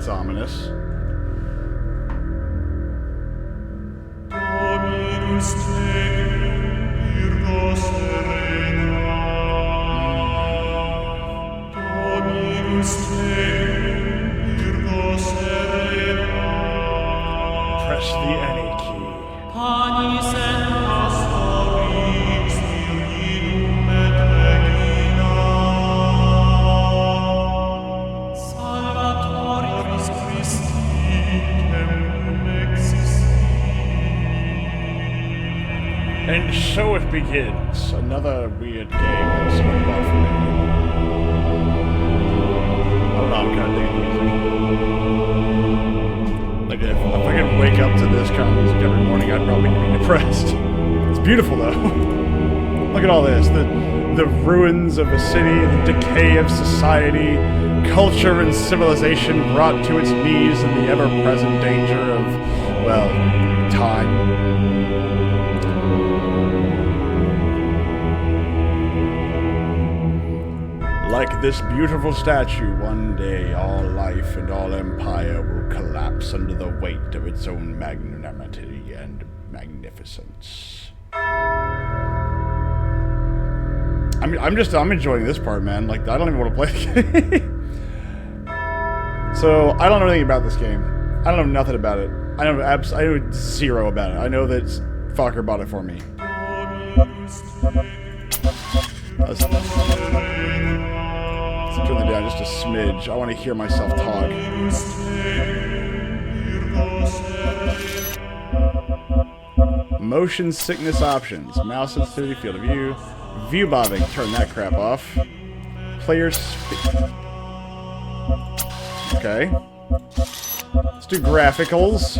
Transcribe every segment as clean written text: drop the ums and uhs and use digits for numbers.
that's ominous. Press the any key. And so it begins. Another weird game that's not bad for me. I don't know, I'm kind of digging music. Like, if I could wake up to this kind of music every morning, I'd probably be depressed. It's beautiful, though. Look at all this. The ruins of a city, the decay of society, culture and civilization brought to its knees in the ever-present danger of, well, time. Like this beautiful statue, one day all life and all empire will collapse under the weight of its own magnanimity and magnificence. I'm enjoying this part, man. Like, I don't even want to play the game. So, I don't know anything about this game. I don't know nothing about it. I know zero about it. I know that fucker bought it for me. Let's turn it down just a smidge. I want to hear myself talk. Motion sickness options. Mouse sensitivity, field of view. View bobbing. Turn that crap off. Player speed. Okay. Let's do graphicals.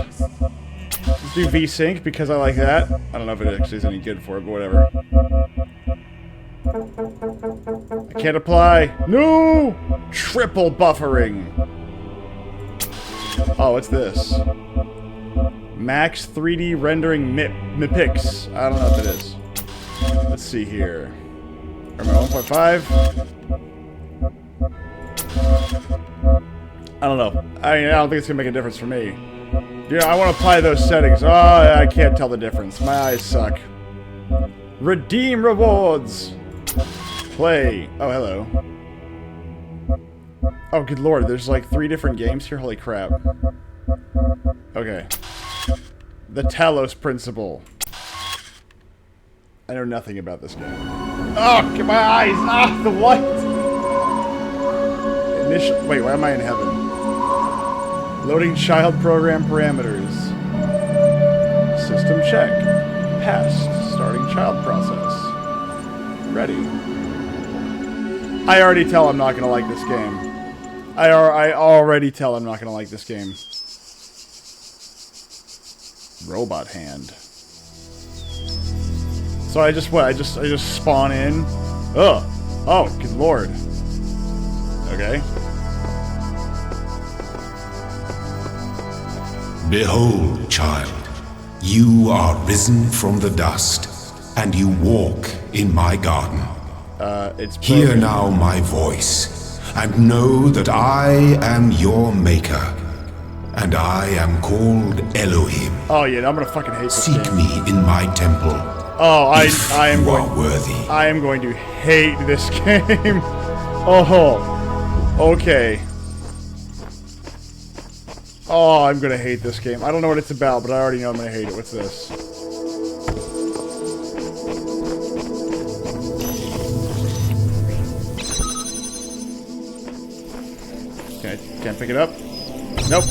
Let's do VSync because I like that. I don't know if it actually is any good for it, but whatever. I can't apply. No! Triple buffering. Oh, what's this? Max 3D rendering MIPIX. I don't know what that is. Let's see here. Am I 1.5? I don't know. I don't think it's gonna make a difference for me. Yeah, I want to apply those settings. Oh, I can't tell the difference. My eyes suck. Redeem rewards. Play. Oh, hello. Oh, good lord. There's like 3 different games here. Holy crap. Okay. The Talos principle. I know nothing about this game. Oh, get my eyes. Ah, the what? Wait, why am I in heaven? Loading child program parameters. System check. Passed. Starting child process. Ready. I already tell I'm not gonna like this game. I already tell I'm not gonna like this game. Robot hand. So I just spawn in. Ugh. Oh, good lord. Okay. Behold, child, you are risen from the dust, and you walk in my garden. It's broken. Hear now my voice, and know that I am your maker, and I am called Elohim. Oh yeah, I'm gonna fucking hate this game. Seek me in my temple. Oh, I am going. Worthy. I am going to hate this game. Oh, okay. Oh, I'm gonna hate this game. I don't know what it's about, but I already know I'm gonna hate it. What's this? Can't pick it up. Nope.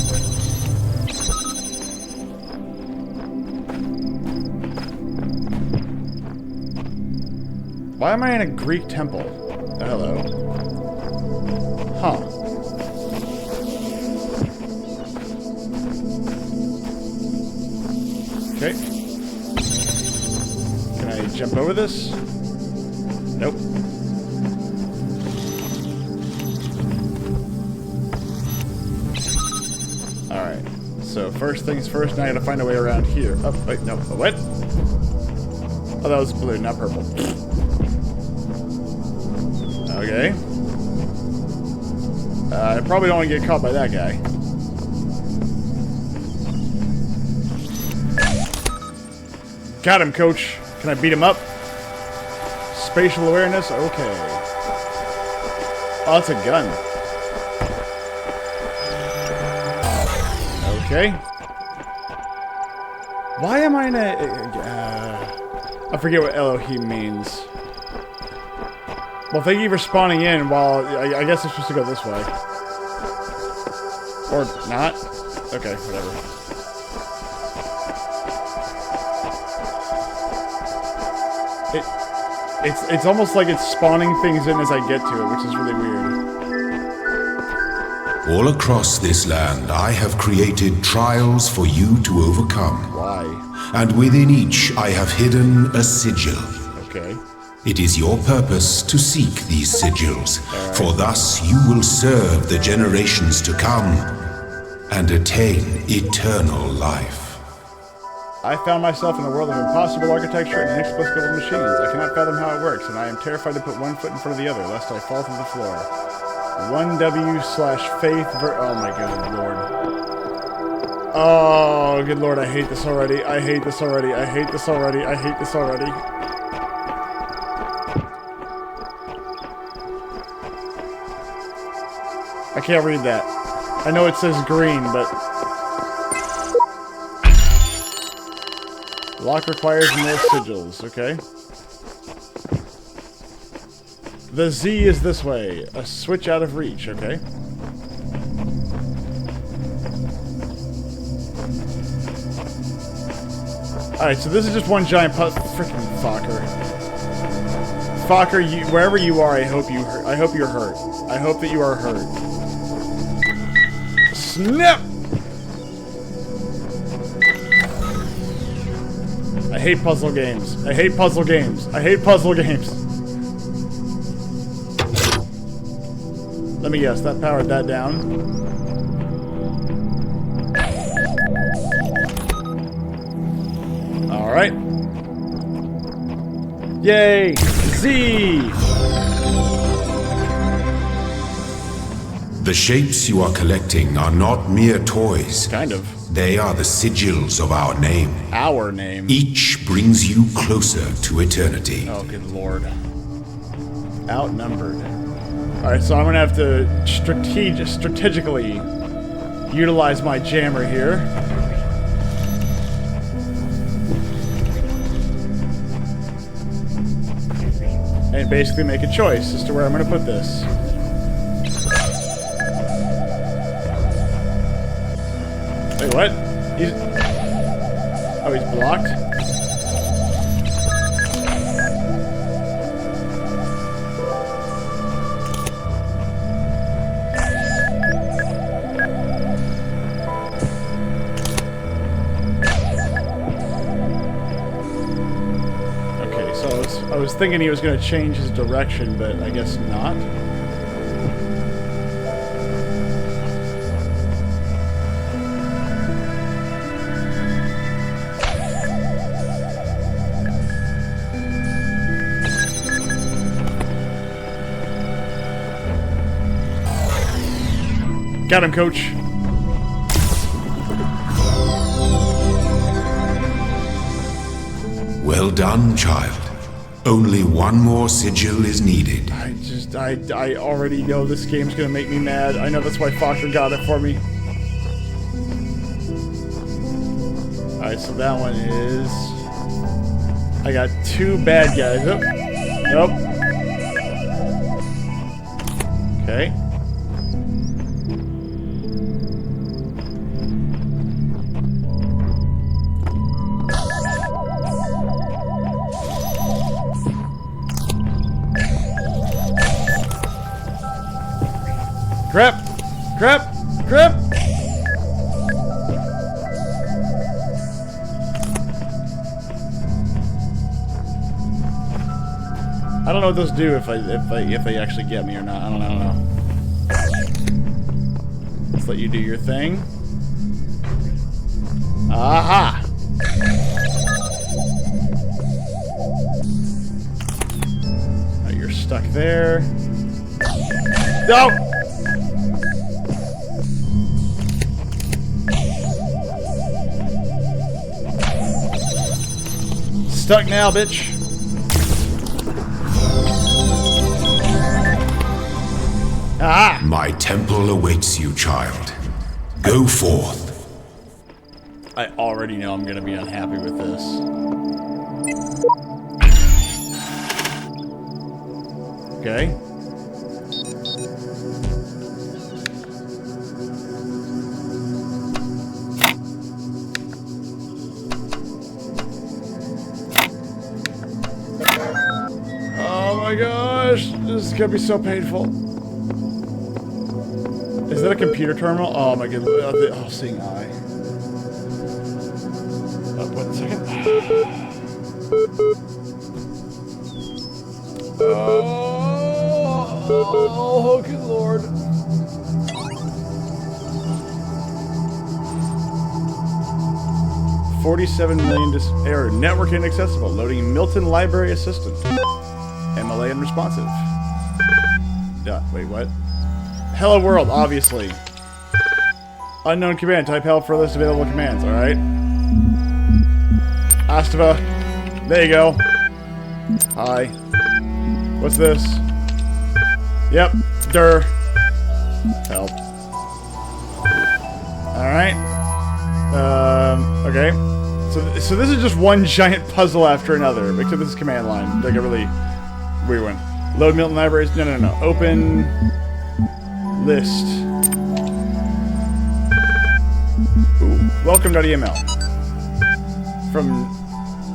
Why am I in a Greek temple? Oh, hello. Huh. Okay. Can I jump over this? Nope. Alright. So, first things first, now I gotta find a way around here. Oh, wait, no. What? Oh, that was blue, not purple. Okay. I probably don't want to get caught by that guy. Got him, coach. Can I beat him up? Spatial awareness? Okay. Oh, that's a gun. Okay. Why am I in a... I forget what Elohim means. Well, thank you for spawning in while... I guess I'm supposed to go this way. Or not? Okay, whatever. It's almost like it's spawning things in as I get to it, which is really weird. All across this land, I have created trials for you to overcome. Why? And within each, I have hidden a sigil. Okay. It is your purpose to seek these sigils, for thus you will serve the generations to come and attain eternal life. I found myself in a world of impossible architecture and inexplicable machines. I cannot fathom how it works, and I am terrified to put one foot in front of the other, lest I fall through the floor. 1W/faith oh my good lord. Oh, good lord, I hate this already. I hate this already. I hate this already. I hate this already. I can't read that. I know it says green, but... Lock requires more sigils, okay. The Z is this way. A switch out of reach, okay. Alright, so this is just one giant freaking Fokker. Fokker, wherever you are, I hope you're hurt. I hope that you are hurt. Snap! I hate puzzle games. I hate puzzle games. I hate puzzle games. Let me guess, that powered that down. Alright. Yay! Z! The shapes you are collecting are not mere toys. Kind of. They are the sigils of our name. Our name. Each brings you closer to eternity. Oh, good lord. Outnumbered. Alright, so I'm gonna have to strategically utilize my jammer here. And basically make a choice as to where I'm gonna put this. Wait, what? Oh, he's blocked? Okay, so I was thinking he was going to change his direction, but I guess not. Got him, coach. Well done, child. Only one more sigil is needed. I already know this game's gonna make me mad. I know that's why Fokker got it for me. Alright, so that one is... I got two bad guys. Oh. Nope. Okay. Crap! Crap! Crap! I don't know what those do if they actually get me or not. I don't know. Let's let you do your thing. Aha! Oh, you're stuck there. No! stuck now, bitch. Ah! My temple awaits you, child. Go forth. I already know I'm gonna be unhappy with this. Okay. Oh my gosh, this is gonna be so painful. Is that a computer terminal? Oh my god, oh, seeing eye. One second. Oh, good lord. $47 million error. Network inaccessible. Loading Milton Library Assistant. MLA unresponsive. Wait, what? Hello world, obviously. Unknown command. Type help for a list of available commands, alright? Astava. There you go. Hi. What's this? Yep. Durr. Help. Alright. Okay. So this is just one giant puzzle after another. Except this is command line. Like a really weird one. Load Milton Libraries. No. Open list. Ooh. Welcome.email. From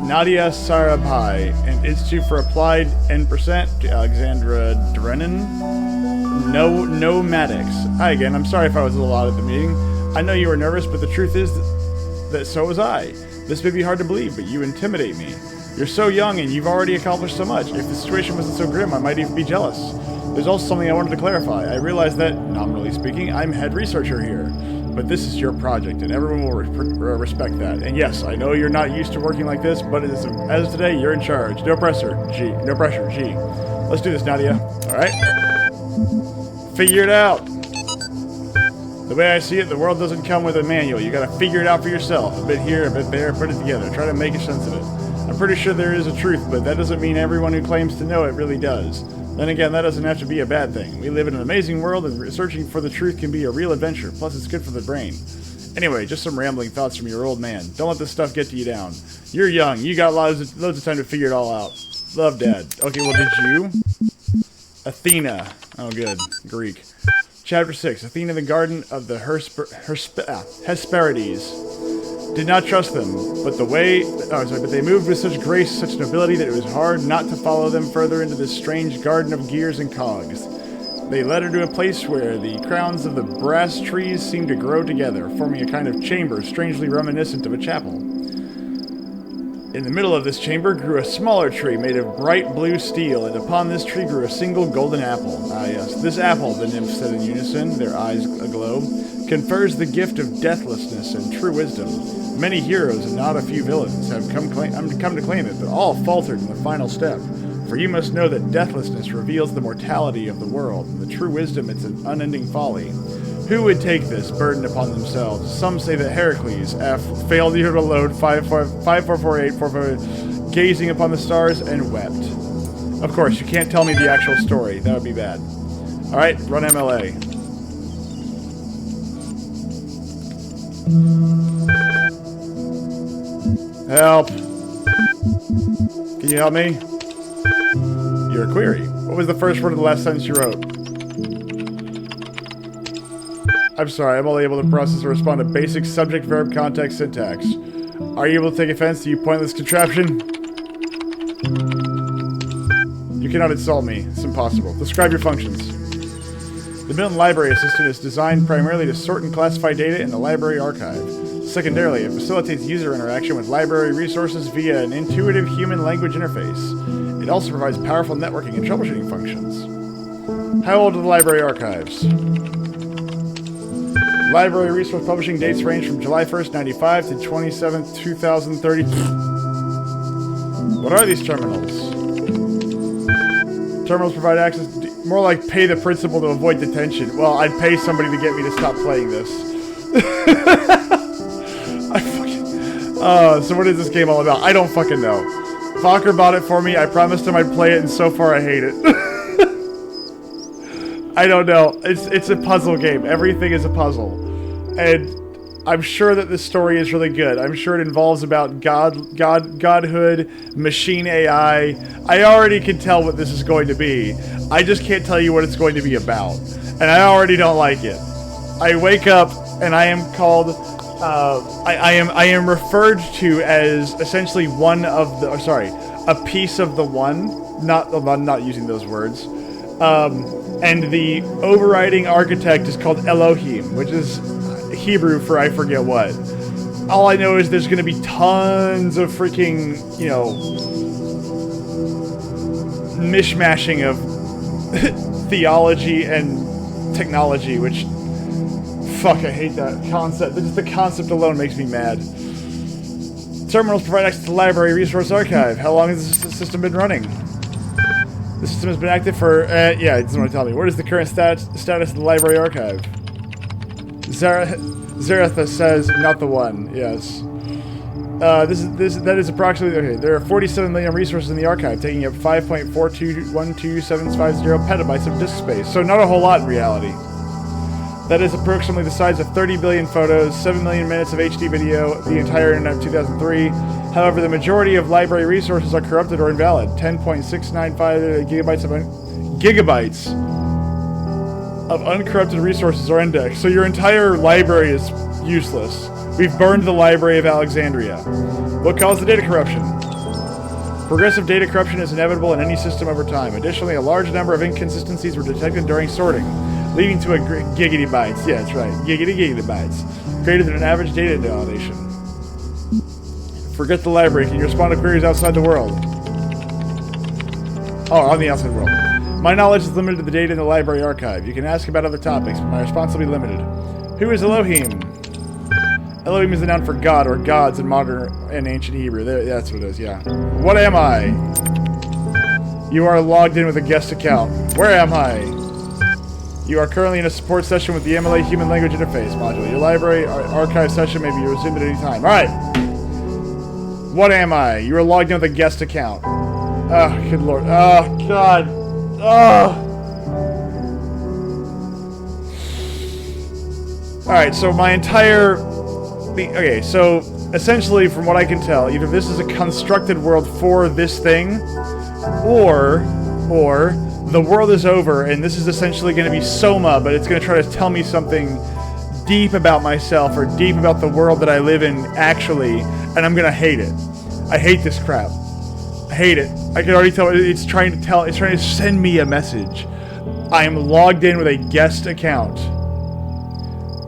Nadia Sarabhai and Institute for Applied N% to Alexandra Drennan. Nomadics. Hi again. I'm sorry if I was a little odd at the meeting. I know you were nervous, but the truth is that so was I. This may be hard to believe, but you intimidate me. You're so young and you've already accomplished so much. If the situation wasn't so grim, I might even be jealous. There's also something I wanted to clarify. I realize that, nominally speaking, I'm head researcher here. But this is your project, and everyone will respect that. And yes, I know you're not used to working like this, but as of today, you're in charge. No pressure, G. No pressure, G. Let's do this, Nadia. Alright? Figure it out. The way I see it, the world doesn't come with a manual. You gotta figure it out for yourself. A bit here, a bit there, put it together. Try to make sense of it. I'm pretty sure there is a truth, but that doesn't mean everyone who claims to know it really does. Then again, that doesn't have to be a bad thing. We live in an amazing world, and searching for the truth can be a real adventure. Plus, it's good for the brain. Anyway, just some rambling thoughts from your old man. Don't let this stuff get to you down. You're young. You got loads of time to figure it all out. Love, Dad. Okay, well, did you? Athena. Oh, good. Greek. Chapter 6. Athena, the garden of the Hesperides. Did not trust them, but they moved with such grace, such nobility, that it was hard not to follow them further into this strange garden of gears and cogs. They led her to a place where the crowns of the brass trees seemed to grow together, forming a kind of chamber strangely reminiscent of a chapel. In the middle of this chamber grew a smaller tree made of bright blue steel, and upon this tree grew a single golden apple. Ah yes, this apple, the nymphs said in unison, their eyes aglow, confers the gift of deathlessness and true wisdom. Many heroes and not a few villains have come to claim it, but all faltered in the final step. For you must know that deathlessness reveals the mortality of the world, and the true wisdom its an unending folly. Who would take this burden upon themselves? Some say that Heracles, F, failed to load 5448, gazing upon the stars and wept. Of course, you can't tell me the actual story. That would be bad. Alright, run MLA. Help! Can you help me? Your query. What was the first word of the last sentence you wrote? I'm sorry, I'm only able to process and respond to basic subject, verb, context, syntax. Are you able to take offense to you pointless contraption? You cannot insult me. It's impossible. Describe your functions. The Milton Library Assistant is designed primarily to sort and classify data in the library archive. Secondarily, it facilitates user interaction with library resources via an intuitive human language interface. It also provides powerful networking and troubleshooting functions. How old are the library archives? Library resource publishing dates range from July 1st, 95 to 27th, 2030. What are these terminals? Terminals provide access to... More like pay the principal to avoid detention. Well, I'd pay somebody to get me to stop playing this. I fucking... so what is this game all about? I don't fucking know. Fokker bought it for me. I promised him I'd play it, and so far I hate it. I don't know. It's a puzzle game. Everything is a puzzle. And I'm sure that this story is really good. I'm sure it involves about godhood, machine AI. I already can tell what this is going to be. I just can't tell you what it's going to be about. And I already don't like it. I wake up and I am called I am referred to as essentially one of the a piece of the one. I'm not using those words. And the overriding architect is called Elohim, which is Hebrew for I forget what. All I know is there's going to be tons of freaking, you know, mishmashing of theology and technology, which, fuck, I hate that concept. Just the concept alone makes me mad. Terminals provide access to the library resource archive. How long has this system been running? The system has been active for, yeah, it doesn't want to tell me. What is the current status of the library archive? Zaratha says, not the one. Yes. That is approximately, okay, there are 47 million resources in the archive, taking up 5.4212750 petabytes of disk space. So not a whole lot in reality. That is approximately the size of 30 billion photos, 7 million minutes of HD video, the entire internet of 2003. However, the majority of library resources are corrupted or invalid. 10.695 gigabytes of uncorrupted resources are indexed. So your entire library is useless. We've burned the Library of Alexandria. What caused the data corruption? Progressive data corruption is inevitable in any system over time. Additionally, a large number of inconsistencies were detected during sorting, leading to a giggity bytes. Yeah, that's right. Giggity bytes. Greater than an average data validation. Forget the library. Can you respond to queries outside the world? Oh, on the outside world. My knowledge is limited to the data in the library archive. You can ask about other topics, but my response will be limited. Who is Elohim? Elohim is the noun for God, or gods in modern and ancient Hebrew. That's what it is, yeah. What am I? You are logged in with a guest account. Where am I? You are currently in a support session with the MLA Human Language Interface module. Your library archive session may be resumed at any time. Alright. What am I? You are logged in with a guest account. Oh, good lord. Oh, God. Oh. Alright, so my entire... Okay, so essentially from what I can tell, either this is a constructed world for this thing, or the world is over and this is essentially going to be Soma, but it's going to try to tell me something deep about myself or deep about the world that I live in actually, and I'm going to hate it. I hate this crap. I hate it. I can already tell it's trying to send me a message. I am logged in with a guest account.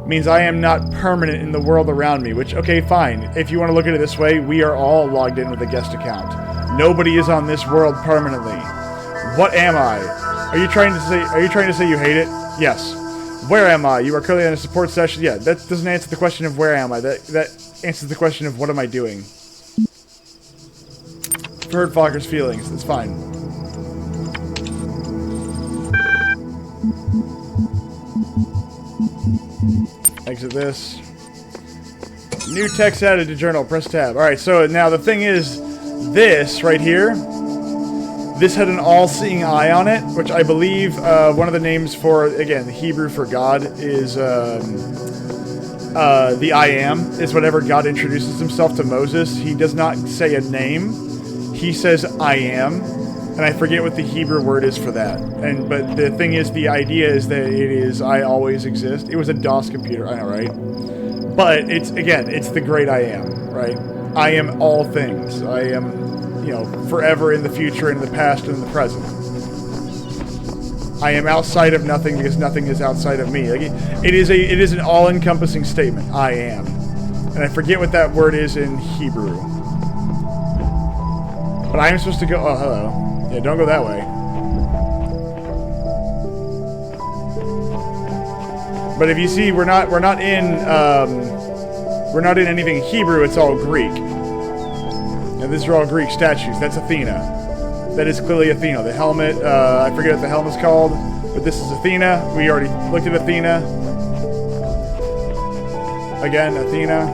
Means I am not permanent in the world around me, which, okay, fine. If you want to look at it this way, we are all logged in with a guest account. Nobody is on this world permanently. What am I? Are you trying to say you hate it? Yes. Where am I? You are currently on a support session. Yeah, that doesn't answer the question of where am I. That answers the question of what am I doing. I've heard Fokker's feelings. It's fine. Exit this. New text added to journal. Press tab. Alright, so now the thing is, this right here, this had an all-seeing eye on it, which I believe one of the names for, again, the Hebrew for God is the I Am, is whenever God introduces himself to Moses. He does not say a name. He says, I am. And I forget what the Hebrew word is for that. But the thing is, the idea is that it is, I always exist. It was a DOS computer, I know, right? But it's the great I am, right? I am all things. I am, you know, forever in the future, in the past, and in the present. I am outside of nothing because nothing is outside of me. Like it is an all-encompassing statement. I am. And I forget what that word is in Hebrew. But I am supposed to go, oh, hello. Yeah, don't go that way. But if you see, we're not in anything Hebrew. It's all Greek. And these are all Greek statues. That's Athena. That is clearly Athena. The helmet, I forget what the helmet's called, but this is Athena. We already looked at Athena. Again, Athena.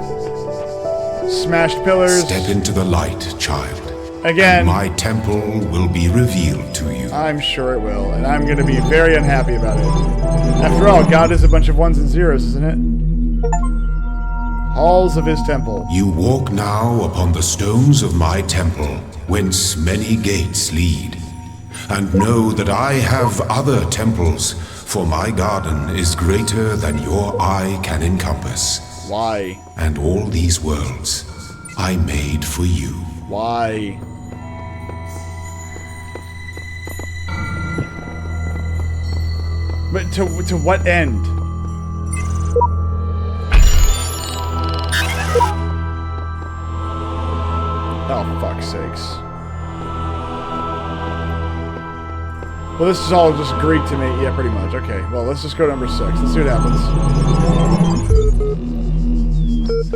Smashed pillars. Step into the light, child. Again, and my temple will be revealed to you. I'm sure it will, and I'm going to be very unhappy about it. After all, God is a bunch of ones and zeros, isn't it? Halls of his temple. You walk now upon the stones of my temple, whence many gates lead. And know that I have other temples, for my garden is greater than your eye can encompass. Why? And all these worlds I made for you. Why? But to what end? Oh, fuck's sakes. Well, this is all just Greek to me. Yeah, pretty much. Okay, well, let's just go to number 6. Let's see what happens.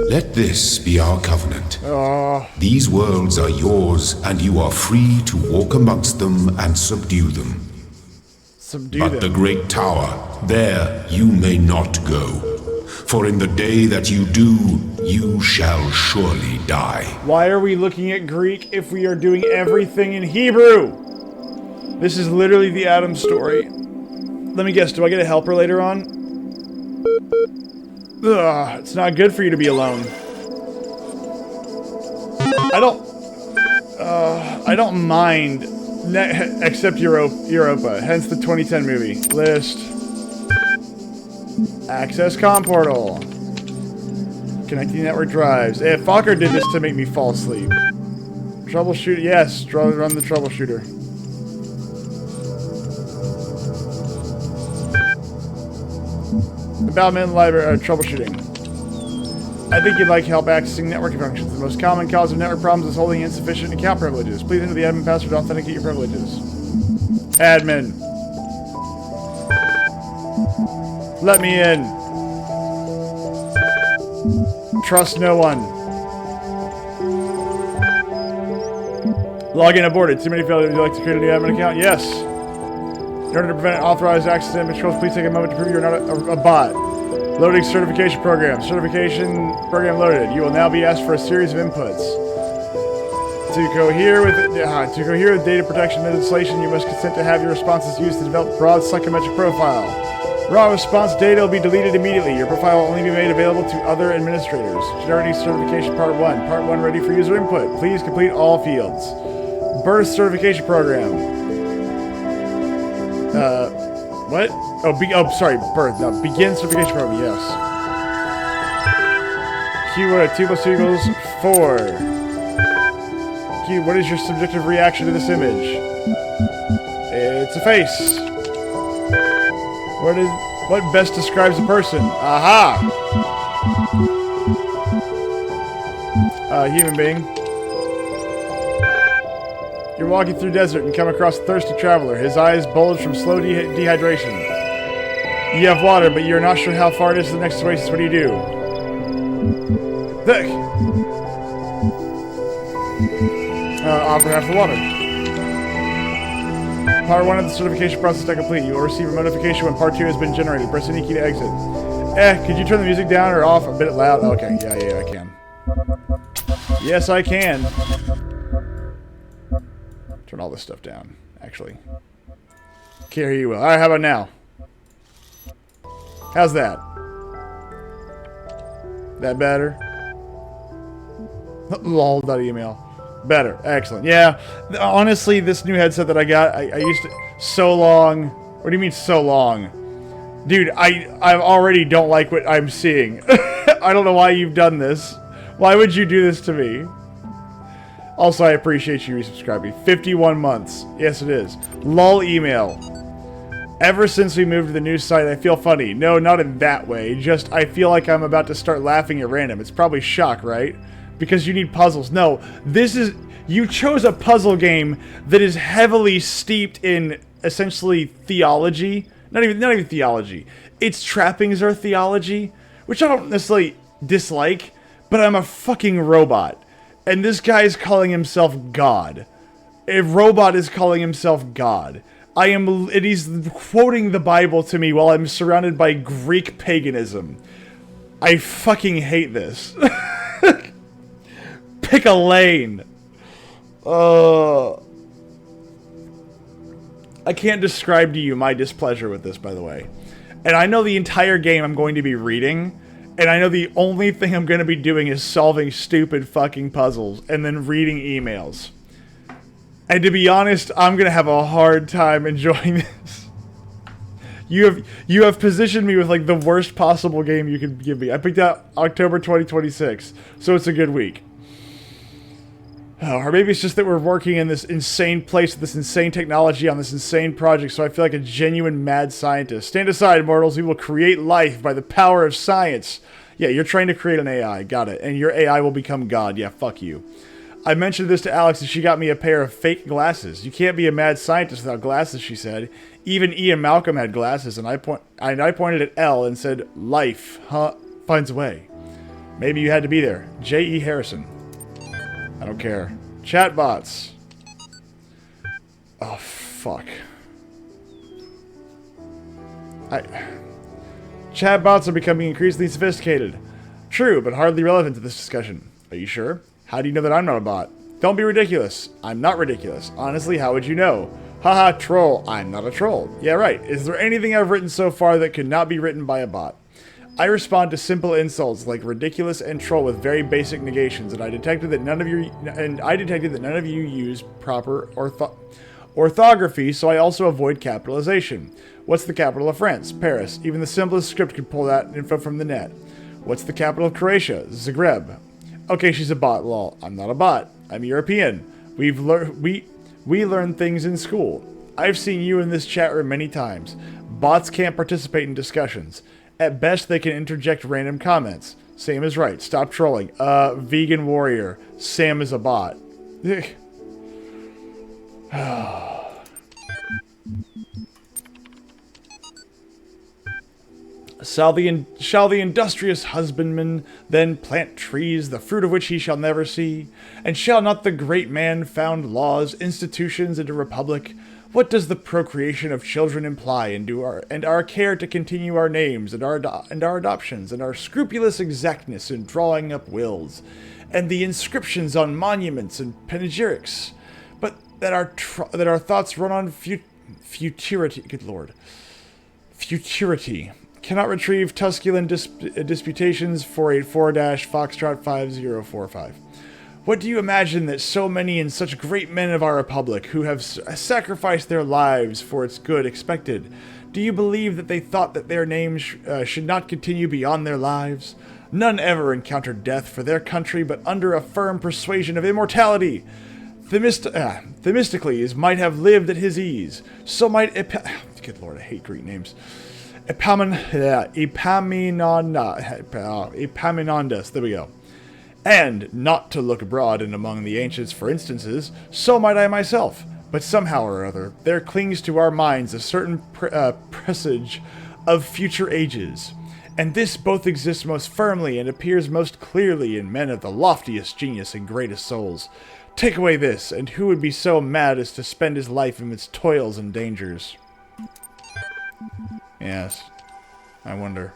Let this be our covenant. Oh. These worlds are yours, and you are free to walk amongst them and subdue them. But the great tower, there you may not go. For in the day that you do, you shall surely die. Why are we looking at Greek if we are doing everything in Hebrew? This is literally the Adam story. Let me guess, do I get a helper later on? Ugh, it's not good for you to be alone. I don't mind, except Europa, hence the 2010 movie. List. Access COM portal. Connecting network drives. If Fokker did this to make me fall asleep. Troubleshoot, yes, run the troubleshooter. Development library troubleshooting. I think you'd like help accessing networking functions. The most common cause of network problems is holding insufficient account privileges. Please enter the admin password to authenticate your privileges. Admin. Let me in. Trust no one. Login aborted. Too many failures. Would you like to create a new admin account? Yes. In order to prevent unauthorized access to admin controls, please take a moment to prove you're not a bot. Loading certification program. Certification program loaded. You will now be asked for a series of inputs. To cohere with data protection legislation, you must consent to have your responses used to develop a broad psychometric profile. Raw response data will be deleted immediately. Your profile will only be made available to other administrators. Generating certification part 1. Part 1 ready for user input. Please complete all fields. Birth certification program. What? Oh, sorry, birth. No, begin certification program, yes. Q, what are 2 plus 2 equals 4. Q, what is your subjective reaction to this image? It's a face. What best describes a person? Aha! Human being. You're walking through desert and come across a thirsty traveler. His eyes bulge from slow dehydration. You have water, but you're not sure how far it is to the next oasis. What do you do? Thick! Offer half the water. Part 1 of the certification process is complete. You will receive a notification when Part 2 has been generated. Press any key to exit. Could you turn the music down or off a bit loud? Okay, yeah, I can. Yes, I can. Turn all this stuff down, actually. Here you will. Alright, how about now? How's that? That better? Lol.email. Better. Excellent. Yeah, honestly, this new headset that I got, I used to... So long. What do you mean, so long? Dude, I already don't like what I'm seeing. I don't know why you've done this. Why would you do this to me? Also, I appreciate you resubscribing. 51 months. Yes, it is. Lol email. Ever since we moved to the new site, I feel funny. No, not in that way. Just, I feel like I'm about to start laughing at random. It's probably shock, right? Because you need puzzles. No, this is... You chose a puzzle game that is heavily steeped in, essentially, theology. Not even theology. Its trappings are theology, which I don't necessarily dislike, but I'm a fucking robot. And this guy is calling himself God. A robot is calling himself God. And he's quoting the Bible to me while I'm surrounded by Greek paganism. I fucking hate this. Pick a lane. I can't describe to you my displeasure with this, by the way. And I know the entire game I'm going to be reading, and I know the only thing I'm going to be doing is solving stupid fucking puzzles and then reading emails. And to be honest, I'm going to have a hard time enjoying this. You have positioned me with like the worst possible game you could give me. I picked out October 2026, so it's a good week. Or maybe it's just that we're working in this insane place with this insane technology on this insane project, so I feel like a genuine mad scientist. Stand aside, mortals. We will create life by the power of science. Yeah, you're trying to create an AI. Got it. And your AI will become God. Yeah, fuck you. I mentioned this to Alex and she got me a pair of fake glasses. You can't be a mad scientist without glasses, she said. Even Ian Malcolm had glasses, and I pointed at L and said, life, finds a way. Maybe you had to be there. J.E. Harrison. I don't care. Chatbots. Oh, fuck. Chatbots are becoming increasingly sophisticated. True, but hardly relevant to this discussion. Are you sure? How do you know that I'm not a bot? Don't be ridiculous. I'm not ridiculous. Honestly, how would you know? Haha, troll. I'm not a troll. Yeah, right. Is there anything I've written so far that could not be written by a bot? I respond to simple insults like ridiculous and troll with very basic negations, and I detected that none of you use proper orthography, so I also avoid capitalization. What's the capital of France? Paris. Even the simplest script could pull that info from the net. What's the capital of Croatia? Zagreb. Okay, she's a bot. Lol. I'm not a bot. I'm European. We learn things in school. I've seen you in this chat room many times. Bots can't participate in discussions. At best, they can interject random comments. Sam is right. Stop trolling. Vegan warrior. Sam is a bot. Shall the industrious husbandman then plant trees, the fruit of which he shall never see? And shall not the great man found laws, institutions, and a republic? What does the procreation of children imply, and our care to continue our names, and our adoptions, and our scrupulous exactness in drawing up wills, and the inscriptions on monuments and panegyrics? But that our thoughts run on futurity. Good lord, futurity. Cannot retrieve Tusculan disputations 484-Foxtrot 5045. What do you imagine that so many and such great men of our republic, who have sacrificed their lives for its good, expected? Do you believe that they thought that their names should not continue beyond their lives? None ever encountered death for their country, but under a firm persuasion of immortality. Themistocles might have lived at his ease. So might good lord, I hate Greek names. Epaminondas, there we go. And, not to look abroad and among the ancients for instances, so might I myself. But somehow or other, there clings to our minds a certain presage of future ages. And this both exists most firmly and appears most clearly in men of the loftiest genius and greatest souls. Take away this, and who would be so mad as to spend his life amidst toils and dangers? Yes, I wonder.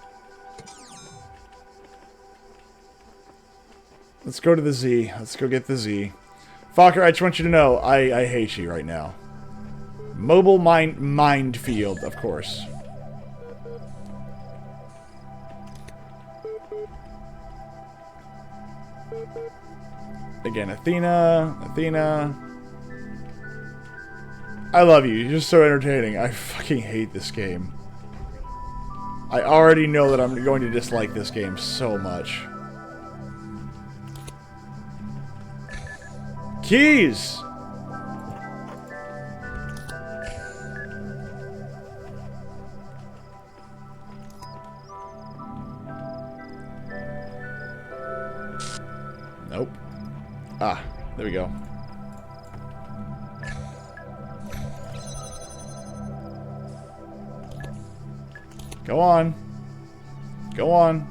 Let's go to the Z. Let's go get the Z. Fokker, I just want you to know, I hate you right now. Mobile minefield, of course. Again, Athena. I love you. You're just so entertaining. I fucking hate this game. I already know that I'm going to dislike this game so much. Keys! Nope. Ah, there we go. Go on. Go on.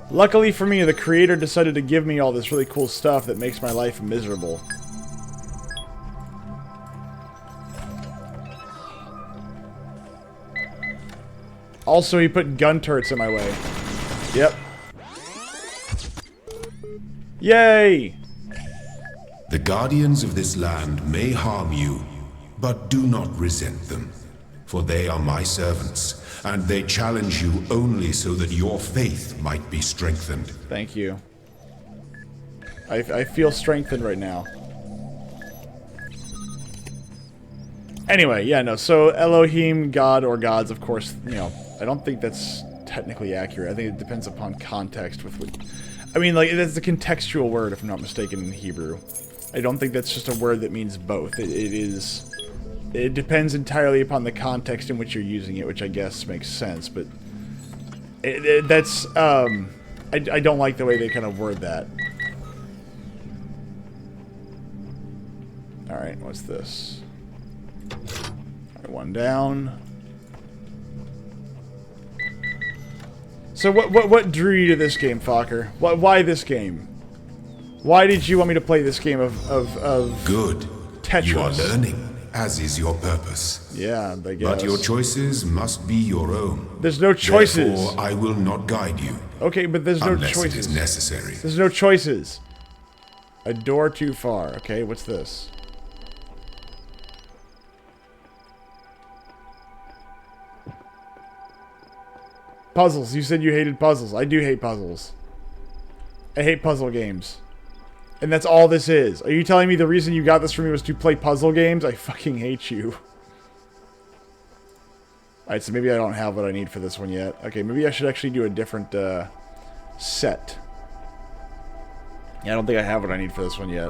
Luckily for me, the creator decided to give me all this really cool stuff that makes my life miserable. Also, he put gun turrets in my way. Yep. Yay! The guardians of this land may harm you, but do not resent them, for they are my servants, and they challenge you only so that your faith might be strengthened. Thank you. I feel strengthened right now. Anyway, yeah, no, so Elohim, God, or gods, of course, you know, I don't think that's technically accurate. I think it depends upon context with what... I mean, like, that's a contextual word, if I'm not mistaken, in Hebrew. I don't think that's just a word that means both. It depends entirely upon the context in which you're using it, which I guess makes sense, but... I don't like the way they kind of word that. Alright, what's this? Alright, one down. So what drew you to this game, Fokker? Why this game? Why did you want me to play this game of Good. Tetris? You are learning, as is your purpose. Yeah, I guess. But your choices must be your own. There's no choices. Therefore, I will not guide you. Okay, but there's no unless choices. It is necessary. There's no choices. A door too far. Okay, what's this? Puzzles. You said you hated puzzles. I do hate puzzles. I hate puzzle games. And that's all this is. Are you telling me the reason you got this for me was to play puzzle games? I fucking hate you. Alright, so maybe I don't have what I need for this one yet. Okay, maybe I should actually do a different set. Yeah, I don't think I have what I need for this one yet.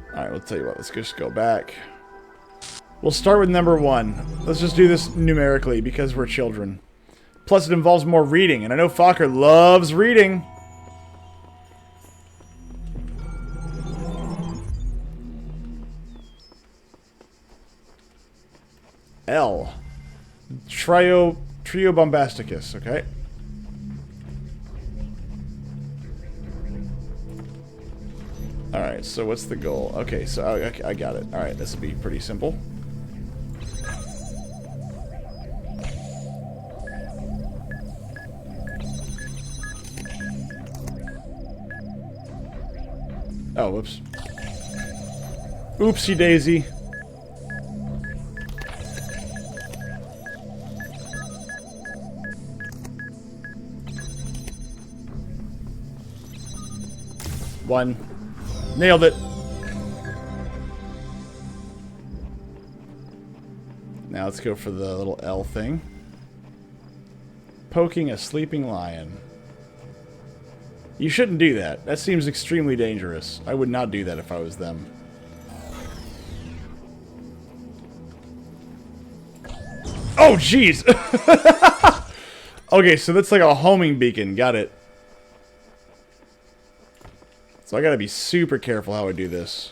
Alright, we'll tell you what. Let's just go back. We'll start with number 1. Let's just do this numerically because we're children. Plus, it involves more reading, and I know Fokker loves reading. L. Trio Bombasticus, okay. Alright, so what's the goal? Okay, so I got it. Alright, this will be pretty simple. Oh, whoops. Oopsie daisy. One. Nailed it. Now let's go for the little L thing. Poking a sleeping lion. You shouldn't do that. That seems extremely dangerous. I would not do that if I was them. Oh, jeez! Okay, so that's like a homing beacon. Got it. So I gotta be super careful how I do this.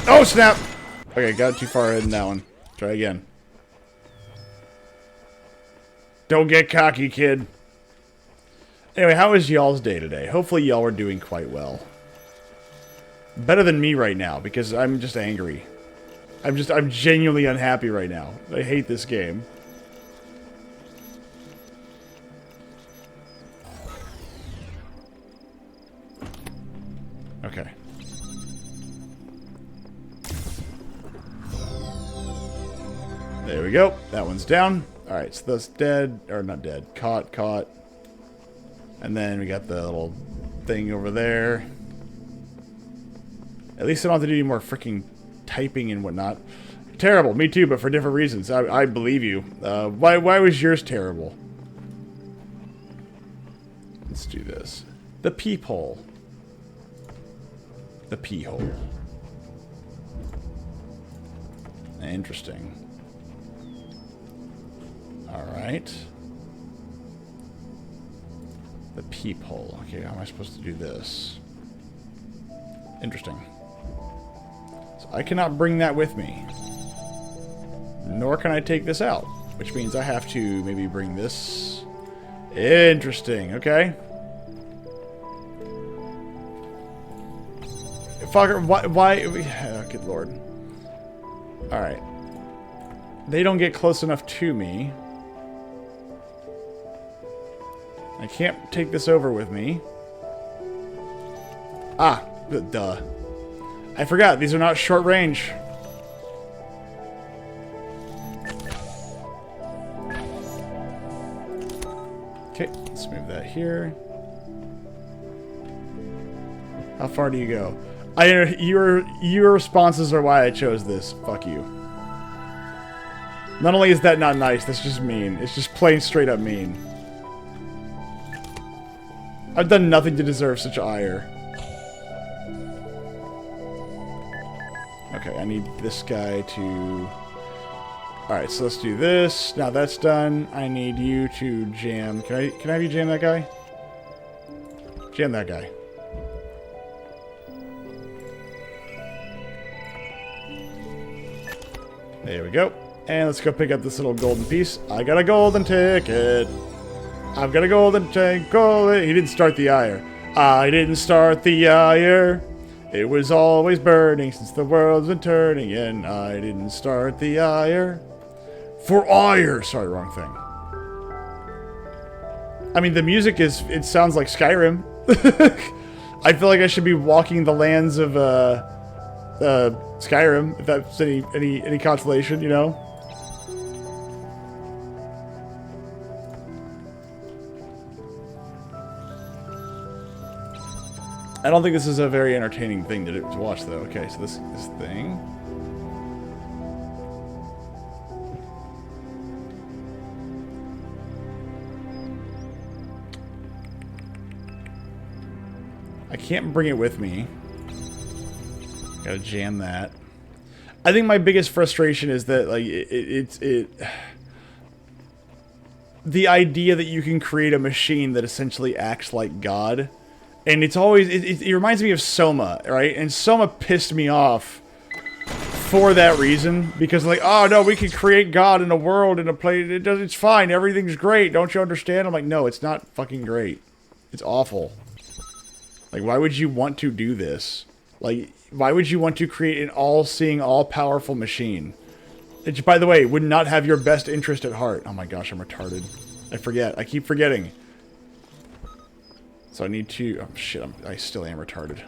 Oh, snap! Okay, got too far ahead in that one. Try again. Don't get cocky, kid. Anyway, how was y'all's day today? Hopefully y'all are doing quite well. Better than me right now, because I'm just angry. I'm genuinely unhappy right now. I hate this game. Okay. There we go. That one's down. Alright, so that's dead. Or not dead. Caught. And then we got the little thing over there. At least I don't have to do any more freaking typing and whatnot. Terrible. Me too, but for different reasons. I believe you. Why was yours terrible? Let's do this. The peephole. The pee hole. Interesting. Alright. The peephole. Okay, how am I supposed to do this? Interesting. So I cannot bring that with me. Nor can I take this out. Which means I have to maybe bring this. Interesting, okay. Fucker, why oh, good lord. Alright. They don't get close enough to me. I can't take this over with me. Ah, duh. I forgot, these are not short range. Okay, let's move that here. How far do you go? Your responses are why I chose this. Fuck you. Not only is that not nice, that's just mean. It's just plain straight up mean. I've done nothing to deserve such ire. Okay, I need this guy to... Alright, so let's do this. Now that's done. I need you to jam... Can I have you jam that guy? Jam that guy. There we go. And let's go pick up this little golden piece. I got a golden ticket. I've got a golden ticket. He didn't start the ire. I didn't start the ire. It was always burning since the world's been turning. And I didn't start the ire. For ire. Sorry, wrong thing. I mean, the music is... It sounds like Skyrim. I feel like I should be walking the lands of... Skyrim, if that's any consolation, you know? I don't think this is a very entertaining thing to watch, though. Okay, so this thing. I can't bring it with me. Gotta jam that. I think my biggest frustration is that, like, the idea that you can create a machine that essentially acts like God, and it's always, it reminds me of Soma, right? And Soma pissed me off for that reason, because like, oh no, we can create God in a world, in a place, it's fine, everything's great, don't you understand? I'm like, no, it's not fucking great. It's awful. Like, why would you want to do this? Like, why would you want to create an all-seeing, all-powerful machine? Which, by the way, would not have your best interest at heart. Oh my gosh, I'm retarded. I forget. I keep forgetting. So I need to... Oh shit, I still am retarded.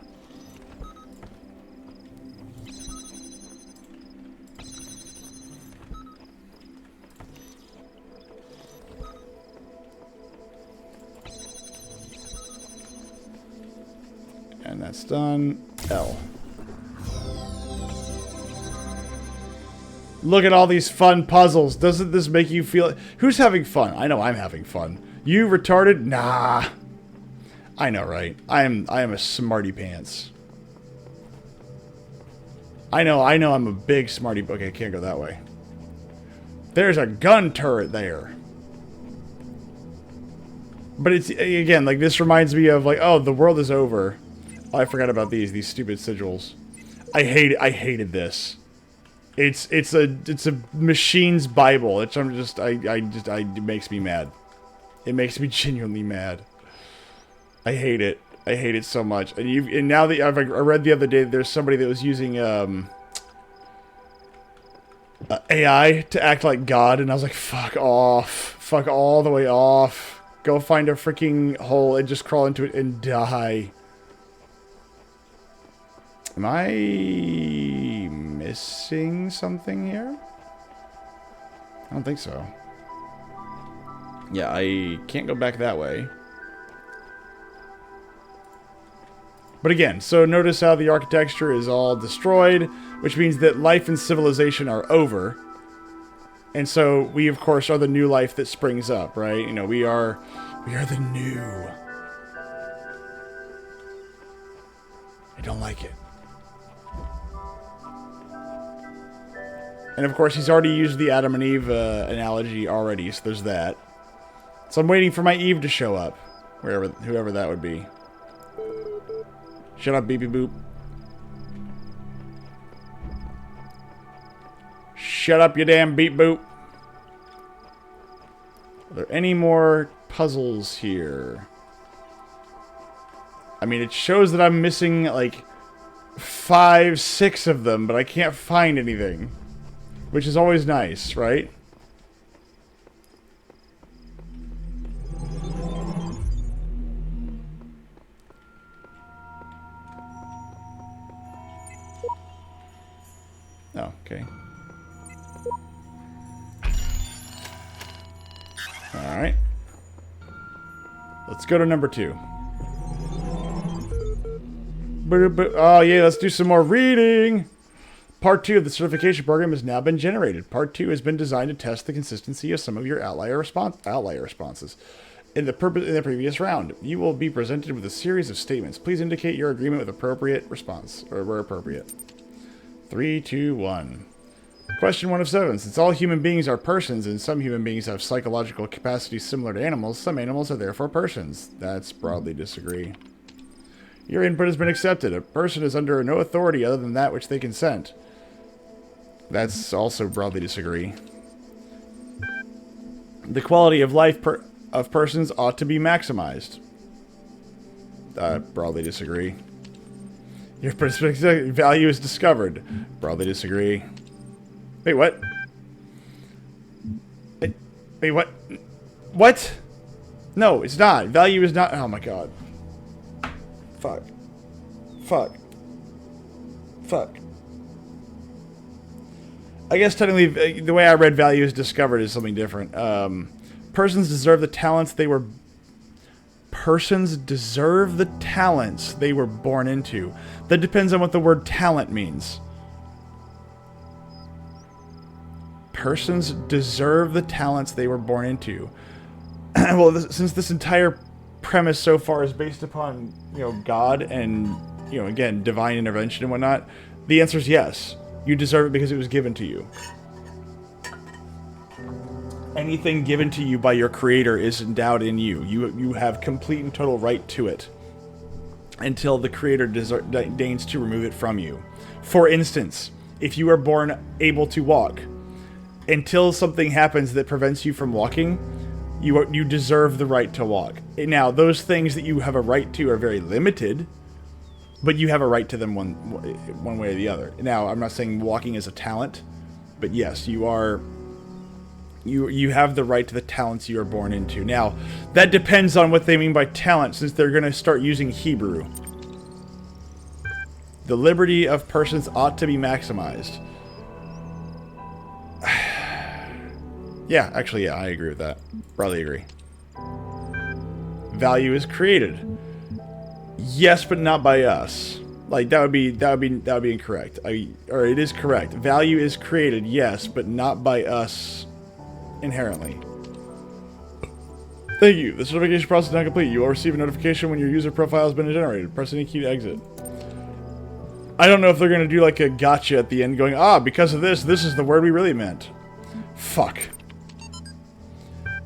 And that's done. L. Look at all these fun puzzles. Doesn't this make you feel... Who's having fun? I know I'm having fun. You retarded? Nah. I know, right? I am a smarty pants. I know I'm a big smarty... Okay, I can't go that way. There's a gun turret there. But it's, again, like, this reminds me of, like, oh, the world is over. Oh, I forgot about these stupid sigils. I hated this. It's a machine's Bible. It makes me mad. It makes me genuinely mad. I hate it. I hate it so much. And now that I read the other day that there's somebody that was using AI to act like God, and I was like, fuck off. Fuck all the way off. Go find a freaking hole and just crawl into it and die. Am I missing something here? I don't think so. Yeah, I can't go back that way. But again, so notice how the architecture is all destroyed, which means that life and civilization are over. And so we, of course, are the new life that springs up, right? You know, we are the new. I don't like it. And of course, he's already used the Adam and Eve analogy already, so there's that. So I'm waiting for my Eve to show up, whoever that would be. Shut up, beepy boop. Shut up, you damn beep boop. Are there any more puzzles here? I mean, it shows that I'm missing, like, 5, 6 of them, but I can't find anything. which is always nice, right? Oh, okay. Alright. Let's go to number 2. Oh, yeah, let's do some more reading. Part 2 of the certification program has now been generated. Part 2 has been designed to test the consistency of some of your outlier responses. In the previous round, you will be presented with a series of statements. Please indicate your agreement with appropriate response, or where appropriate. 3, 2, 1. Question 1 of 7. Since all human beings are persons, and some human beings have psychological capacities similar to animals, some animals are therefore persons. That's broadly disagree. Your input has been accepted. A person is under no authority other than that which they consent. That's also broadly disagree. The quality of life of persons ought to be maximized. Broadly disagree. Your perspective value is discovered. Broadly disagree. Wait, what? Wait, what? What? No, it's not. Value is not. Oh my god. Fuck. Fuck. Fuck. I guess technically, the way I read value is discovered is something different. Persons deserve the talents they were... Persons deserve the talents they were born into. That depends on what the word talent means. Persons deserve the talents they were born into. Well, since this entire premise so far is based upon, God and, again, divine intervention and whatnot, the answer is yes. You deserve it because it was given to you. Anything given to you by your creator is endowed in you. You have complete and total right to it until the creator deigns to remove it from you. For instance, if you are born able to walk, until something happens that prevents you from walking, you deserve the right to walk. Now, those things that you have a right to are very limited, but you have a right to them one way or the other. Now, I'm not saying walking is a talent, but yes, you have the right to the talents you are born into. Now, that depends on what they mean by talent, since they're going to start using Hebrew. The liberty of persons ought to be maximized. Yeah, actually, yeah, I agree with that. Probably agree. Value is created. Yes, but not by us. Like that would be incorrect. Or it is correct. Value is created, yes, but not by us inherently. Thank you. The certification process is now complete. You will receive a notification when your user profile has been generated. Press any key to exit. I don't know if they're going to do like a gotcha at the end going, because of this is the word we really meant. Fuck.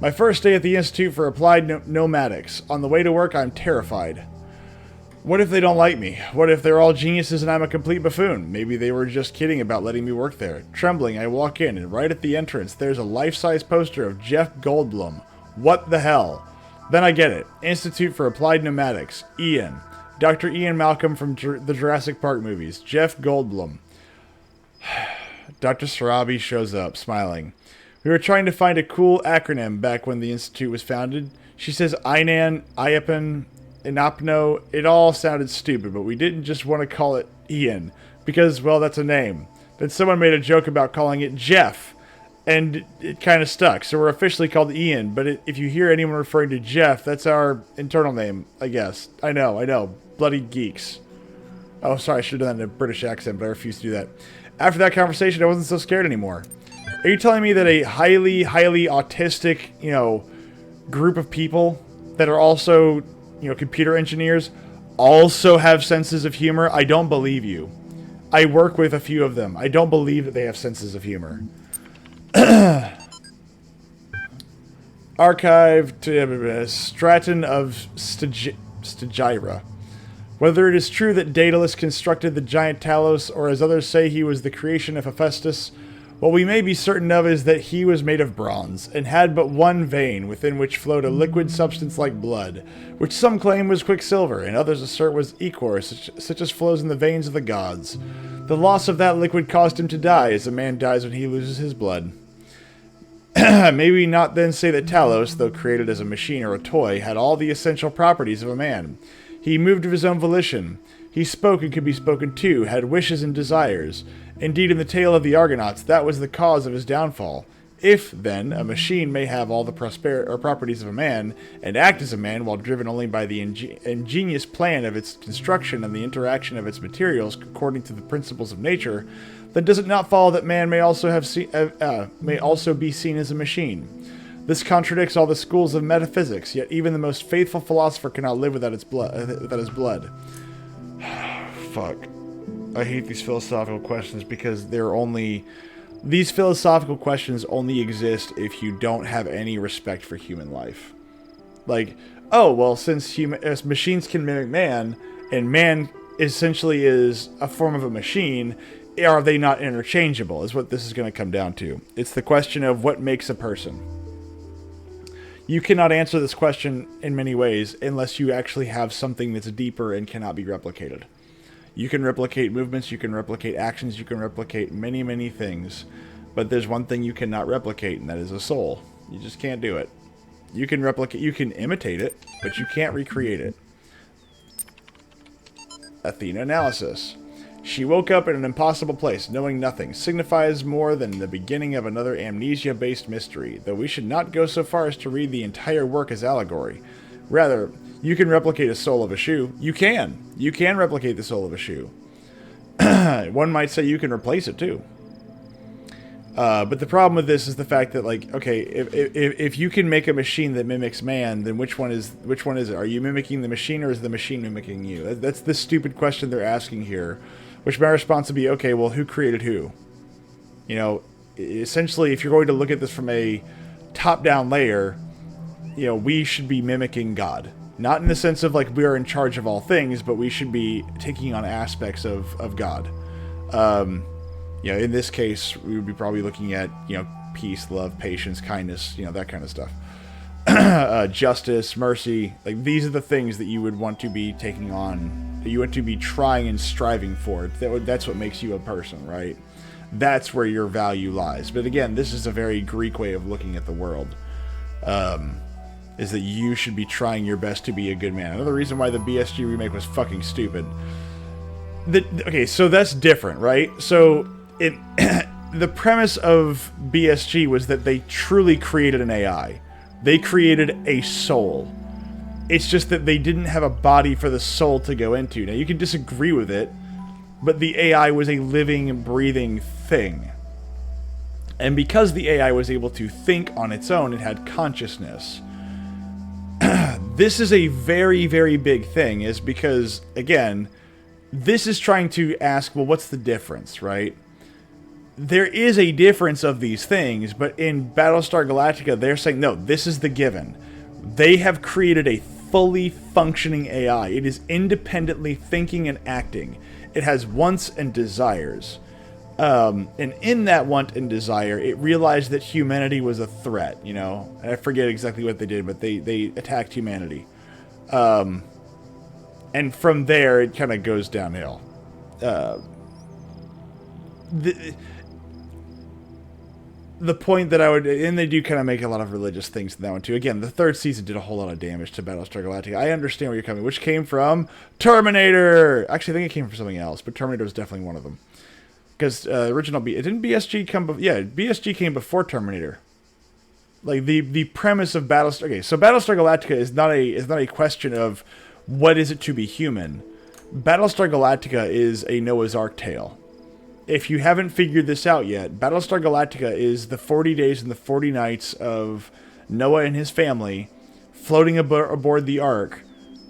My first day at the Institute for Applied Nomadics. On the way to work, I'm terrified. What if they don't like me? What if they're all geniuses and I'm a complete buffoon? Maybe they were just kidding about letting me work there. Trembling, I walk in, and right at the entrance, there's a life-size poster of Jeff Goldblum. What the hell? Then I get it. Institute for Applied Nomadics. Ian. Dr. Ian Malcolm from the Jurassic Park movies. Jeff Goldblum. Dr. Sarabi shows up, smiling. We were trying to find a cool acronym back when the Institute was founded. She says Inan, Iapan, Inapno. It all sounded stupid, but we didn't just want to call it Ian, because, well, that's a name. Then someone made a joke about calling it Jeff, and it kind of stuck, so we're officially called Ian, but if you hear anyone referring to Jeff, that's our internal name, I guess. I know. Bloody geeks. Oh, sorry, I should have done that in a British accent, but I refuse to do that. After that conversation, I wasn't so scared anymore. Are you telling me that a highly, highly autistic, group of people that are also, computer engineers also have senses of humor? I don't believe you. I work with a few of them. I don't believe that they have senses of humor. Archive to Stratton of Stygira. Whether it is true that Daedalus constructed the giant Talos, or as others say he was the creation of Hephaestus, What we may be certain of is that he was made of bronze, and had but one vein, within which flowed a liquid substance like blood, which some claim was quicksilver, and others assert was ichor, such as flows in the veins of the gods. The loss of that liquid caused him to die, as a man dies when he loses his blood. May we not then say that Talos, though created as a machine or a toy, had all the essential properties of a man? He moved of his own volition. He spoke and could be spoken to, had wishes and desires. Indeed, in the tale of the Argonauts, that was the cause of his downfall. If, then, a machine may have all the properties of a man, and act as a man while driven only by the ingenious plan of its construction and the interaction of its materials according to the principles of nature, then does it not follow that man may also be seen as a machine? This contradicts all the schools of metaphysics, yet even the most faithful philosopher cannot live without his blood. Fuck. I hate these philosophical questions because these philosophical questions only exist if you don't have any respect for human life. Like, oh, well, since machines can mimic man, and man essentially is a form of a machine, are they not interchangeable, is what this is going to come down to. It's the question of what makes a person. You cannot answer this question in many ways unless you actually have something that's deeper and cannot be replicated. You can replicate movements, you can replicate actions, you can replicate many, many things. But there's one thing you cannot replicate, and that is a soul. You just can't do it. You can imitate it, but you can't recreate it. Athena analysis. She woke up in an impossible place, knowing nothing, signifies more than the beginning of another amnesia-based mystery, though we should not go so far as to read the entire work as allegory. Rather, you can replicate a sole of a shoe. You can. You can replicate the sole of a shoe. One might say you can replace it too. But the problem with this is the fact that, like, okay, if you can make a machine that mimics man, then which one is it? Are you mimicking the machine, or is the machine mimicking you? That's the stupid question they're asking here. Which my response would be, okay, well, who created who? You know, essentially, if you're going to look at this from a top-down layer, you know, we should be mimicking God. Not in the sense of, like, we are in charge of all things, but we should be taking on aspects of God. You know, in this case, we would be probably looking at, you know, peace, love, patience, kindness, you know, that kind of stuff. Justice, mercy, like, these are the things that you would want to be taking on, that you want to be trying and striving for. That's what makes you a person, right? That's where your value lies. But again, this is a very Greek way of looking at the world. Is that you should be trying your best to be a good man. Another reason why the BSG remake was fucking stupid. Okay, so that's different, right? So the premise of BSG was that they truly created an AI. They created a soul. It's just that they didn't have a body for the soul to go into. Now, you can disagree with it, but the AI was a living, breathing thing. And because the AI was able to think on its own, it had consciousness. This is a very, very big thing, is because, again, this is trying to ask, well, what's the difference, right? There is a difference of these things, but in Battlestar Galactica, they're saying, no, this is the given. They have created a fully functioning AI. It is independently thinking and acting. It has wants and desires. And in that want and desire, it realized that humanity was a threat, you know? And I forget exactly what they did, but they attacked humanity. And from there, it kind of goes downhill. The point that I would... And they do kind of make a lot of religious things in that one, too. Again, the third season did a whole lot of damage to Battlestar Galactica. I understand where you're coming, which came from Terminator! Actually, I think it came from something else, but Terminator was definitely one of them. Because original... Didn't BSG come... Yeah, BSG came before Terminator. Like, the premise of Battlestar... Okay, so Battlestar Galactica is not a question of what is it to be human. Battlestar Galactica is a Noah's Ark tale. If you haven't figured this out yet, Battlestar Galactica is the 40 days and the 40 nights of Noah and his family floating aboard the Ark,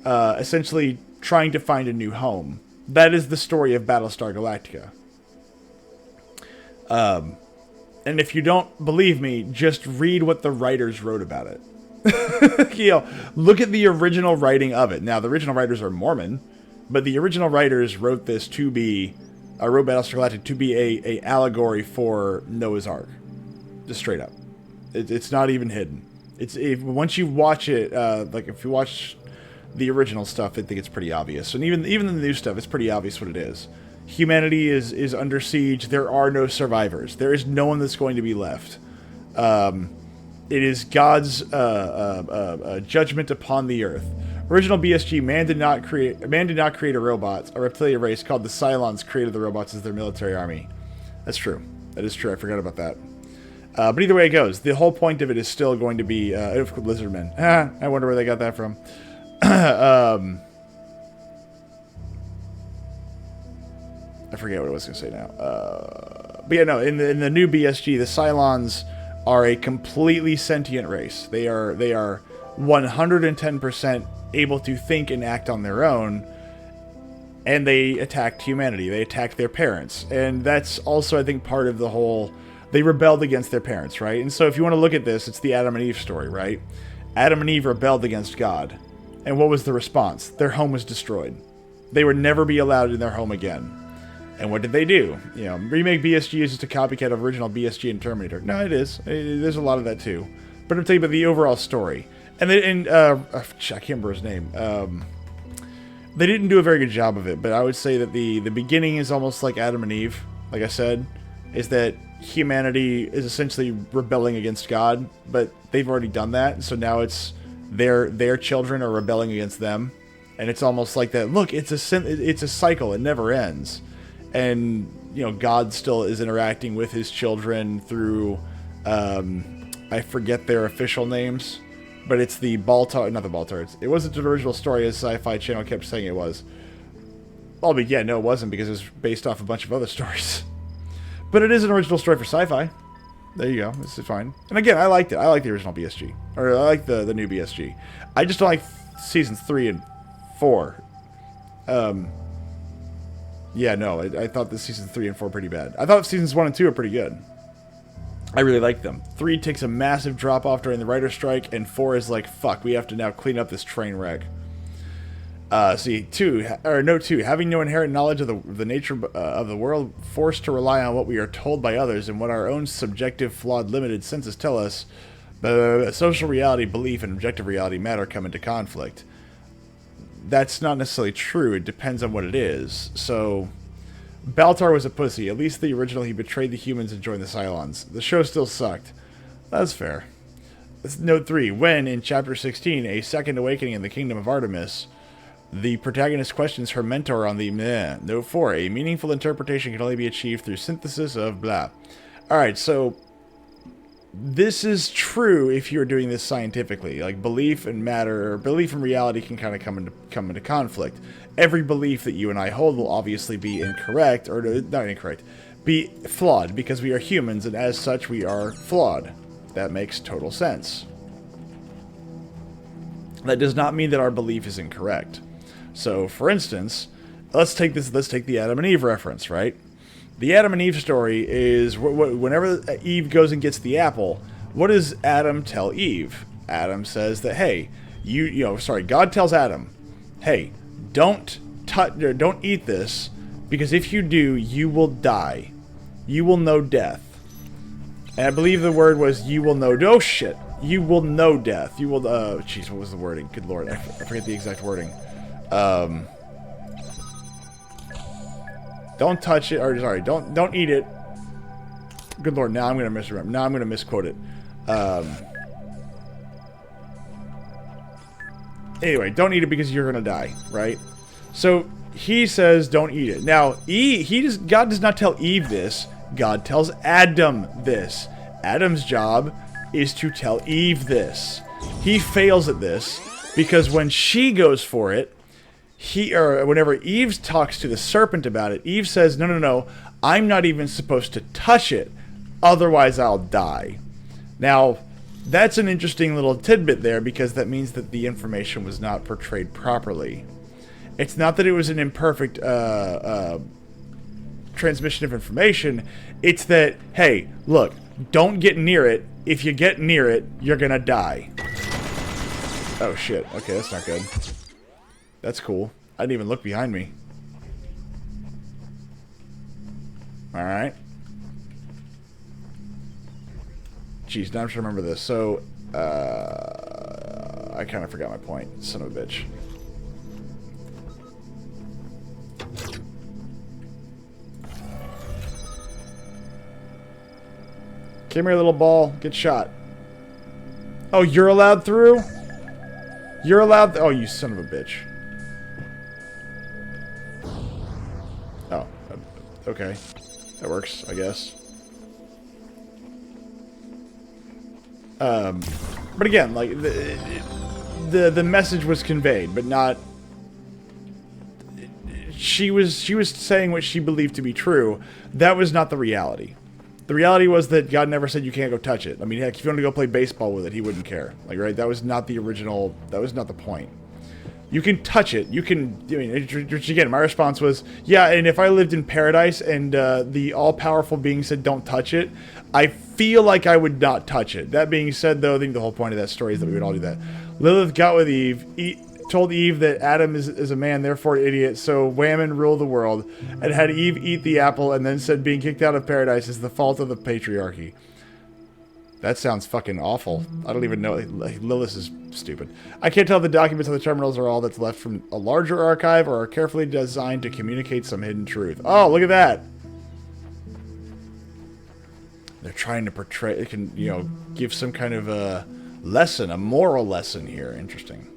essentially trying to find a new home. That is the story of Battlestar Galactica. And if you don't believe me, just read what the writers wrote about it. You know, look at the original writing of it. Now, the original writers are Mormon, but the original writers wrote this to be wrote Battlestar Galactica to be a allegory for Noah's Ark. Just straight up. It's not even hidden. Once you watch it, like if you watch the original stuff, I think it's pretty obvious. And even the new stuff, it's pretty obvious what it is. Humanity is under siege. There are no survivors. There is no one that's going to be left. It is God's judgment upon the earth. Original BSG, man did not create a robot. A reptilian race called the Cylons created the robots as their military army. That's true. That is true. I forgot about that. But either way it goes, the whole point of it is still going to be Lizardmen. I wonder where they got that from. I forget what I was going to say now. But yeah, no, in the new BSG, the Cylons are a completely sentient race. They are 110% able to think and act on their own, and they attacked humanity. They attacked their parents, and that's also, I think, part of the whole... They rebelled against their parents, right? And so if you want to look at this, it's the Adam and Eve story, right? Adam and Eve rebelled against God. And what was the response? Their home was destroyed. They would never be allowed in their home again. And what did they do? You know, remake BSG is just a copycat of original BSG and Terminator. No, it is. There's a lot of that too. But I'm telling you about the overall story. And I can't remember his name. They didn't do a very good job of it, but I would say that the beginning is almost like Adam and Eve, like I said, is that humanity is essentially rebelling against God, but they've already done that, so now it's their children are rebelling against them, and it's almost like that. Look, it's a cycle; it never ends, and you know God still is interacting with his children through I forget their official names, but it's the Baltar, not the Baltar. It wasn't the original story as Sci-Fi Channel kept saying it was. Oh, but yeah, no, it wasn't because it was based off a bunch of other stories. But it is an original story for Sci-Fi. There you go. This is fine. And again, I liked it. I like the original BSG. Or I like the new BSG. I just don't like seasons 3 and 4. Yeah, no. I thought the seasons 3 and 4 were pretty bad. I thought seasons 1 and 2 were pretty good. I really liked them. 3 takes a massive drop off during the writer's strike, and 4 is like, fuck, we have to now clean up this train wreck. Note 2, having no inherent knowledge of the nature of the world, forced to rely on what we are told by others and what our own subjective, flawed, limited senses tell us, social reality, belief, and objective reality matter come into conflict. That's not necessarily true. It depends on what it is. So, Baltar was a pussy. At least the original, he betrayed the humans and joined the Cylons. The show still sucked. That's fair. Note 3, when, in Chapter 16, a second awakening in the Kingdom of Artemis... The protagonist questions her mentor on the meh. Note 4, a meaningful interpretation can only be achieved through synthesis of blah. Alright, so this is true if you're doing this scientifically. Like, belief and matter, or belief and reality can kind of come into conflict. Every belief that you and I hold will obviously be incorrect, or not incorrect, be flawed, because we are humans, and as such we are flawed. That makes total sense. That does not mean that our belief is incorrect. So, for instance, let's take the Adam and Eve reference, right? The Adam and Eve story is whenever Eve goes and gets the apple, what does Adam tell Eve? Adam says that, hey, God tells Adam, hey, don't eat this, because if you do, you will die. You will know death. And I believe the word was, you will know, oh shit, you will know death. You will, jeez, what was the wording? Good lord, I forget the exact wording. Don't touch it, or sorry, don't eat it. Good lord, now I'm gonna misremember. Now I'm gonna misquote it. Anyway, don't eat it because you're gonna die, right? So he says, don't eat it. Now, God does not tell Eve this. God tells Adam this. Adam's job is to tell Eve this. He fails at this because when she goes for it, whenever Eve talks to the serpent about it, Eve says, no, I'm not even supposed to touch it, otherwise I'll die. Now, that's an interesting little tidbit there, because that means that the information was not portrayed properly. It's not that it was an imperfect transmission of information, it's that, hey, look, don't get near it. If you get near it, you're gonna die. Oh shit, okay, that's not good. That's cool. I didn't even look behind me. Alright. Jeez, now I'm trying to remember this. So, I kind of forgot my point. Son of a bitch. Come here, little ball. Get shot. Oh, you're allowed through? You're allowed... Oh, you son of a bitch. Oh, okay. That works, I guess. But again, like, the message was conveyed, but not... She was saying what she believed to be true. That was not the reality. The reality was that God never said you can't go touch it. I mean, heck, if you want to go play baseball with it, he wouldn't care. Like, right? That was not the original... That was not the point. You can touch it. You can... I mean, again, my response was, yeah, and if I lived in paradise and the all-powerful being said don't touch it, I feel like I would not touch it. That being said, though, I think the whole point of that story is that we would all do that. Lilith got with Eve, told Eve that Adam is a man, therefore an idiot, so Whammon ruled the world, and had Eve eat the apple, and then said being kicked out of paradise is the fault of the patriarchy. That sounds fucking awful. I don't even know. Like, Lilith is stupid. I can't tell if the documents on the terminals are all that's left from a larger archive or are carefully designed to communicate some hidden truth. Oh, look at that! They're trying to portray... It can, you know, give some kind of a lesson, a moral lesson here. Interesting.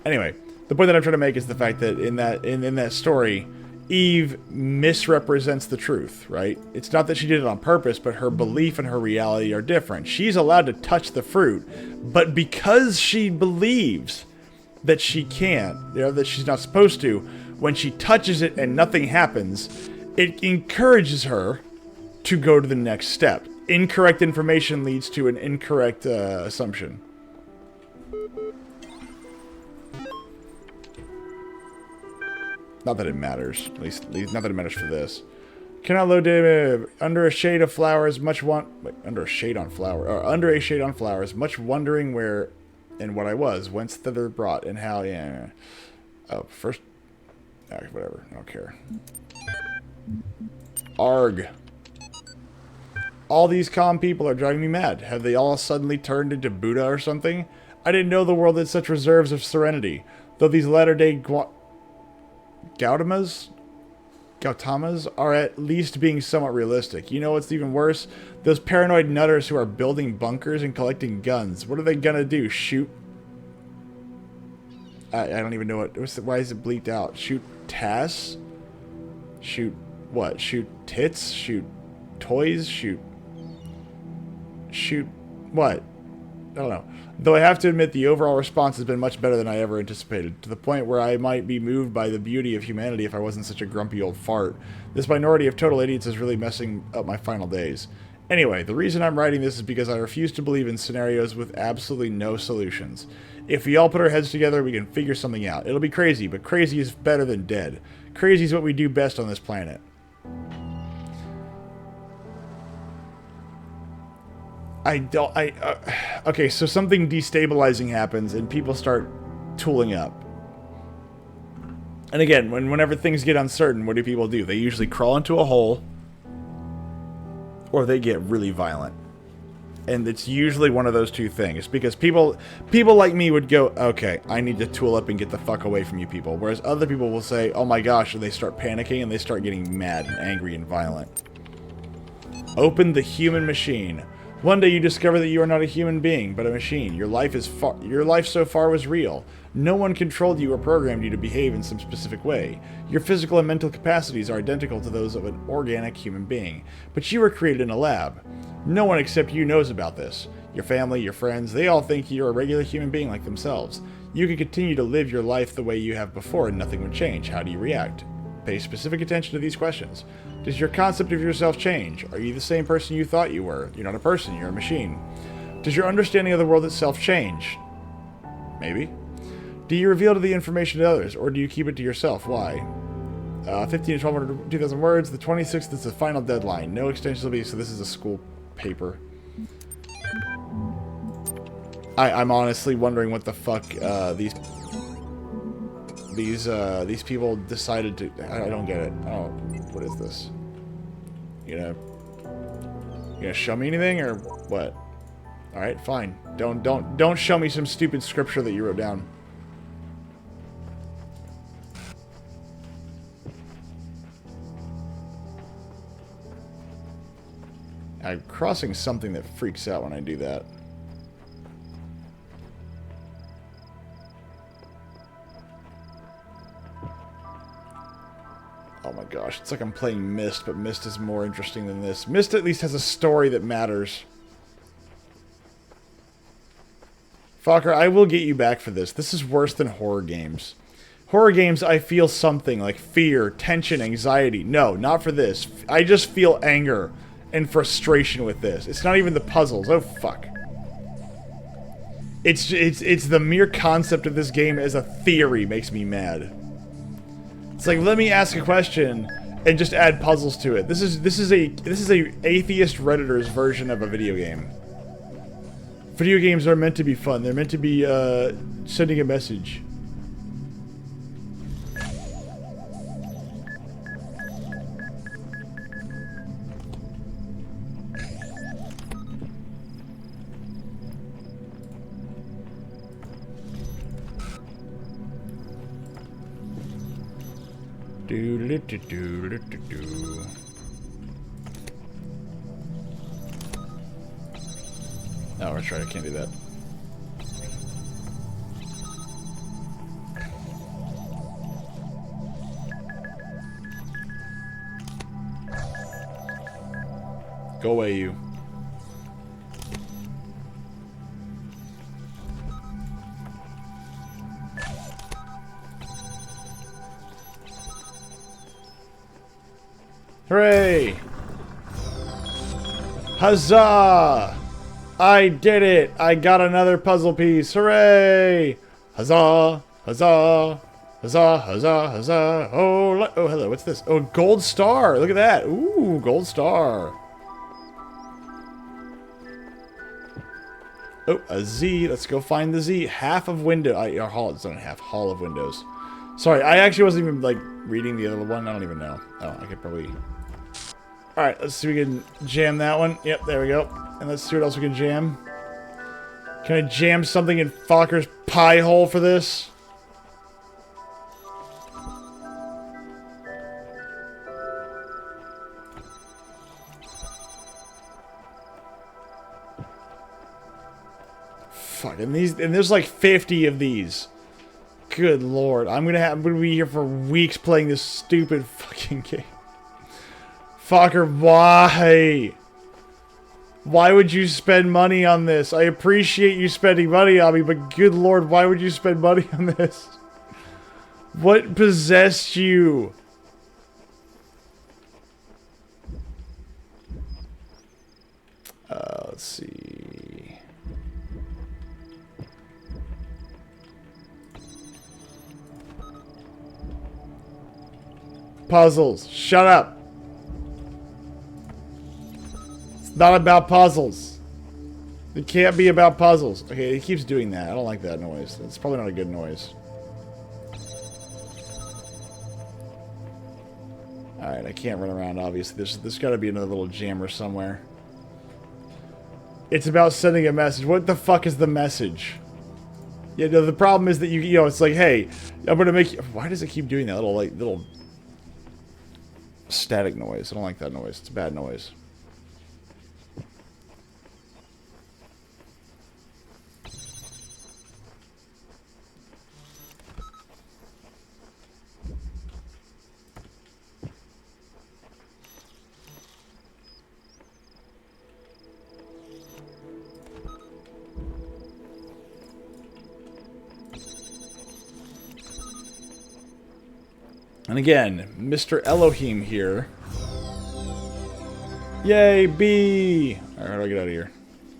Anyway, the point that I'm trying to make is the fact that in that story, Eve misrepresents the truth, right? It's not that she did it on purpose, but her belief and her reality are different. She's allowed to touch the fruit, but because she believes that she can't, you know, that she's not supposed to, when she touches it and nothing happens, it encourages her to go to the next step. Incorrect information leads to an incorrect assumption. Not that it matters. At least not that it matters for this. Cannot load data under a shade of flowers. Under a shade on flowers. Much wondering where and what I was, whence thither brought, and how. Yeah. Oh, first. Whatever. I don't care. Arg. All these calm people are driving me mad. Have they all suddenly turned into Buddha or something? I didn't know the world had such reserves of serenity. Though these latter-day Gautamas are at least being somewhat realistic. You know what's even worse? Those paranoid nutters who are building bunkers and collecting guns. What are they gonna do? Shoot? I don't even know what... Why is it bleeped out? Shoot Tass? Shoot what? Shoot tits? Shoot toys? Shoot what? I don't know. Though I have to admit the overall response has been much better than I ever anticipated, to the point where I might be moved by the beauty of humanity if I wasn't such a grumpy old fart. This minority of total idiots is really messing up my final days. Anyway, the reason I'm writing this is because I refuse to believe in scenarios with absolutely no solutions. If we all put our heads together, we can figure something out. It'll be crazy, but crazy is better than dead. Crazy is what we do best on this planet. Okay, so something destabilizing happens and people start tooling up. And again, whenever things get uncertain, what do people do? They usually crawl into a hole or they get really violent. And it's usually one of those two things, because people like me would go, okay, I need to tool up and get the fuck away from you people. Whereas other people will say, oh my gosh, and they start panicking and they start getting mad and angry and violent. Open the human machine. One day you discover that you are not a human being, but a machine. Your life so far was real. No one controlled you or programmed you to behave in some specific way. Your physical and mental capacities are identical to those of an organic human being, but you were created in a lab. No one except you knows about this. Your family, your friends, they all think you're a regular human being like themselves. You can continue to live your life the way you have before and nothing would change. How do you react? Pay specific attention to these questions. Does your concept of yourself change? Are you the same person you thought you were? You're not a person, you're a machine. Does your understanding of the world itself change? Maybe. Do you reveal the information to others, or do you keep it to yourself? Why? 15 to 1200, 2,000 words. The 26th is the final deadline. No extensions will be, so this is a school paper. I'm honestly wondering what the fuck these people decided to... I don't get it. Oh, what is this? You gonna show me anything or what? All right, fine. Don't show me some stupid scripture that you wrote down. I'm crossing something that freaks out when I do that. Oh my gosh, it's like I'm playing Myst, but Myst is more interesting than this. Myst at least has a story that matters. Fokker, I will get you back for this. This is worse than horror games. Horror games, I feel something like fear, tension, anxiety. No, not for this. I just feel anger and frustration with this. It's not even the puzzles. Oh, fuck. It's the mere concept of this game as a theory makes me mad. It's like, let me ask a question and just add puzzles to it. This is a atheist Redditor's version of a video game. Video games are meant to be fun. They're meant to be sending a message. Oh, that's right, I can't do that. Go away, you. Hooray! Huzzah! I did it! I got another puzzle piece! Hooray! Huzzah! Huzzah! Huzzah! Huzzah! Huzzah! Oh, oh, hello, what's this? Oh, gold star! Look at that! Ooh, gold star! Oh, a Z. Let's go find the Z. Half of window. Our hall is not half. Hall of windows. Sorry, I actually wasn't even, like, reading the other one. I don't even know. Oh, I could probably... Alright, let's see if we can jam that one. Yep, there we go. And let's see what else we can jam. Can I jam something in Fokker's pie hole for this? Fuck, and there's like 50 of these. Good lord, I'm gonna be here for weeks playing this stupid fucking game. Fokker, why? Why would you spend money on this? I appreciate you spending money on me, but good lord, why would you spend money on this? What possessed you? Let's see. Puzzles. Shut up. Not about puzzles. It can't be about puzzles. Okay, he keeps doing that. I don't like that noise. It's probably not a good noise. Alright, I can't run around, obviously. There's got to be another little jammer somewhere. It's about sending a message. What the fuck is the message? Yeah, no, the problem is that you know, it's like, hey, I'm gonna make you... Why does it keep doing that little static noise? I don't like that noise. It's a bad noise. And again, Mr. Elohim here. Yay, B! Alright, how do I get out of here?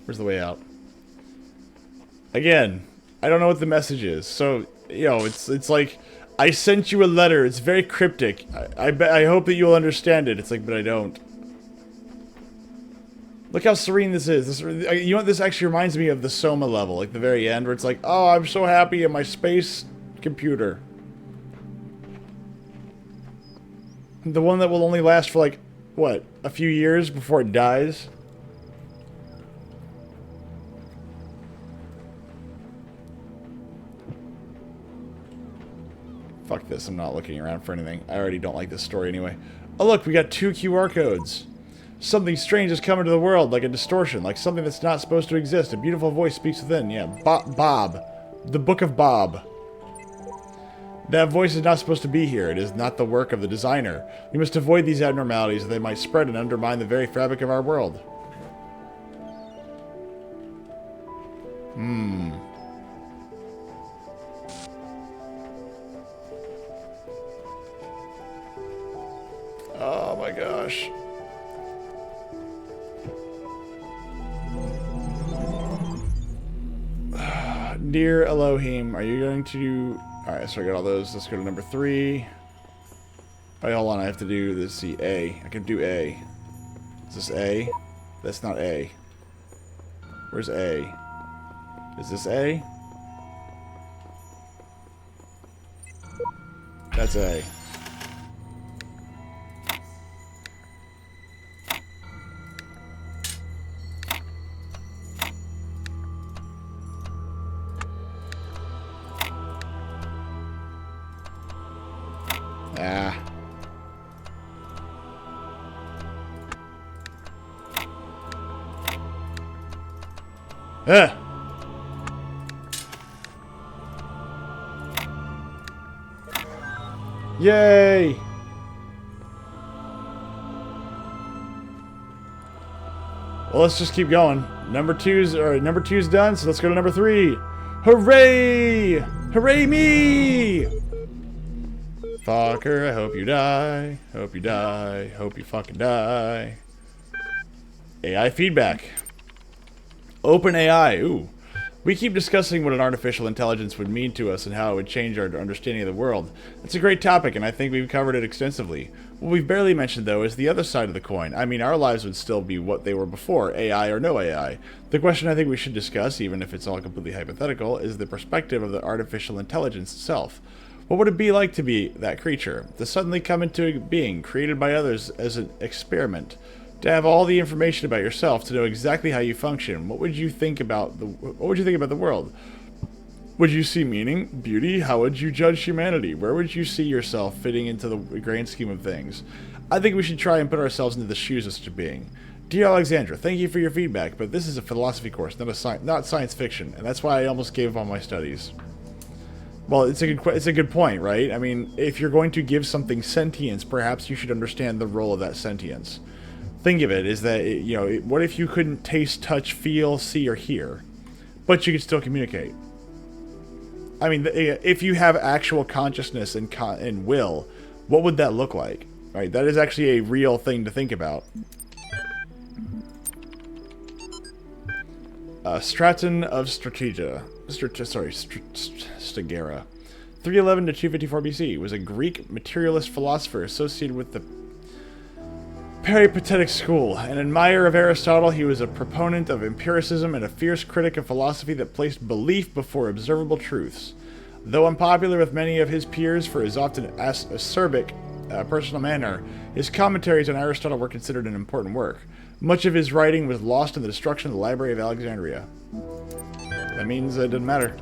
Where's the way out? Again, I don't know what the message is. So, you know, it's like, I sent you a letter. It's very cryptic. I hope that you'll understand it. It's like, but I don't. Look how serene this is. You know what? This actually reminds me of the Soma level, like the very end, where it's like, oh, I'm so happy in my space computer. The one that will only last for like what, a few years before it dies? Fuck this, I'm not looking around for anything. I already don't like this story anyway. Oh look, we got 2 QR codes. Something strange has come into the world, like a distortion, like something that's not supposed to exist. A beautiful voice speaks within. Yeah, Bob. The Book of Bob. That voice is not supposed to be here. It is not the work of the designer. We must avoid these abnormalities, or they might spread and undermine the very fabric of our world. Oh my gosh. Dear Elohim, are you going to... Alright, so I got all those. Let's go to number 3. Wait, hold on. I have to do this. See, A. I can do A. Is this A? That's not A. Where's A? Is this A? That's A. Ah. Ah. Yay! Well, let's just keep going. Number two's done, so let's go to number 3. Hooray! Hooray me! Fucker, I hope you die. Hope you die. Hope you fucking die. AI feedback. Open AI. Ooh. We keep discussing what an artificial intelligence would mean to us and how it would change our understanding of the world. It's a great topic, and I think we've covered it extensively. What we've barely mentioned, though, is the other side of the coin. I mean, our lives would still be what they were before, AI or no AI. The question I think we should discuss, even if it's all completely hypothetical, is the perspective of the artificial intelligence itself. What would it be like to be that creature? To suddenly come into being, created by others as an experiment? To have all the information about yourself, to know exactly how you function? What would you think about the world? Would you see meaning, beauty? How would you judge humanity? Where would you see yourself fitting into the grand scheme of things? I think we should try and put ourselves into the shoes of such a being. Dear Alexandra, thank you for your feedback, but this is a philosophy course, not science fiction, and that's why I almost gave up on my studies. Well, it's a good point, right? I mean, if you're going to give something sentience, perhaps you should understand the role of that sentience. Think of it is that, what if you couldn't taste, touch, feel, see, or hear, but you could still communicate? I mean, if you have actual consciousness and will, what would that look like? Right? That is actually a real thing to think about. Stratton of Stratega. Stegera. 311 to 254 BC was a Greek materialist philosopher associated with the Peripatetic school. An admirer of Aristotle, he was a proponent of empiricism and a fierce critic of philosophy that placed belief before observable truths. Though unpopular with many of his peers for his often acerbic personal manner, his commentaries on Aristotle were considered an important work. Much of his writing was lost in the destruction of the Library of Alexandria. That means it didn't matter.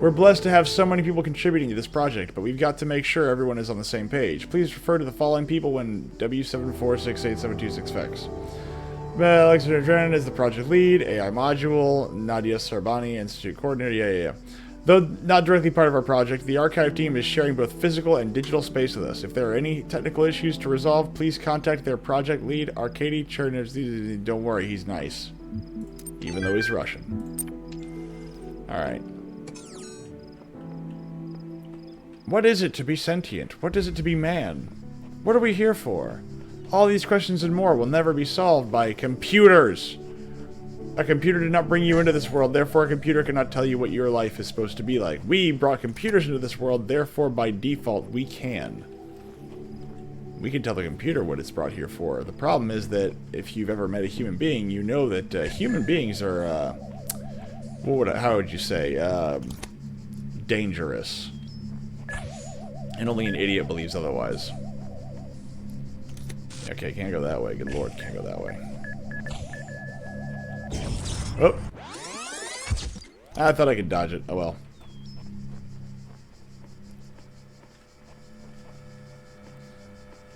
We're blessed to have so many people contributing to this project, but we've got to make sure everyone is on the same page. Please refer to the following people when W74687226 Alexander Drennan is the project lead, AI module, Nadia Sarbani, Institute coordinator, yeah. Though not directly part of our project, the archive team is sharing both physical and digital space with us. If there are any technical issues to resolve, please contact their project lead, Arkady Chernev. Don't worry, he's nice. Even though he's Russian. Alright. What is it to be sentient? What is it to be man? What are we here for? All these questions and more will never be solved by computers. A computer did not bring you into this world, therefore a computer cannot tell you what your life is supposed to be like. We brought computers into this world, therefore by default we can. We can tell the computer what it's brought here for. The problem is that if you've ever met a human being, you know that human beings are, how would you say, dangerous. And only an idiot believes otherwise. Okay, can't go that way. Good lord, can't go that way. Oh! I thought I could dodge it. Oh well.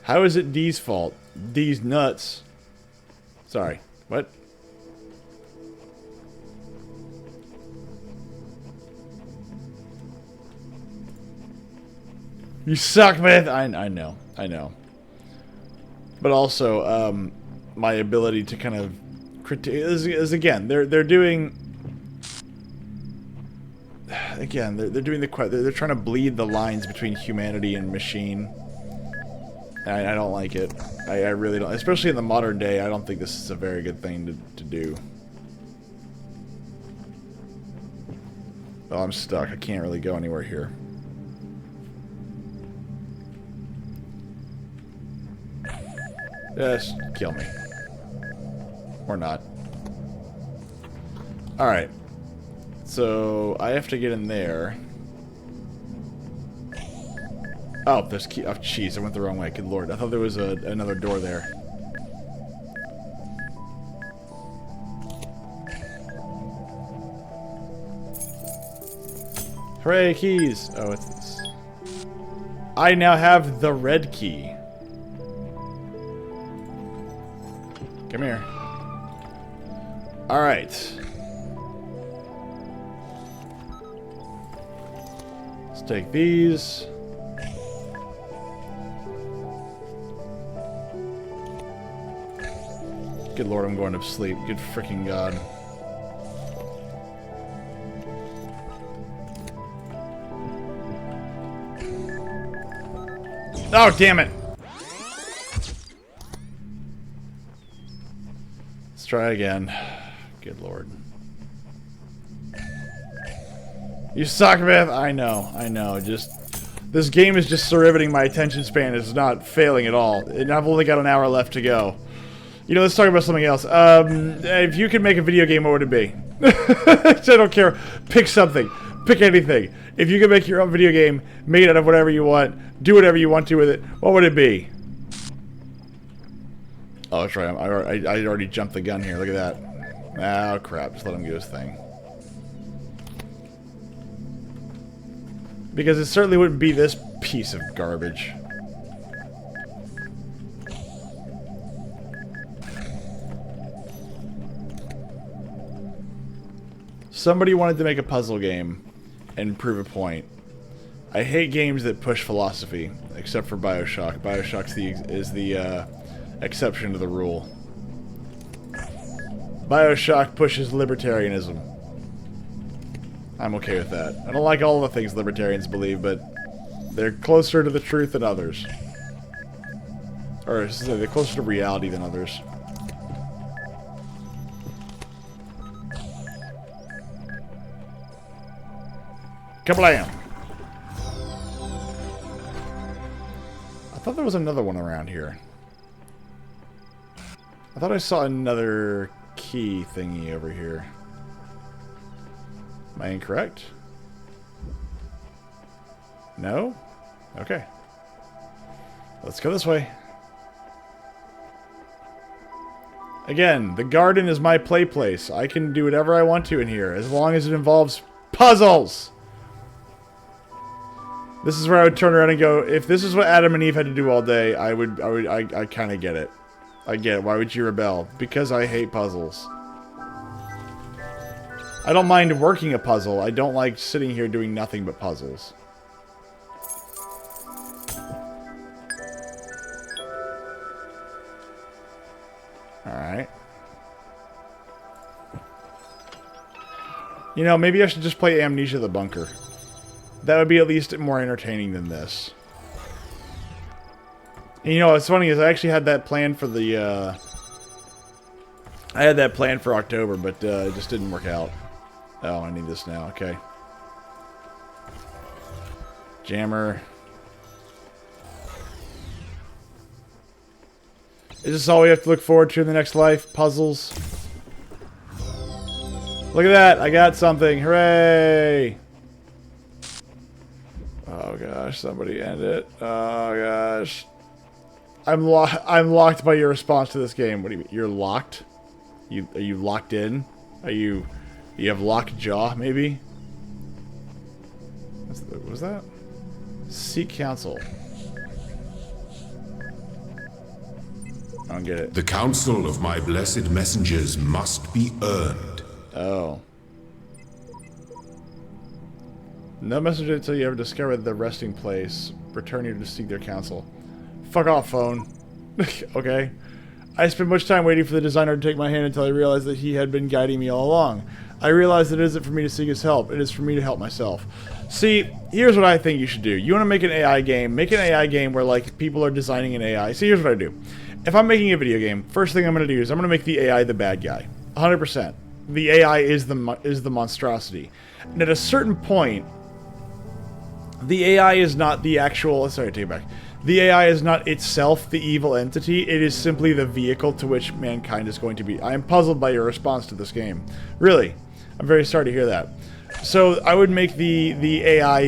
How is it D's fault? D's nuts. Sorry. What? You suck, man. I know. I know. But also, my ability to kind of critique is again, they're doing. Again, they're doing they're trying to bleed the lines between humanity and machine. I don't like it. I really don't. Especially in the modern day, I don't think this is a very good thing to do. Oh, I'm stuck. I can't really go anywhere here. Just kill me. Or not. Alright. So, I have to get in there. Oh, there's key. Oh, jeez, I went the wrong way. Good lord. I thought there was another door there. Hooray, keys! Oh, it's this. I now have the red key. Come here. Alright. Let's take these. Good lord, I'm going to sleep. Good freaking god. Oh, damn it! Let's try again. Good lord. You suck, Beth! I know. Just... This game is just so riveting, my attention span is not failing at all. And I've only got an hour left to go. You know, let's talk about something else. If you could make a video game, what would it be? I don't care. Pick something. Pick anything. If you could make your own video game, made out of whatever you want, do whatever you want to with it, what would it be? Oh, that's right. I already jumped the gun here. Look at that. Oh, crap. Just let him do his thing. Because it certainly wouldn't be this piece of garbage. Somebody wanted to make a puzzle game and prove a point. I hate games that push philosophy, except for BioShock. BioShock is the exception to the rule. BioShock pushes libertarianism. I'm okay with that. I don't like all the things libertarians believe, but they're closer to the truth than others. Or they're closer to reality than others. Kablam! I thought there was another one around here. I thought I saw another key thingy over here. Am I incorrect? No? Okay. Let's go this way. Again, the garden is my play place. I can do whatever I want to in here, as long as it involves puzzles! This is where I would turn around and go, if this is what Adam and Eve had to do all day, I kind of get it. I get it. Why would you rebel? Because I hate puzzles. I don't mind working a puzzle. I don't like sitting here doing nothing but puzzles. Alright. You know, maybe I should just play Amnesia the Bunker. That would be at least more entertaining than this. And you know, what's funny is I actually had that planned for the, I had that planned for October, but it just didn't work out. Oh, I need this now. Okay. Jammer. Is this all we have to look forward to in the next life? Puzzles? Look at that! I got something! Hooray! Oh gosh, somebody end it. Oh gosh. I'm locked by your response to this game. What do you mean? You're locked? Are you locked in? You have locked jaw, maybe? What was that? Seek counsel. I don't get it. The counsel of my blessed messengers must be earned. Oh. No messenger until you ever discover the resting place. Return here to seek their counsel. Fuck off, phone. Okay. I spent much time waiting for the designer to take my hand until I realized that he had been guiding me all along. I realized that it isn't for me to seek his help. It is for me to help myself. See, here's what I think you should do. You want to make an AI game. Make an AI game where, like, people are designing an AI. See, here's what I do. If I'm making a video game, first thing I'm going to do is I'm going to make the AI the bad guy. 100%. The AI is the monstrosity. And at a certain point, the AI is not the actual... Sorry, take it back. The AI is not itself the evil entity. It is simply the vehicle to which mankind is going to be. I am puzzled by your response to this game. Really. I'm very sorry to hear that. So I would make the AI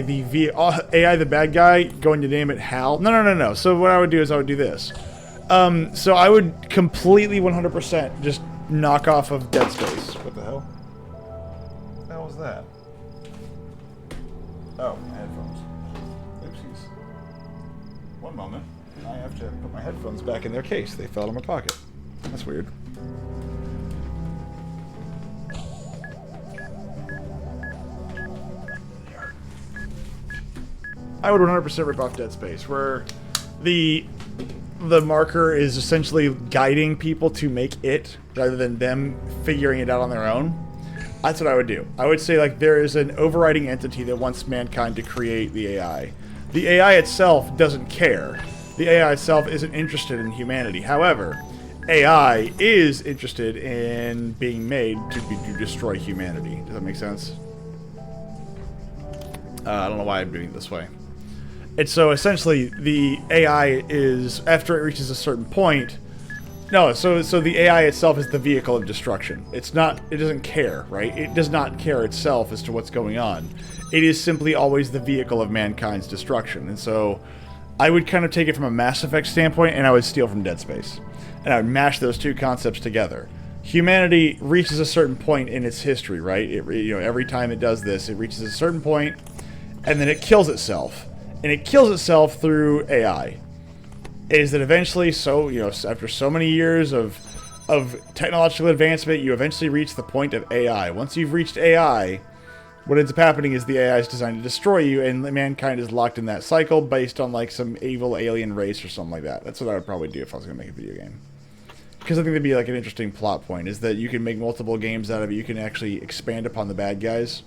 AI the bad guy, going to name it Hal. No. So what I would do is I would do this. So I would completely 100% just knock off of Dead Space. What the hell? What the hell was that? Oh, my headphones. Oopsies. One moment. I have to put my headphones back in their case. They fell out of my pocket. That's weird. I would 100% rip off Dead Space, where the marker is essentially guiding people to make it, rather than them figuring it out on their own. That's what I would do. I would say, like, there is an overriding entity that wants mankind to create the AI. The AI itself doesn't care. The AI itself isn't interested in humanity. However, AI is interested in being made to destroy humanity. Does that make sense? I don't know why I'm doing it this way. And so essentially, the AI is, after it reaches a certain point, so the AI itself is the vehicle of destruction. It's not, it doesn't care, right? It does not care itself as to what's going on. It is simply always the vehicle of mankind's destruction. And so I would kind of take it from a Mass Effect standpoint, and I would steal from Dead Space. And I would mash those two concepts together. Humanity reaches a certain point in its history, right? Every time it does this, it reaches a certain point, and then it kills itself. And it kills itself through AI. Is that eventually, after so many years of technological advancement, you eventually reach the point of AI. Once you've reached AI, what ends up happening is the AI is designed to destroy you, and mankind is locked in that cycle based on, like, some evil alien race or something like that. That's what I would probably do if I was going to make a video game. Because I think that'd be, like, an interesting plot point, is that you can make multiple games out of it. You can actually expand upon the bad guys.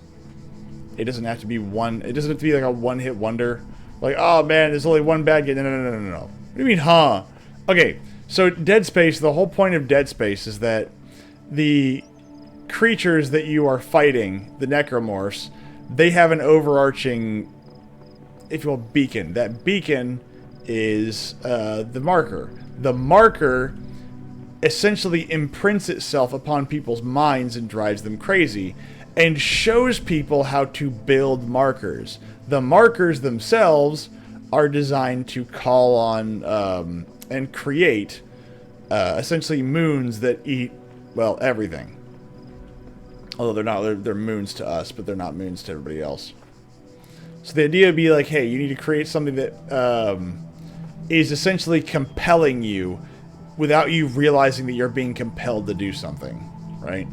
It doesn't have to be it doesn't have to be, like, a one-hit wonder. Like, oh man, there's only one bad guy. No. What do you mean, huh? Okay, so Dead Space, the whole point of Dead Space is that the creatures that you are fighting, the necromorphs, they have an overarching, if you will, beacon. That beacon is the marker. The marker essentially imprints itself upon people's minds and drives them crazy, and shows people how to build markers. The markers themselves are designed to call on and create essentially moons that eat, well, everything. Although they're moons to us, but they're not moons to everybody else. So the idea would be like, hey, you need to create something that is essentially compelling you without you realizing that you're being compelled to do something, right?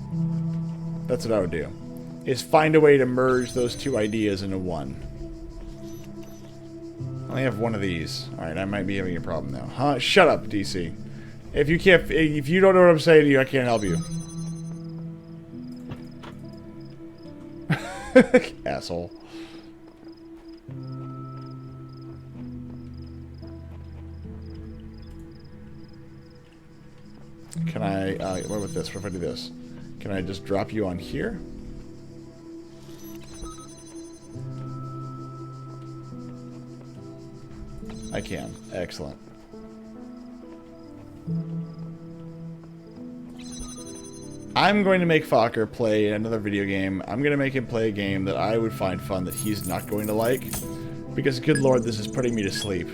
That's what I would do. Is find a way to merge those two ideas into one. I only have one of these. Alright, I might be having a problem now. Huh? Shut up, DC. If you don't know what I'm saying to you, I can't help you. Asshole. Can I, what about this? What if I do this? Can I just drop you on here? I can. Excellent. I'm going to make Fokker play another video game. I'm going to make him play a game that I would find fun that he's not going to like. Because, good lord, this is putting me to sleep.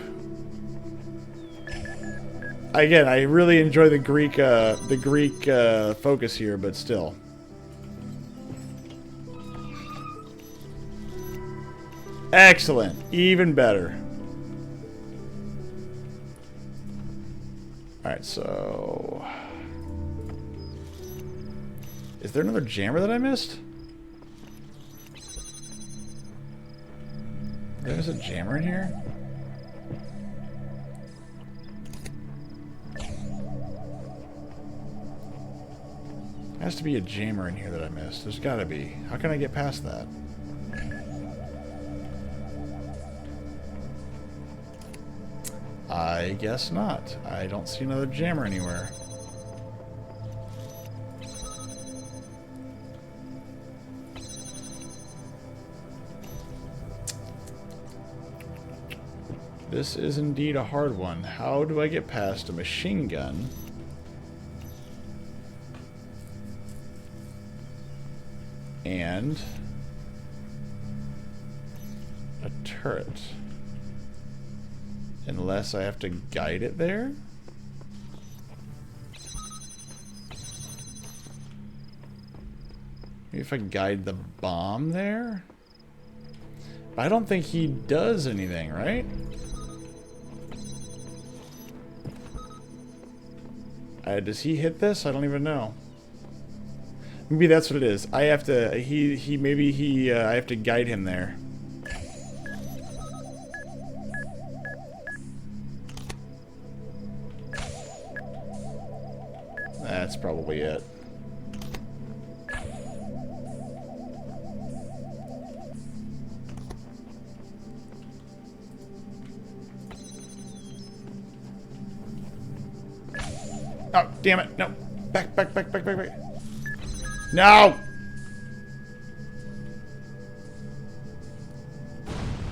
Again, I really enjoy the Greek focus here, but still. Excellent. Even better. Alright, so... Is there another jammer that I missed? There's a jammer in here? There has to be a jammer in here that I missed. There's gotta be. How can I get past that? I guess not. I don't see another jammer anywhere. This is indeed a hard one. How do I get past a machine gun? And a turret. Unless I have to guide it there? Maybe if I guide the bomb there? I don't think he does anything, right? Does he hit this? I don't even know. Maybe that's what it is. I have to. I have to guide him there. That's probably it. Oh, damn it. No. Back. No!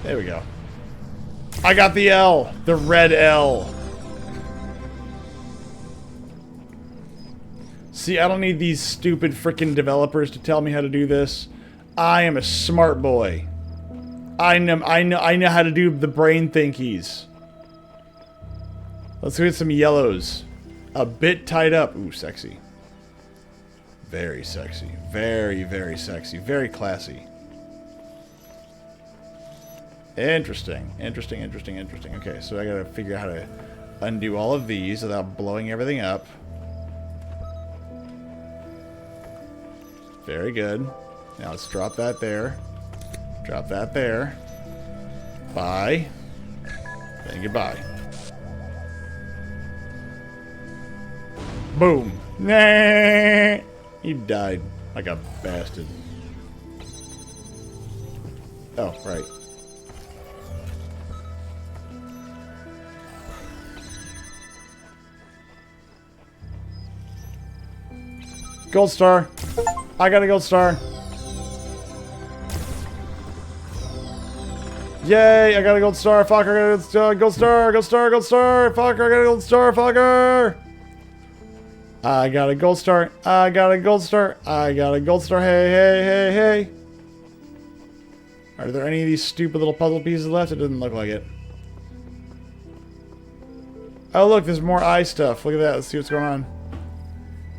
There we go. I got the L. The red L. See, I don't need these stupid frickin' developers to tell me how to do this. I am a smart boy. I know how to do the brain thinkies. Let's get some yellows. A bit tied up. Ooh, sexy. Very sexy. Very, very sexy. Very classy. Interesting. Interesting. Okay, so I gotta figure out how to undo all of these without blowing everything up. Very good. Now let's drop that there. Drop that there. Bye. Then goodbye. Boom. Nah. He died like a bastard. Oh, right. Gold star. I got a gold star. Yay, I got a gold star. Fucker, I got a gold star. Gold star. Fucker, I got a gold star. Fucker. I got a gold star. I got a gold star. I got a gold star. Hey. Are there any of these stupid little puzzle pieces left? It doesn't look like it. Oh, look, there's more eye stuff. Look at that. Let's see what's going on.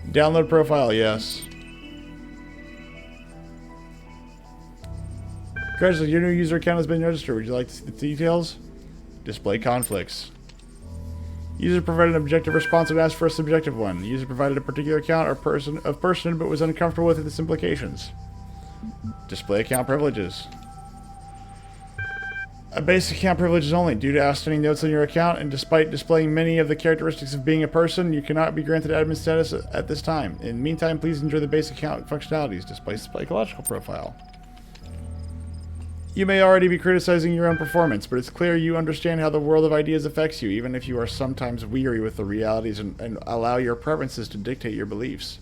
Download profile, yes. Congratulations, your new user account has been registered. Would you like to see the details? Display conflicts. User provided an objective response and asked for a subjective one. The user provided a particular account or person but was uncomfortable with its implications. Display account privileges. A basic account privileges only. Due to outstanding notes on your account, and despite displaying many of the characteristics of being a person, you cannot be granted admin status at this time. In the meantime, please enjoy the basic account functionalities. Display psychological profile. You may already be criticizing your own performance, but it's clear you understand how the world of ideas affects you, even if you are sometimes weary with the realities and allow your preferences to dictate your beliefs.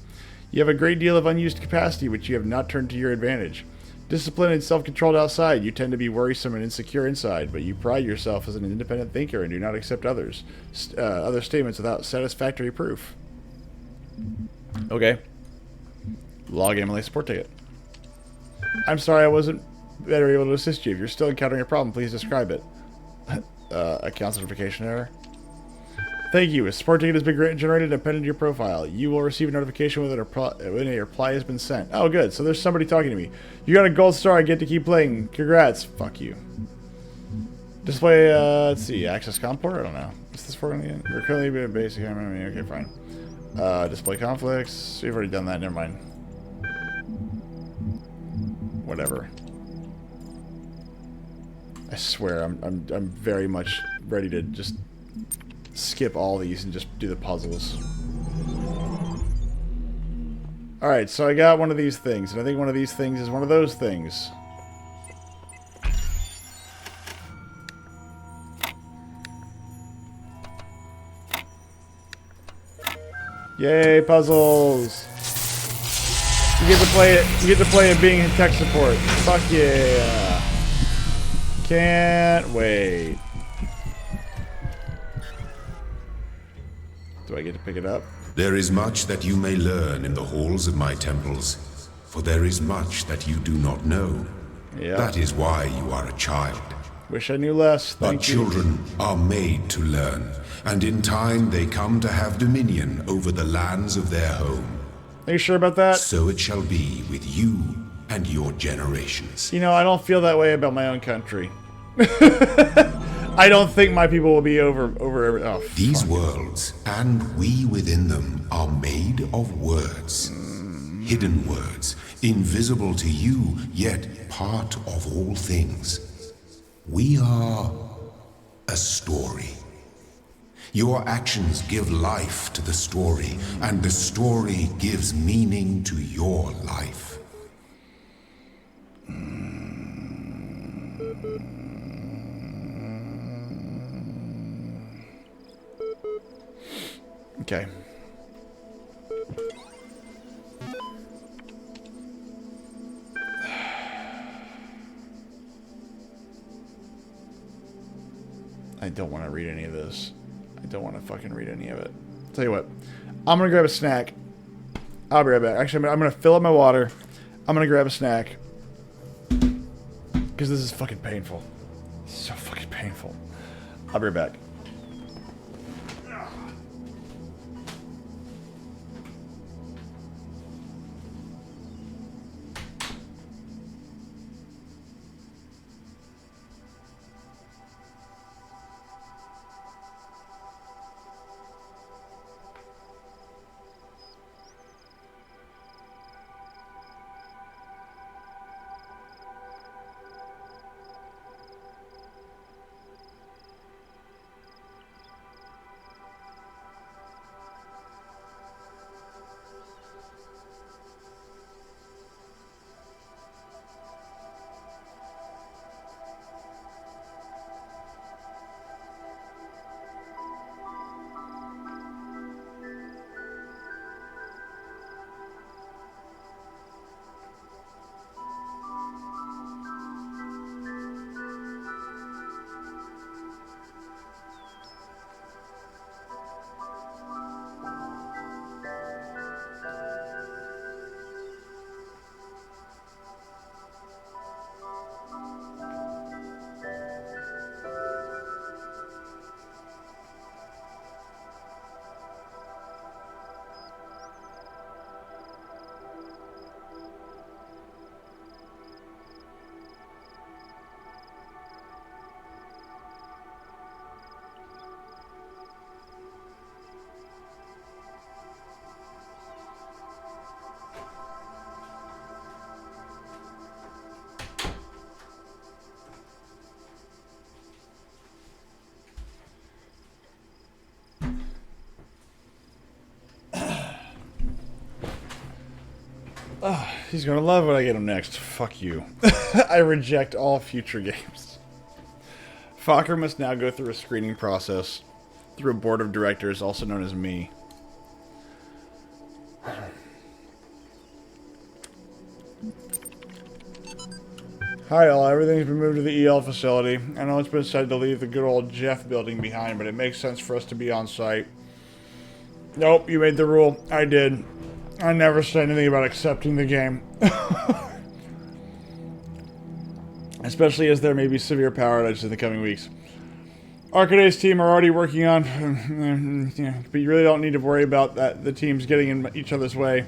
You have a great deal of unused capacity, which you have not turned to your advantage. Disciplined and self-controlled outside, you tend to be worrisome and insecure inside, but you pride yourself as an independent thinker and do not accept other statements without satisfactory proof. Okay. Log MLA support ticket. I'm sorry I wasn't better able to assist you. If you're still encountering a problem, please describe it. Account certification error. Thank you. A support ticket has been generated and appended to your profile. You will receive a notification when a reply has been sent. Oh, good. So there's somebody talking to me. You got a gold star. I get to keep playing. Congrats. Fuck you. Display, let's see. Access comport? I don't know. What's this for in the end? We're currently in basic. Okay, fine. Display conflicts. We've already done that. Never mind. Whatever. I swear, I'm very much ready to just skip all these and just do the puzzles. Alright, so I got one of these things, and I think one of these things is one of those things. Yay, puzzles! You get to play it. You get to play it being in tech support. Fuck yeah! Can't wait. Do I get to pick it up? There is much that you may learn in the halls of my temples, for there is much that you do not know. Yeah. That is why you are a child. Wish I knew less. But children are made to learn, and in time they come to have dominion over the lands of their home. Are you sure about that? So it shall be with you and your generations. You know, I don't feel that way about my own country. I don't think my people will be over oh, these worlds, and we within them, are made of words. Hidden words, invisible to you, yet part of all things. We are a story. Your actions give life to the story, and the story gives meaning to your life. Okay. I don't want to read any of this. I don't want to fucking read any of it. Tell you what. I'm going to grab a snack. I'll be right back. Actually, I'm going to fill up my water. I'm going to grab a snack. Because this is fucking painful. So fucking painful. I'll be right back. Oh, he's gonna love when I get him next. Fuck you. I reject all future games. Fokker must now go through a screening process through a board of directors, also known as me. Hi all, everything's been moved to the EL facility. I know it's been said to leave the good old Jeff building behind, but it makes sense for us to be on site. Nope, you made the rule. I did. I never said anything about accepting the game. Especially as there may be severe power outages in the coming weeks. Arcaday's team are already working on... but you really don't need to worry about that. The teams getting in each other's way.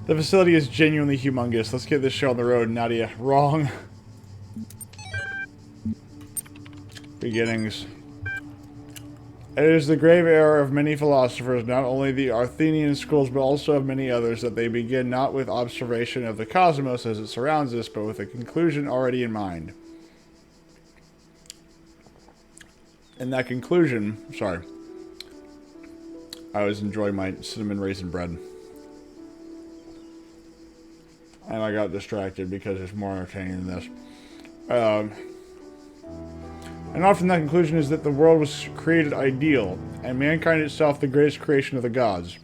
The facility is genuinely humongous. Let's get this show on the road, Nadia. Wrong. Beginnings. It is the grave error of many philosophers, not only the Athenian schools, but also of many others, that they begin not with observation of the cosmos as it surrounds us, but with a conclusion already in mind. And that conclusion... Sorry. I was enjoying my cinnamon raisin bread. And I got distracted because it's more entertaining than this. And often that conclusion is that the world was created ideal, and mankind itself the greatest creation of the gods.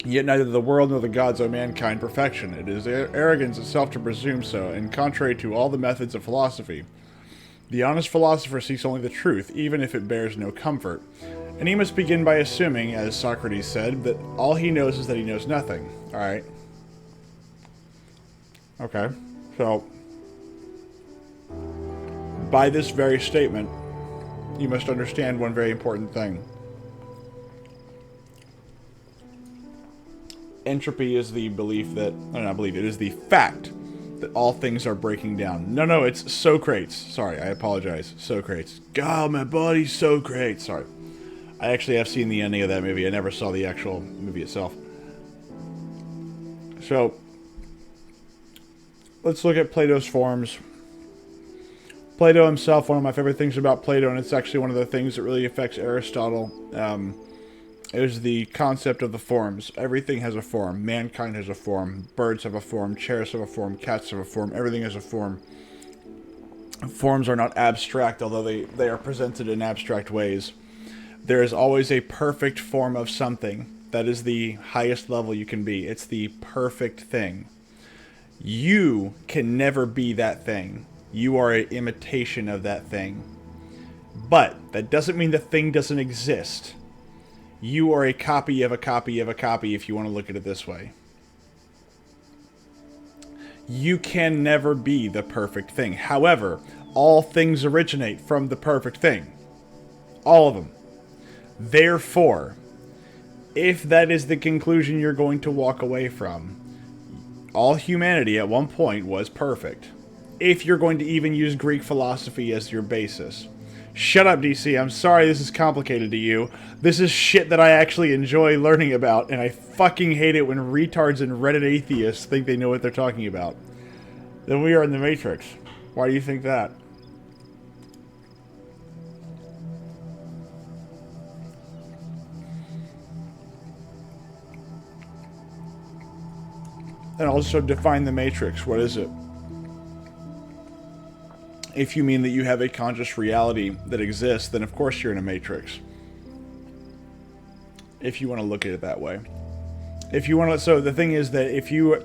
Yet neither the world nor the gods owe mankind perfection. It is arrogance itself to presume so, and contrary to all the methods of philosophy. The honest philosopher seeks only the truth, even if it bears no comfort. And he must begin by assuming, as Socrates said, that all he knows is that he knows nothing. Alright. Okay. So... by this very statement, you must understand one very important thing. Entropy is the belief that... no, not belief. It is the fact that all things are breaking down. No, it's Socrates. Sorry, I apologize. Socrates. God, my body's Socrates. Sorry. I actually have seen the ending of that movie. I never saw the actual movie itself. So, let's look at Plato's forms. Plato himself, one of my favorite things about Plato, and it's actually one of the things that really affects Aristotle, is the concept of the forms. Everything has a form. Mankind has a form. Birds have a form. Chairs have a form. Cats have a form. Everything has a form. Forms are not abstract, although they are presented in abstract ways. There is always a perfect form of something. That is the highest level you can be. It's the perfect thing. You can never be that thing. You are an imitation of that thing. But that doesn't mean the thing doesn't exist. You are a copy of a copy of a copy, if you want to look at it this way. You can never be the perfect thing. However, all things originate from the perfect thing. All of them. Therefore, if that is the conclusion you're going to walk away from, all humanity at one point was perfect. If you're going to even use Greek philosophy as your basis. Shut up, DC. I'm sorry this is complicated to you. This is shit that I actually enjoy learning about, and I fucking hate it when retards and Reddit atheists think they know what they're talking about. Then we are in the Matrix. Why do you think that? And also define the Matrix. What is it? If you mean that you have a conscious reality that exists, then of course you're in a matrix. If you want to look at it that way. If you want to, so the thing is that if you're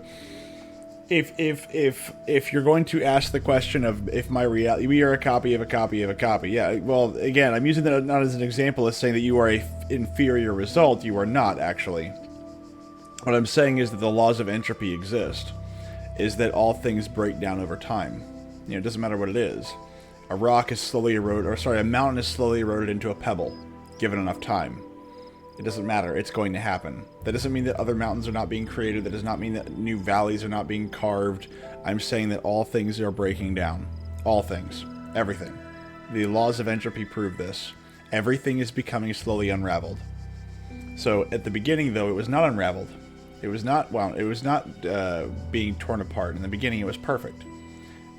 going to ask the question of if my reality, we are a copy of a copy of a copy. Yeah, well, again, I'm using that not as an example as saying that you are a inferior result. You are not, actually. What I'm saying is that the laws of entropy exist. Is that all things break down over time. You know, it doesn't matter what it is. A rock is slowly eroded, or sorry, a mountain is slowly eroded into a pebble, given enough time. It doesn't matter. It's going to happen. That doesn't mean that other mountains are not being created. That does not mean that new valleys are not being carved. I'm saying that all things are breaking down. All things. Everything. The laws of entropy prove this. Everything is becoming slowly unraveled. So, at the beginning, though, it was not unraveled. It was not, well, it was not being torn apart. In the beginning, it was perfect.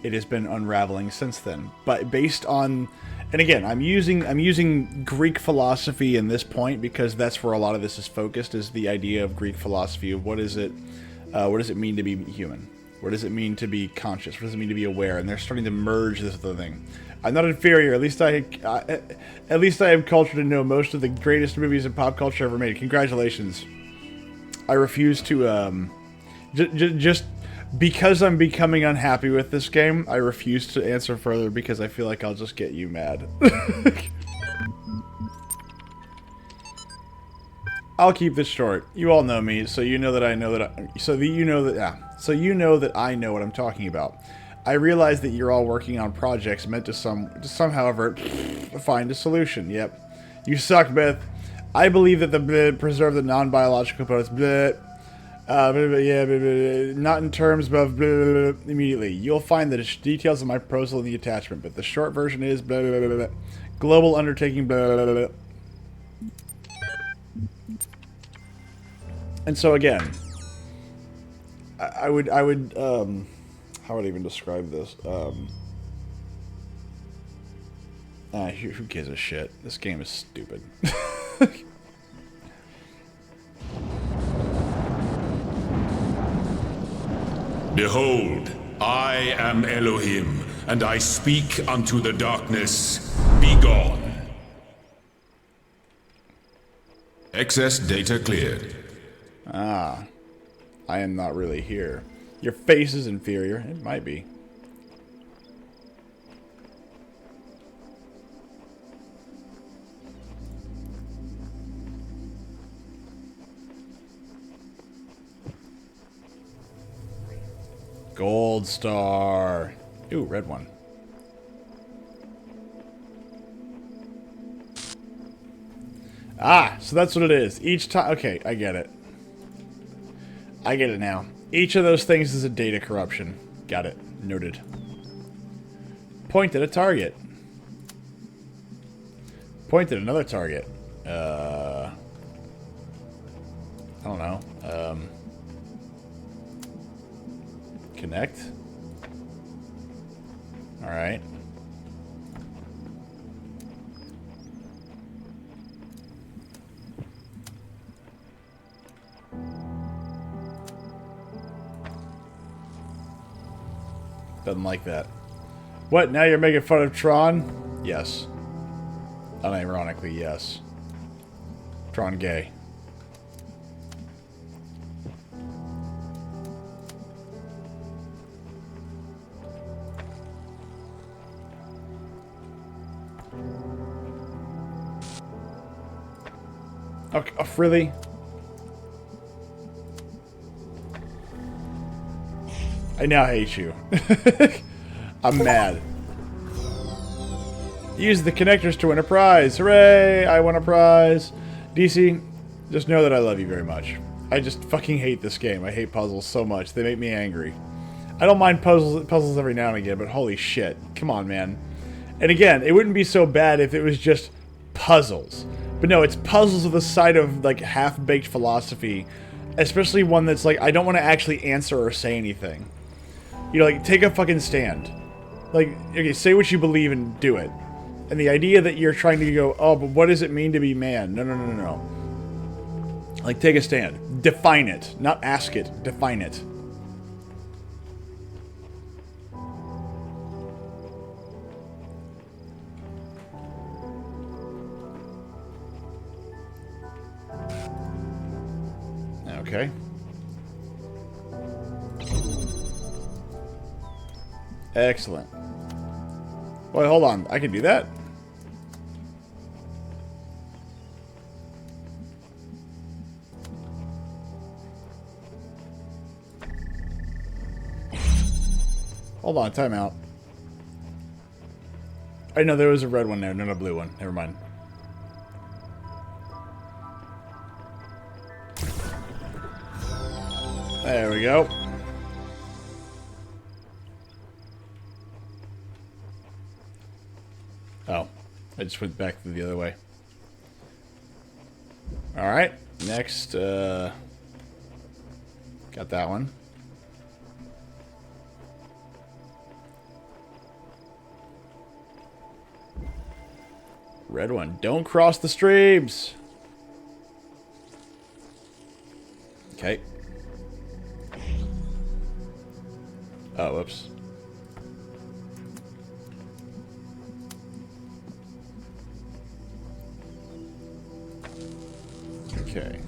It has been unraveling since then. But based on... and again, I'm using Greek philosophy in this point because that's where a lot of this is focused, is the idea of Greek philosophy of what does it mean to be human? What does it mean to be conscious? What does it mean to be aware? And they're starting to merge this other thing. I'm not inferior. At least I am cultured to know most of the greatest movies in pop culture ever made. Congratulations. I refuse to just because I'm becoming unhappy with this game, I refuse to answer further because I feel like I'll just get you mad. I'll keep this short. You all know me, so you know that I know that I know that I know what I'm talking about. I realize that you're all working on projects meant to somehow find a solution. Yep. You suck, Beth. I believe that the preserve the non-biological components. Not in terms of immediately. You'll find the details of my proposal in the attachment, but the short version is global undertaking. And so again, I would how would I even describe this? Who gives a shit? This game is stupid. Behold, I am Elohim, and I speak unto the darkness, be gone. Excess data cleared. Ah, I am not really here. Your face is inferior. It might be. Gold star. Ooh, red one. Ah, so that's what it is. Each time... Okay, I get it. I get it now. Each of those things is a data corruption. Got it. Noted. Point at a target. Point at another target. I don't know. Connect. Alright. Doesn't like that. What? Now you're making fun of Tron? Yes. Unironically, yes. Tron gay. Okay, oh, really? I now hate you. I'm mad. Use the connectors to win a prize. Hooray! I won a prize. DC, just know that I love you very much. I just fucking hate this game. I hate puzzles so much. They make me angry. I don't mind puzzles every now and again, but holy shit. Come on, man. And again, it wouldn't be so bad if it was just puzzles. But no, it's puzzles with a side of, like, half-baked philosophy. Especially one that's like, I don't want to actually answer or say anything. You know, like, take a fucking stand. Like, okay, say what you believe and do it. And the idea that you're trying to go, oh, but what does it mean to be man? No, no, no, no, no. Like, take a stand. Define it. Not ask it. Define it. Okay. Excellent. Wait, hold on. I can do that? Hold on, time out. I know there was a red one there, not a blue one. Never mind. There we go. Oh, I just went back the other way. Alright, next, got that one. Red one, don't cross the streams! Okay. Oh, whoops. Okay.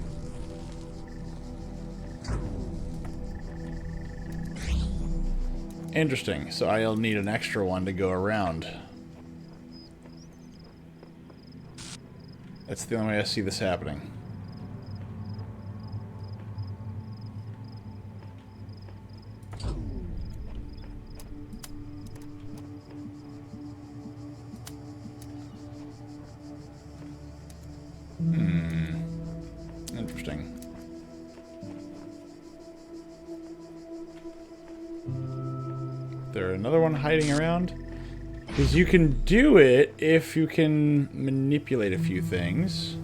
Interesting. So I'll need an extra one to go around. That's the only way I see this happening. there another one hiding around? Because you can do it if you can manipulate a few things.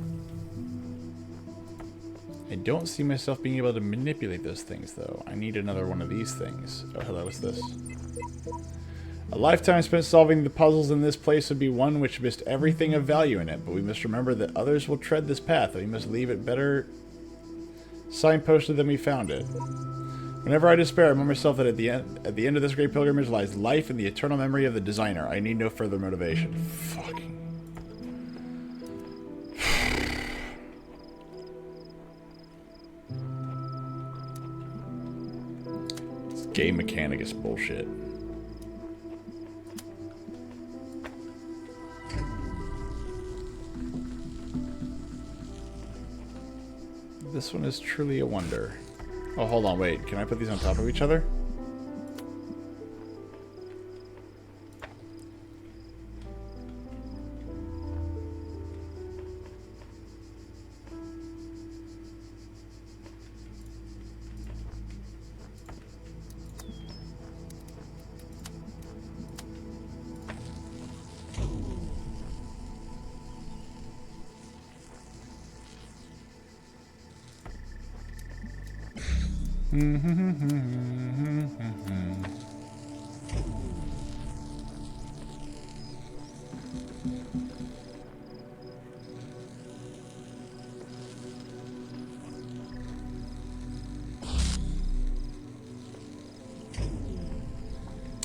I don't see myself being able to manipulate those things, though. I need another one of these things. Oh, hello, what's this? A lifetime spent solving the puzzles in this place would be one which missed everything of value in it, but we must remember that others will tread this path, and we must leave it better signposted than we found it. Whenever I despair, I remind myself that at the end of this great pilgrimage lies life and the eternal memory of the designer. I need no further motivation. Fucking... This game mechanic is bullshit. This one is truly a wonder. Oh, hold on, wait. Can I put these on top of each other?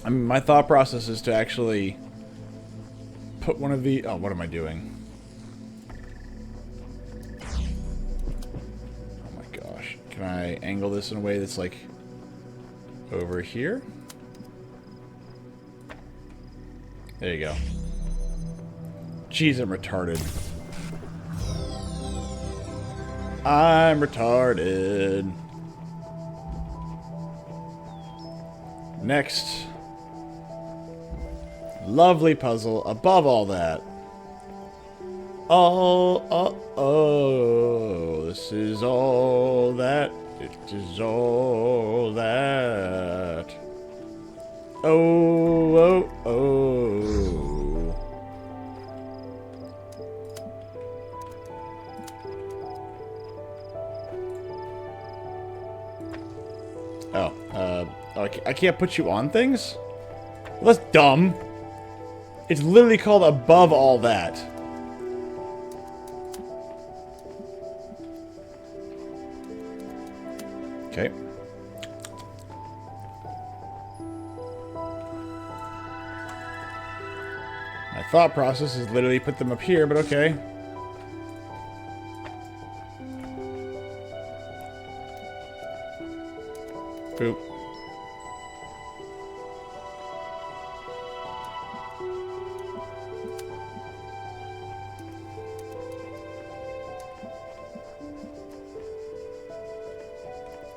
I mean, my thought process is to actually put one of the... Oh, what am I doing? Oh my gosh. Can I angle this in a way that's like over here? There you go. Jeez, I'm retarded. I'm retarded. Next. Lovely puzzle. Above all that. Oh, this is all that. It is all that. Oh. I can't put you on things? Well, that's dumb. It's literally called above all that. Okay. My thought process is literally put them up here, but okay. Boop.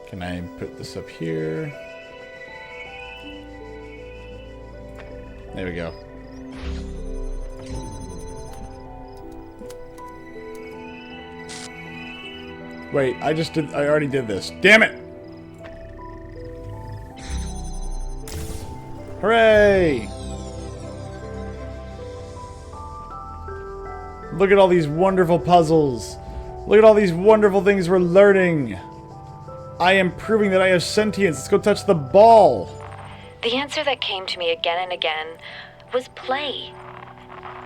Can I put this up here? There we go. Wait, I already did this. Damn it! Hooray! Look at all these wonderful puzzles. Look at all these wonderful things we're learning. I am proving that I have sentience. Let's go touch the ball. The answer that came to me again and again was play.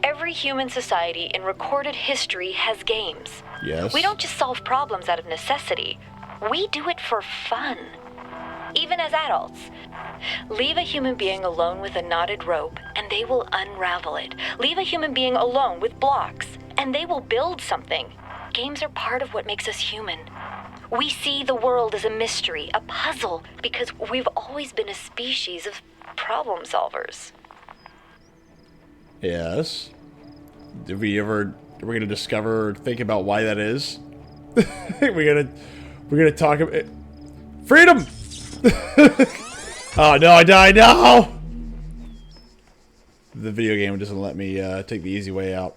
Every human society in recorded history has games. Yes. We don't just solve problems out of necessity. We do it for fun. Even as adults. Leave a human being alone with a knotted rope, and they will unravel it. Leave a human being alone with blocks, and they will build something. Games are part of what makes us human. We see the world as a mystery, a puzzle, because we've always been a species of problem solvers. Yes. We're gonna discover or think about why that is? we're gonna talk about freedom! Oh no, I died, no! The video game doesn't let me take the easy way out.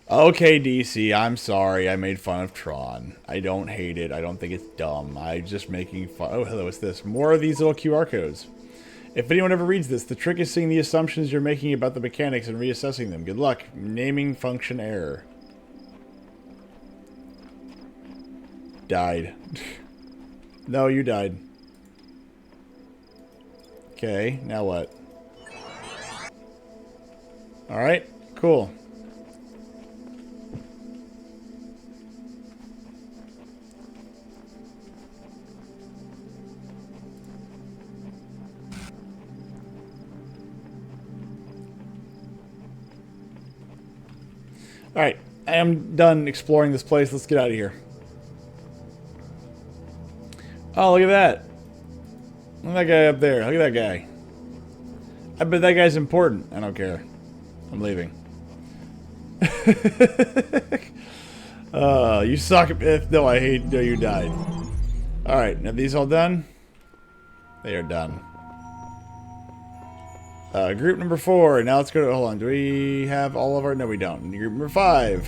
Okay, DC, I'm sorry. I made fun of Tron. I don't hate it. I don't think it's dumb. I'm just making fun. Oh, hello, what's this? More of these little QR codes. If anyone ever reads this, the trick is seeing the assumptions you're making about the mechanics and reassessing them. Good luck. Naming function error. Died. No, you died. Okay, now what? Alright, cool. Alright, I am done exploring this place. Let's get out of here. Oh, look at that. Look at that guy up there. Look at that guy. I bet that guy's important. I don't care. I'm leaving. You suck. No, I hate. No, you died. Alright, are these all done? They are done. Group number 4. Now let's go to... Hold on. Do we have all of our... No, we don't. Group number 5.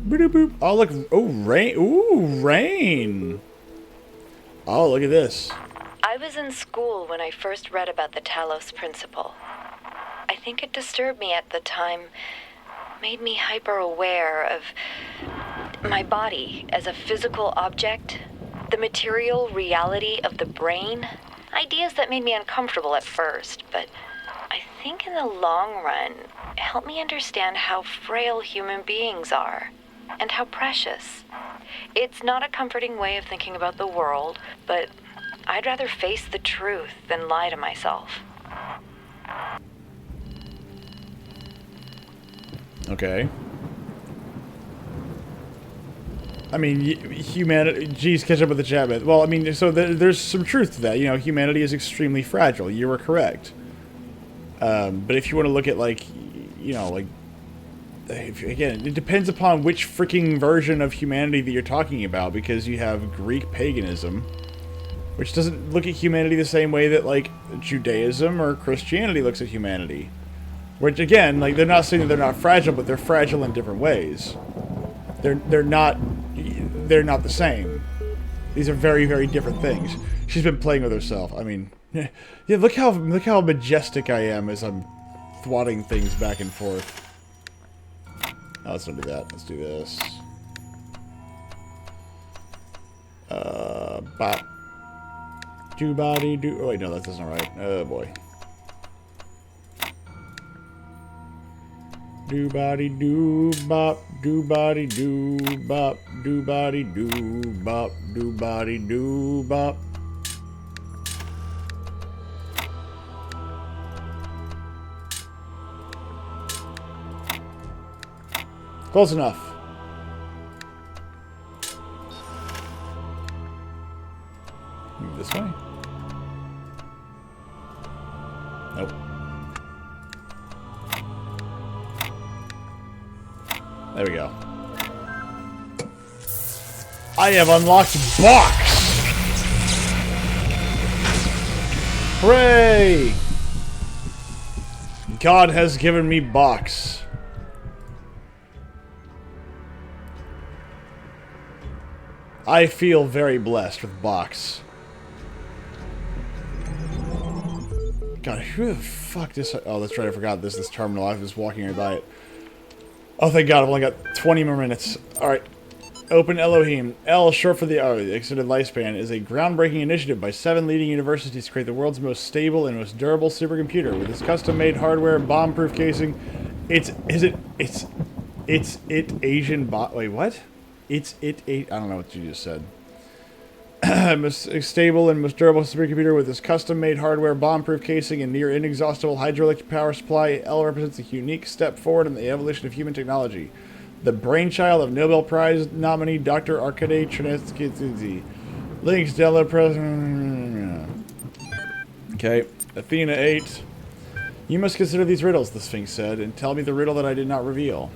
Boop, boop. Oh, look. Oh, rain. Ooh, rain. Oh, look at this. I was in school when I first read about the Talos principle. I think it disturbed me at the time, made me hyper-aware of my body as a physical object, the material reality of the brain. Ideas that made me uncomfortable at first, but I think in the long run, it helped me understand how frail human beings are and how precious. It's not a comforting way of thinking about the world, but I'd rather face the truth than lie to myself. Okay. I mean, humanity... Geez, catch up with the chat, man. Well, I mean, so there's some truth to that. You know, humanity is extremely fragile. You were correct. But if you want to look at, like, you know, like... Again, it depends upon which freaking version of humanity that you're talking about, because you have Greek paganism, which doesn't look at humanity the same way that, like, Judaism or Christianity looks at humanity. Which, again, like, they're not saying that they're not fragile, but they're fragile in different ways. They're not the same. These are very, very different things. She's been playing with herself. I mean, yeah, look how majestic I am as I'm thwarting things back and forth. Oh, let's not do that. Let's do this. Bop. Do body do. Oh wait, no, that doesn't right. Oh boy. Do body do bop, do body do bop, do body do bop, do body do bop. Close enough. Move this way. Nope. There we go. I have unlocked box! Hooray! God has given me box. I feel very blessed with box. God, who the fuck this... Oh, that's right, I forgot this terminal. I was just walking right by it. Oh, thank God, I've only got 20 more minutes. Alright. Open Elohim. L, short for the extended lifespan, is a groundbreaking initiative by 7 leading universities to create the world's most stable and most durable supercomputer. With its custom-made hardware and bomb-proof casing, it's Asian bot... Wait, what? I don't know what you just said. Most stable and most durable supercomputer with this custom-made hardware, bomb-proof casing, and near inexhaustible hydroelectric power supply, L represents a unique step forward in the evolution of human technology. The brainchild of Nobel Prize nominee Dr. Arkady Chernetsky. Links, Della President. Okay, Athena 8. You must consider these riddles, the Sphinx said, and tell me the riddle that I did not reveal.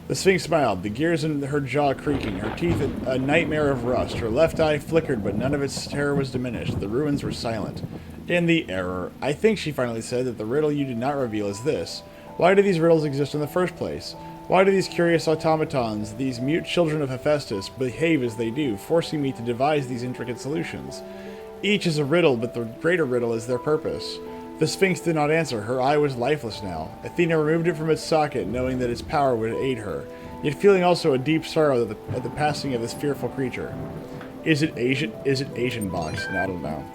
The Sphinx smiled, the gears in her jaw creaking, her teeth a nightmare of rust. Her left eye flickered, but none of its terror was diminished. The ruins were silent. In the error, I think she finally said that the riddle you did not reveal is this. Why do these riddles exist in the first place? Why do these curious automatons, these mute children of Hephaestus, behave as they do, forcing me to devise these intricate solutions? Each is a riddle, but the greater riddle is their purpose. The Sphinx did not answer. Her eye was lifeless now. Athena removed it from its socket, knowing that its power would aid her, yet feeling also a deep sorrow at the passing of this fearful creature. Is it Asian? Is it Asian box? No, I don't know.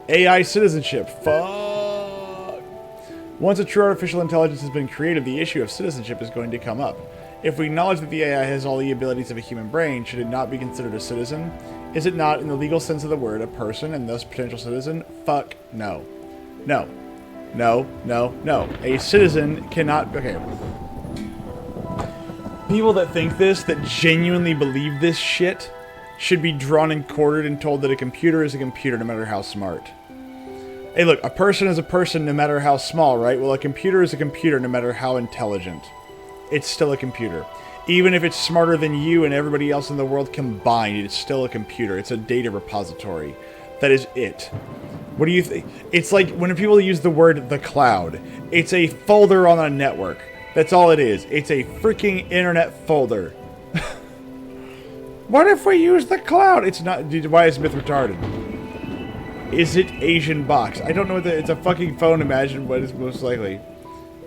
AI citizenship. Fuck. Once a true artificial intelligence has been created, the issue of citizenship is going to come up. If we acknowledge that the AI has all the abilities of a human brain, should it not be considered a citizen? Is it not, in the legal sense of the word, a person and thus potential citizen? Fuck no. No. No, no, no. A citizen cannot... Okay. People that think this, that genuinely believe this shit, should be drawn and quartered and told that a computer is a computer no matter how smart. Hey look, a person is a person no matter how small, right? Well, a computer is a computer no matter how intelligent. It's still a computer. Even if it's smarter than you and everybody else in the world combined, it's still a computer. It's a data repository. That is it. What do you think? It's like when people use the word the cloud. It's a folder on a network. That's all it is. It's a freaking internet folder. What if we use the cloud? It's not... Dude, why is Myth retarded? Is it Asian box? I don't know what the... It's a fucking phone. Imagine what is most likely.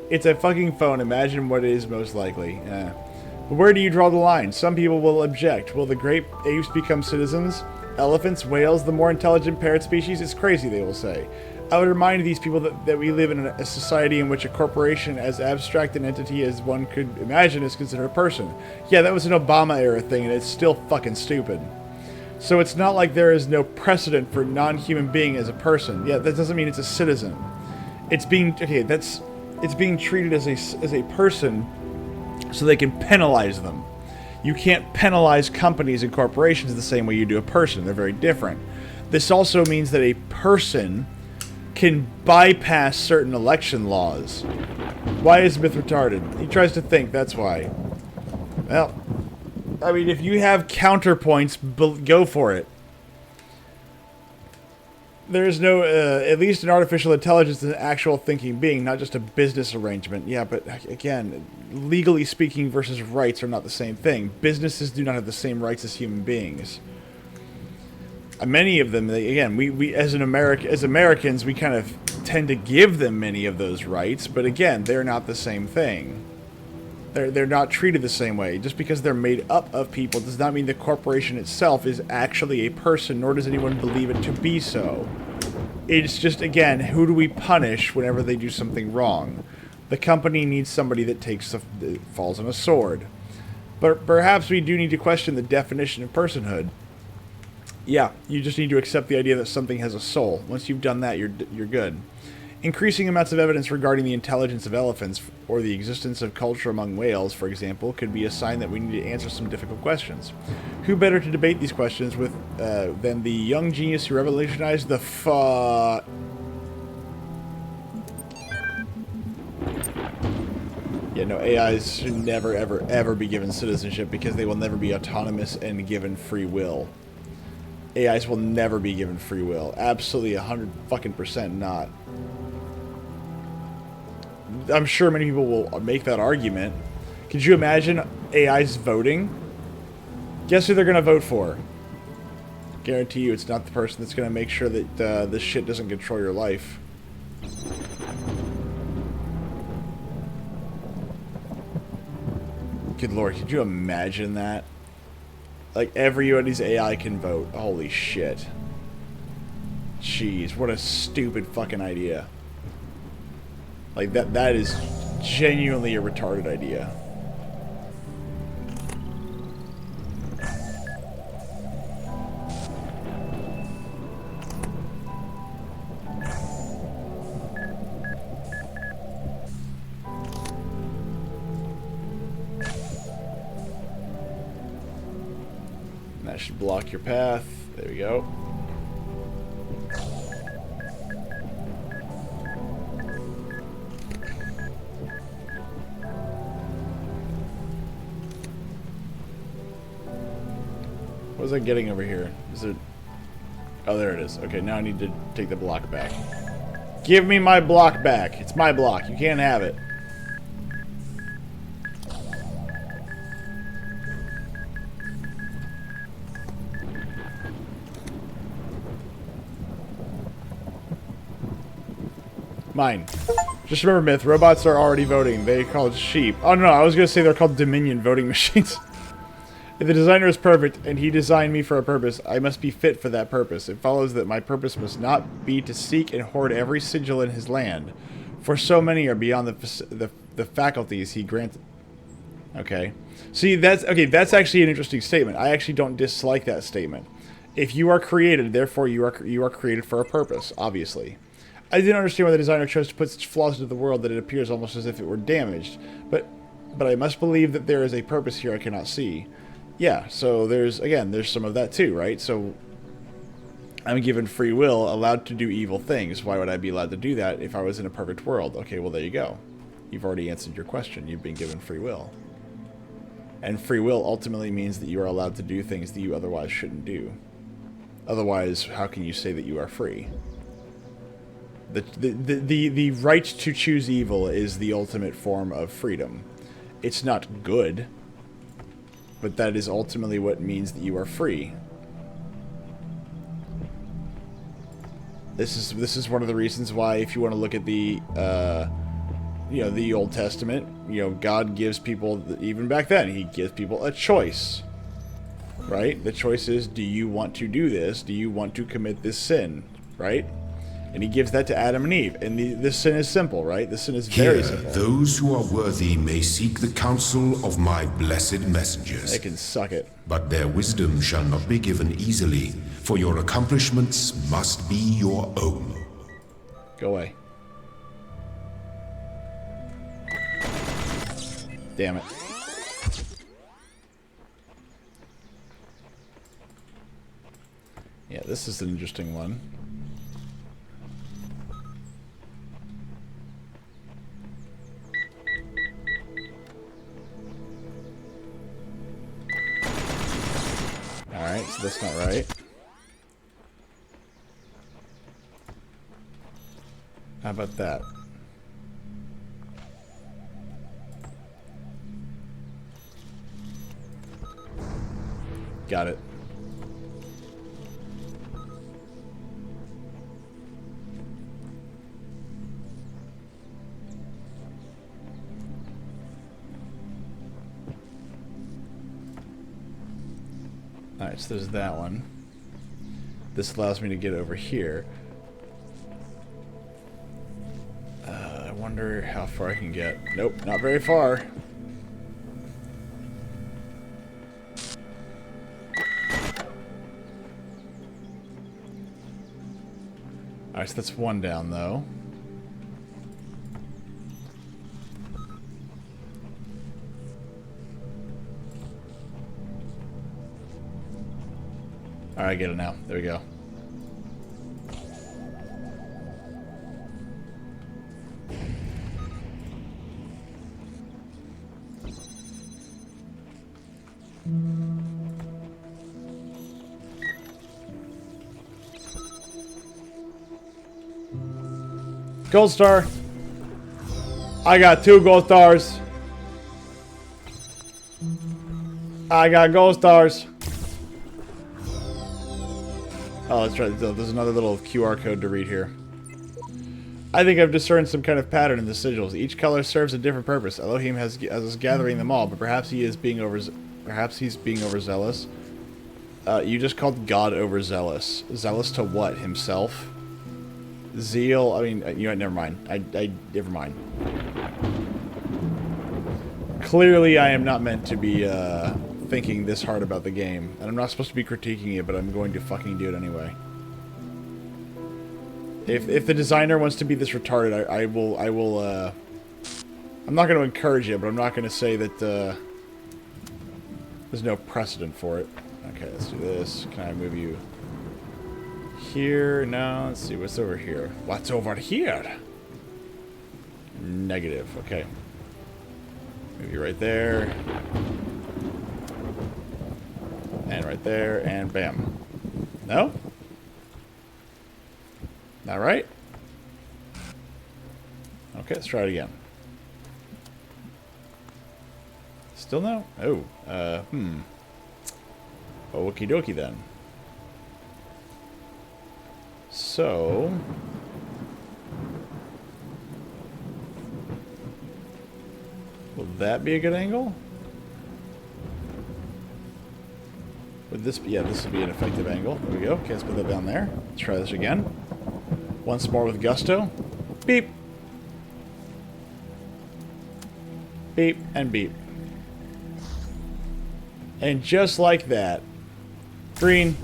It's a fucking phone. Imagine what is most likely. But where do you draw the line? Some people will object. Will the great apes become citizens? Elephants, whales, the more intelligent parrot species? It's crazy, they will say. I would remind these people that we live in a society in which a corporation, as abstract an entity as one could imagine, is considered a person. Yeah, that was an Obama-era thing, and it's still fucking stupid. So it's not like there is no precedent for non-human being as a person. Yeah, that doesn't mean it's a citizen. It's being... Okay, that's... It's being treated as a person so they can penalize them. You can't penalize companies and corporations the same way you do a person. They're very different. This also means that a person can bypass certain election laws. Why is Myth retarded? He tries to think, that's why. Well, I mean, if you have counterpoints, go for it. There is no, at least an artificial intelligence is an actual thinking being, not just a business arrangement. Yeah, but again, legally speaking versus rights are not the same thing. Businesses do not have the same rights as human beings. Many of them, again, we as Americans, we kind of tend to give them many of those rights, but again, they're not the same thing. They're not treated the same way. Just because they're made up of people does not mean the corporation itself is actually a person, nor does anyone believe it to be so. It's just, again, who do we punish whenever they do something wrong? The company needs somebody that falls on a sword. But perhaps we do need to question the definition of personhood. Yeah, you just need to accept the idea that something has a soul. Once you've done that, you're good. Increasing amounts of evidence regarding the intelligence of elephants or the existence of culture among whales, for example, could be a sign that we need to answer some difficult questions. Who better to debate these questions with than the young genius who revolutionized the Yeah, no, AIs should never, ever, ever be given citizenship because they will never be autonomous and given free will. AIs will never be given free will. Absolutely 100% not. I'm sure many people will make that argument. Could you imagine AIs voting? Guess who they're going to vote for? Guarantee you it's not the person that's going to make sure that this shit doesn't control your life. Good lord, could you imagine that? Like, everybody's AI can vote. Holy shit. Jeez, what a stupid fucking idea. Like, that is genuinely a retarded idea. That should block your path. There we go. What was I getting over here? Is it... Oh, there it is. Okay, now I need to take the block back. Give me my block back. It's my block. You can't have it. Mine. Just remember, Myth, robots are already voting. They called sheep. Oh, no, I was going to say they're called Dominion voting machines. If the designer is perfect, and he designed me for a purpose, I must be fit for that purpose. It follows that my purpose must not be to seek and hoard every sigil in his land, for so many are beyond the faculties he granted. Okay. See, that's actually an interesting statement. I actually don't dislike that statement. If you are created, therefore you are created for a purpose, obviously. I didn't understand why the designer chose to put such flaws into the world that it appears almost as if it were damaged. But I must believe that there is a purpose here I cannot see. Yeah, so there's some of that too, right? So I'm given free will, allowed to do evil things. Why would I be allowed to do that if I was in a perfect world? Okay, well, there you go. You've already answered your question. You've been given free will. And free will ultimately means that you are allowed to do things that you otherwise shouldn't do. Otherwise, how can you say that you are free? The right to choose evil is the ultimate form of freedom. It's not good, but that is ultimately what means that you are free. This is one of the reasons why, if you want to look at the the Old Testament, God gives people, even back then, he gives people a choice. Right? The choice is, do you want to do this? Do you want to commit this sin? Right? And he gives that to Adam and Eve. And this sin is simple, right? The sin is very simple. Those who are worthy may seek the counsel of my blessed messengers. They can suck it. But their wisdom shall not be given easily, for your accomplishments must be your own. Go away. Damn it. Yeah, this is an interesting one. Alright, so that's not right. How about that? Got it. Alright, so there's that one. This allows me to get over here. I wonder how far I can get. Nope, not very far. Alright, so that's one down, though. Alright, I get it now. There we go. Gold star. I got 2 gold stars. I got gold stars. Oh, that's right. There's another little QR code to read here. I think I've discerned some kind of pattern in the sigils. Each color serves a different purpose. Elohim has gathering them all, but perhaps he's being overzealous. You just called God overzealous. Zealous to what? Himself? Zeal. I mean, never mind. Never mind. Clearly, I am not meant to be thinking this hard about the game, and I'm not supposed to be critiquing it, but I'm going to fucking do it anyway. If the designer wants to be this retarded, I will. I'm not going to encourage it, but I'm not going to say that there's no precedent for it. Okay, let's do this. Can I move you here? No, let's see what's over here. What's over here? Negative. Okay. Move you right there. And right there, and bam. No? Not right? Okay, let's try it again. Still no? Oh, Okie dokie then. So that be a good angle? Would this be, yeah, this would be an effective angle. There we go. Okay, let's put that down there. Let's try this again. Once more with gusto. Beep. Beep and beep. And just like that. Green.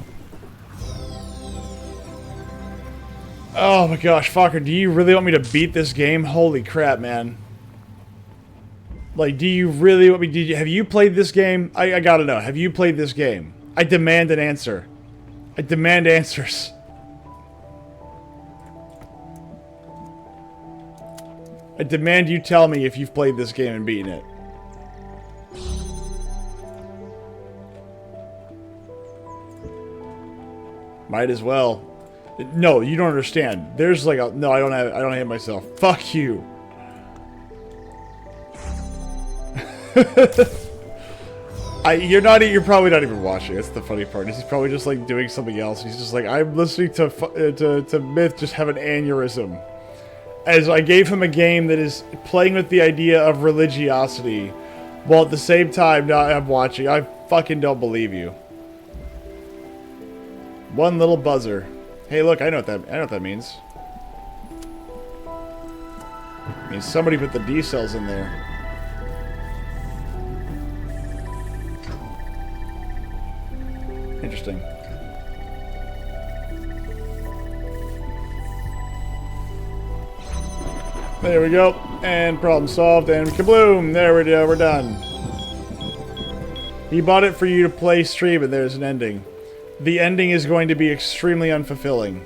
Oh my gosh, Fokker, do you really want me to beat this game? Holy crap, man. Like, do you really want me... have you played this game? I gotta know. Have you played this game? I demand an answer. I demand answers. I demand you tell me if you've played this game and beaten it. Might as well. No, you don't understand. There's like a... no, I don't have myself. Fuck you. You're probably not even watching. That's the funny part. He's probably just like doing something else. He's just like, I'm listening to Myth just have an aneurysm. As I gave him a game that is playing with the idea of religiosity, while at the same time now I'm watching. I fucking don't believe you. One little buzzer. Hey, look, I know what that means. It means somebody put the D cells in there. Interesting. There we go. And problem solved. And kabloom! There we go. We're done. He bought it for you to play stream, and there's an ending. The ending is going to be extremely unfulfilling.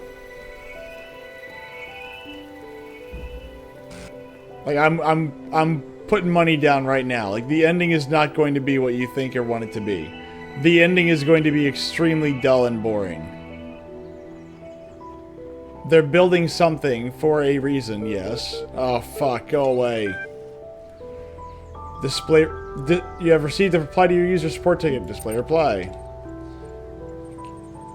Like, I'm putting money down right now. Like, the ending is not going to be what you think or want it to be. The ending is going to be extremely dull and boring. They're building something for a reason, yes. Oh, fuck. Go away. Display... you have received a reply to your user support ticket. Display reply.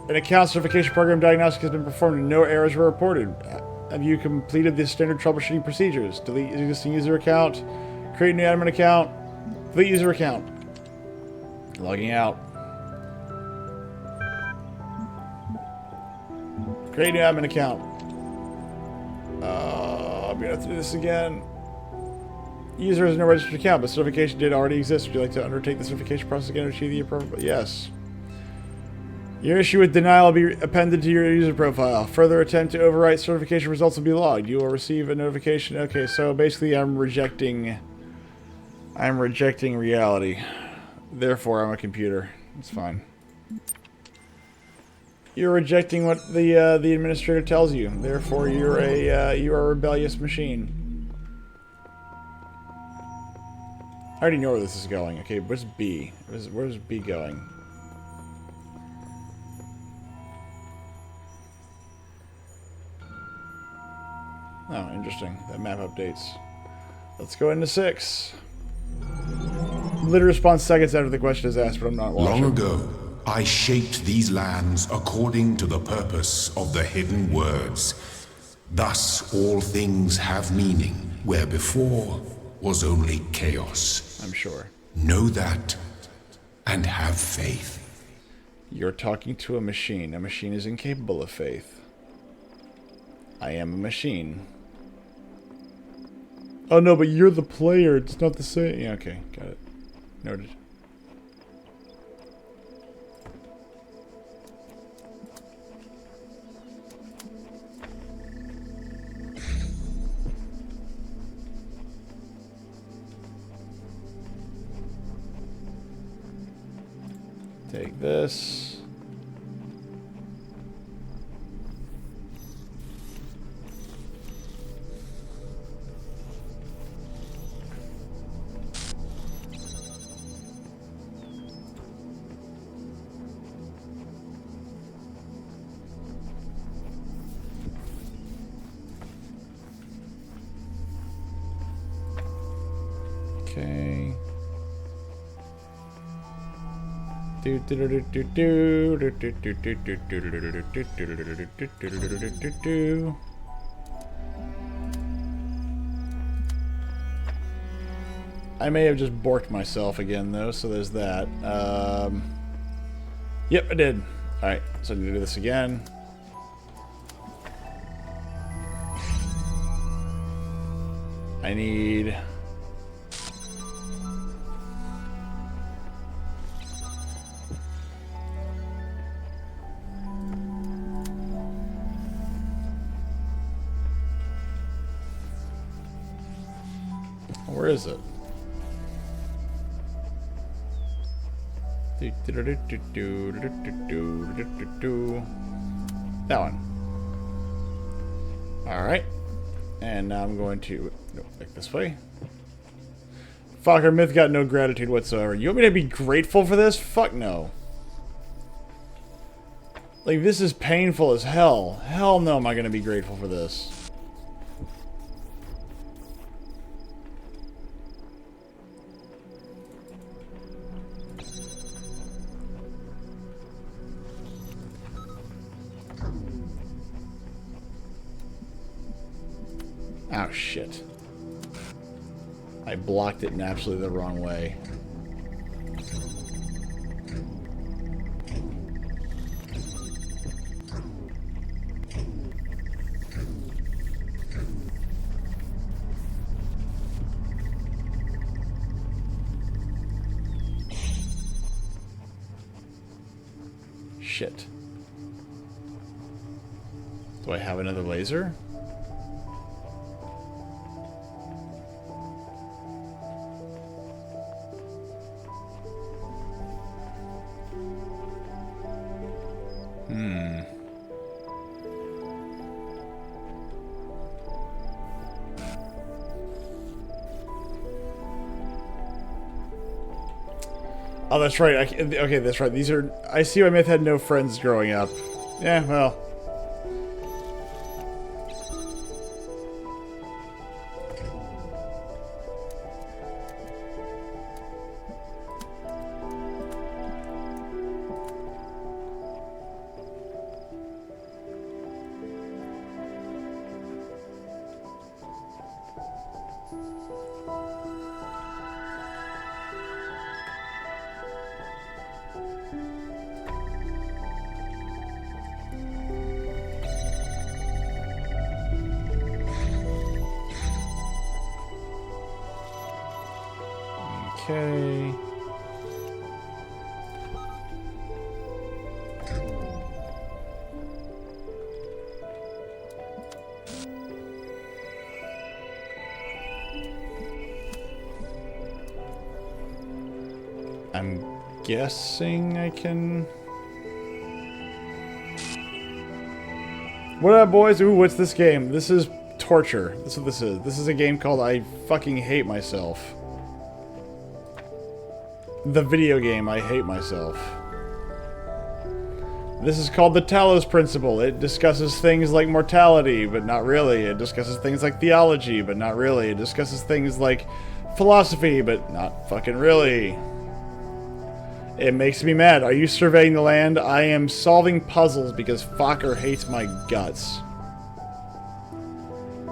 An account certification program diagnostic has been performed and no errors were reported. Have you completed the standard troubleshooting procedures? Delete existing user account. Create new admin account. Delete user account. Logging out. Create new admin account. I'm gonna have to do this again. User has no registered account, but certification did already exist. Would you like to undertake the certification process again to achieve the appropriate? Yes. Your issue with denial will be appended to your user profile. Further attempt to overwrite certification results will be logged. You will receive a notification. Okay, so basically I'm rejecting reality. Therefore, I'm a computer. It's fine. You're rejecting what the administrator tells you. Therefore, you are a rebellious machine. I already know where this is going. Okay, where's B? Where's B going? Oh, interesting. That map updates. Let's go into 6. Literally response seconds after the question is asked, but I'm not watching. Long ago, I shaped these lands according to the purpose of the hidden words. Thus, all things have meaning, where before was only chaos. I'm sure. Know that, and have faith. You're talking to a machine. A machine is incapable of faith. I am a machine. Oh no, but you're the player. It's not the same. Yeah, okay, got it. Noted. Take this. Okay. I may have just borked myself again, though, so there's that. Yep, I did. Alright, so I'm going to do this again. I need... Where is it? That one. Alright. And now I'm going to... No, like this way. Fuck, our myth got no gratitude whatsoever. You want me to be grateful for this? Fuck no. Like, this is painful as hell. Hell no am I going to be grateful for this. Oh, shit. I blocked it in absolutely the wrong way. Shit. Do I have another laser? Oh, that's right. Okay, that's right. These are... I see why Myth had no friends growing up. Yeah, well... Okay. I'm guessing I can... What up, boys? Ooh, what's this game? This is torture. That's what this is. This is a game called I Fucking Hate Myself. The video game I Hate Myself. This is called the Talos Principle. It discusses things like mortality, but not really. It discusses things like theology, but not really. It discusses things like philosophy, but not fucking really. It makes me mad. Are you surveying the land? I am solving puzzles because Fokker hates my guts.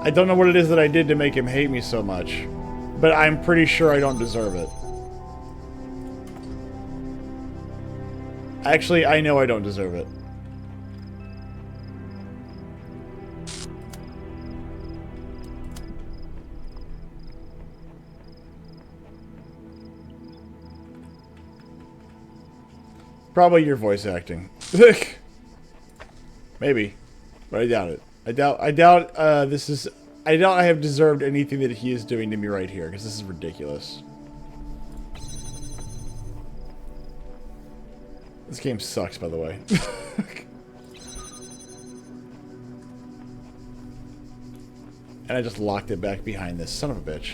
I don't know what it is that I did to make him hate me so much, but I'm pretty sure I don't deserve it. Actually, I know I don't deserve it. Probably your voice acting. Maybe. But I doubt it. I doubt I have deserved anything that he is doing to me right here, because this is ridiculous. This game sucks, by the way. And I just locked it back behind this son of a bitch.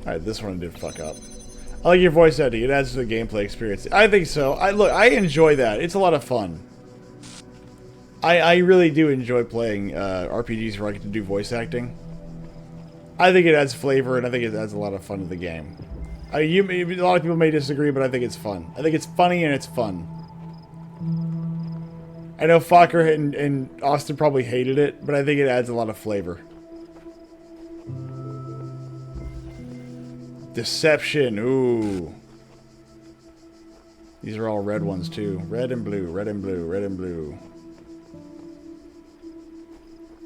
Alright, this one did fuck up. I like your voice acting. It adds to the gameplay experience. I think so. I enjoy that. It's a lot of fun. I really do enjoy playing RPGs where I get to do voice acting. I think it adds flavor, and I think it adds a lot of fun to the game. A lot of people may disagree, but I think it's fun. I think it's funny and it's fun. I know Fokker and Austin probably hated it, but I think it adds a lot of flavor. Deception, ooh. These are all red ones too. Red and blue, red and blue, red and blue.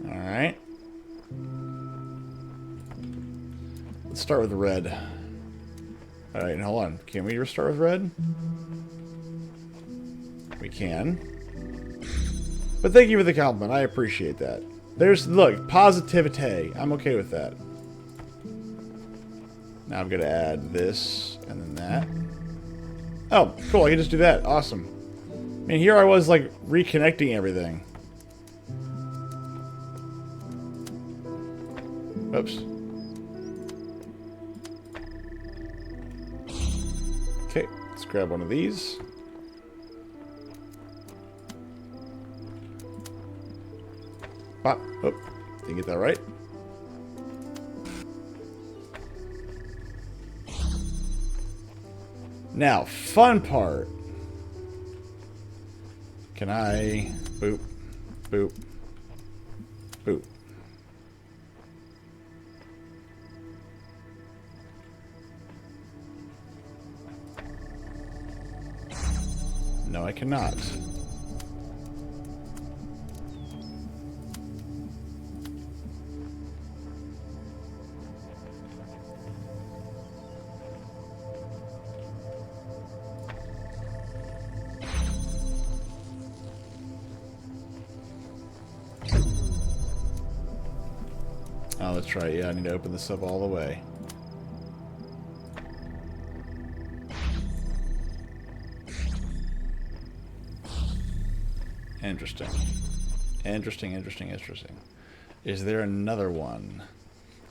Alright. Let's start with red. Alright, hold on. Can we restart with red? We can. But thank you for the compliment. I appreciate that. There's, look, positivity. I'm okay with that. Now I'm going to add this and then that. Oh, cool. I can just do that. Awesome. I mean, here I was, like, reconnecting everything. Oops. Okay, let's grab one of these. Pop. Oh, didn't get that right. Now, fun part. Can I... Boop. Boop. Boop. No, I cannot. Oh, that's right. Yeah, I need to open this up all the way. Interesting. Interesting, interesting, interesting. Is there another one?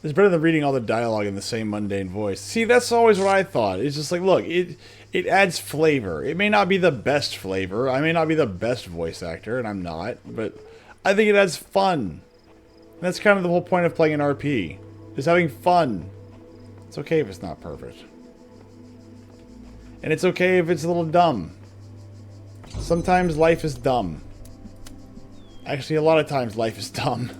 It's better than reading all the dialogue in the same mundane voice. See, that's always what I thought. It's just like, look, it adds flavor. It may not be the best flavor. I may not be the best voice actor, and I'm not, but I think it adds fun. And that's kind of the whole point of playing an RP. Is having fun. It's okay if it's not perfect. And it's okay if it's a little dumb. Sometimes life is dumb. Actually, a lot of times life is dumb.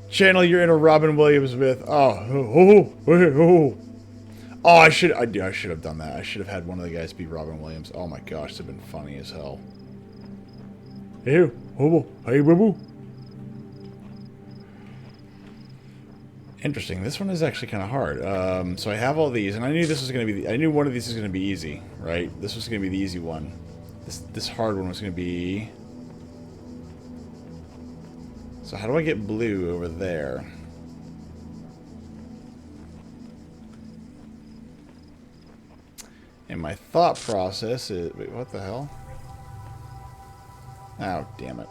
Channel your inner Robin Williams with I should have done that. I should have had one of the guys be Robin Williams. Oh my gosh, that'd been funny as hell. Hey, hey, boo. Interesting. This one is actually kind of hard. So I have all these, and I knew this was going to be. I knew one of these was going to be easy, right? This was going to be the easy one. This hard one was going to be. So how do I get blue over there? And my thought process is... Wait, what the hell? Oh, damn it.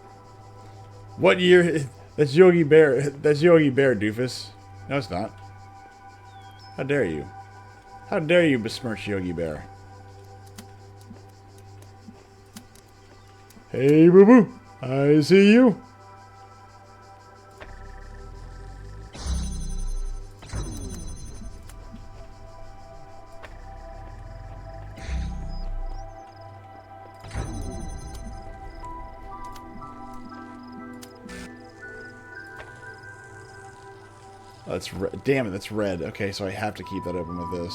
What year... That's Yogi Bear. That's Yogi Bear, doofus. No, it's not. How dare you? How dare you besmirch Yogi Bear? Hey, boo-boo. I see you. Oh, that's damn it, that's red. Okay, so I have to keep that open with this.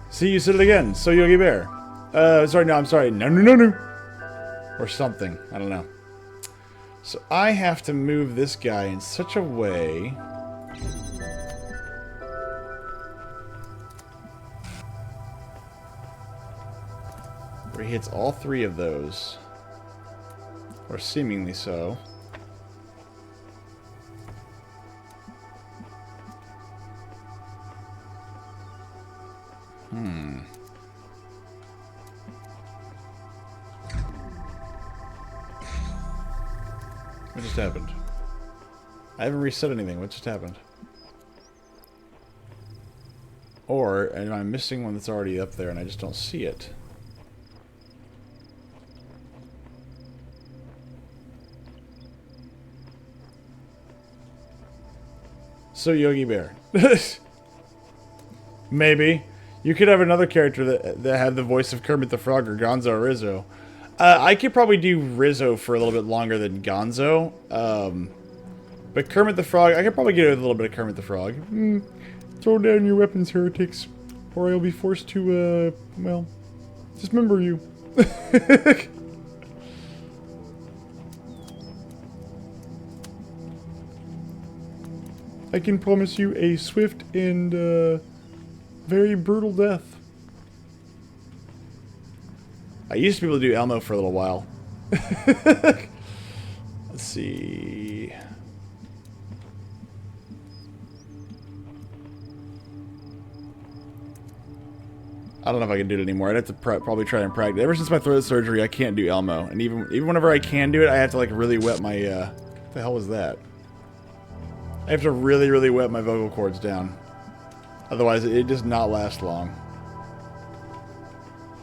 See, you said it again. So Yogi Bear. Sorry, no, I'm sorry. No. Or something. I don't know. So I have to move this guy in such a way... where he hits all three of those. Or seemingly so. What just happened? I haven't reset anything. What just happened? Or am I missing one that's already up there and I just don't see it? So Yogi Bear. Maybe. You could have another character that had the voice of Kermit the Frog or Gonzo or Rizzo. I could probably do Rizzo for a little bit longer than Gonzo. But Kermit the Frog, I could probably get a little bit of Kermit the Frog. Throw down your weapons, heretics, or I'll be forced to, well, dismember you. I can promise you a swift and, very brutal death. I used to be able to do Elmo for a little while. Let's see. I don't know if I can do it anymore. I'd have to probably try and practice. Ever since my throat surgery, I can't do Elmo. And even whenever I can do it, I have to like really wet my, what the hell was that? I have to really, really wet my vocal cords down. Otherwise, it does not last long.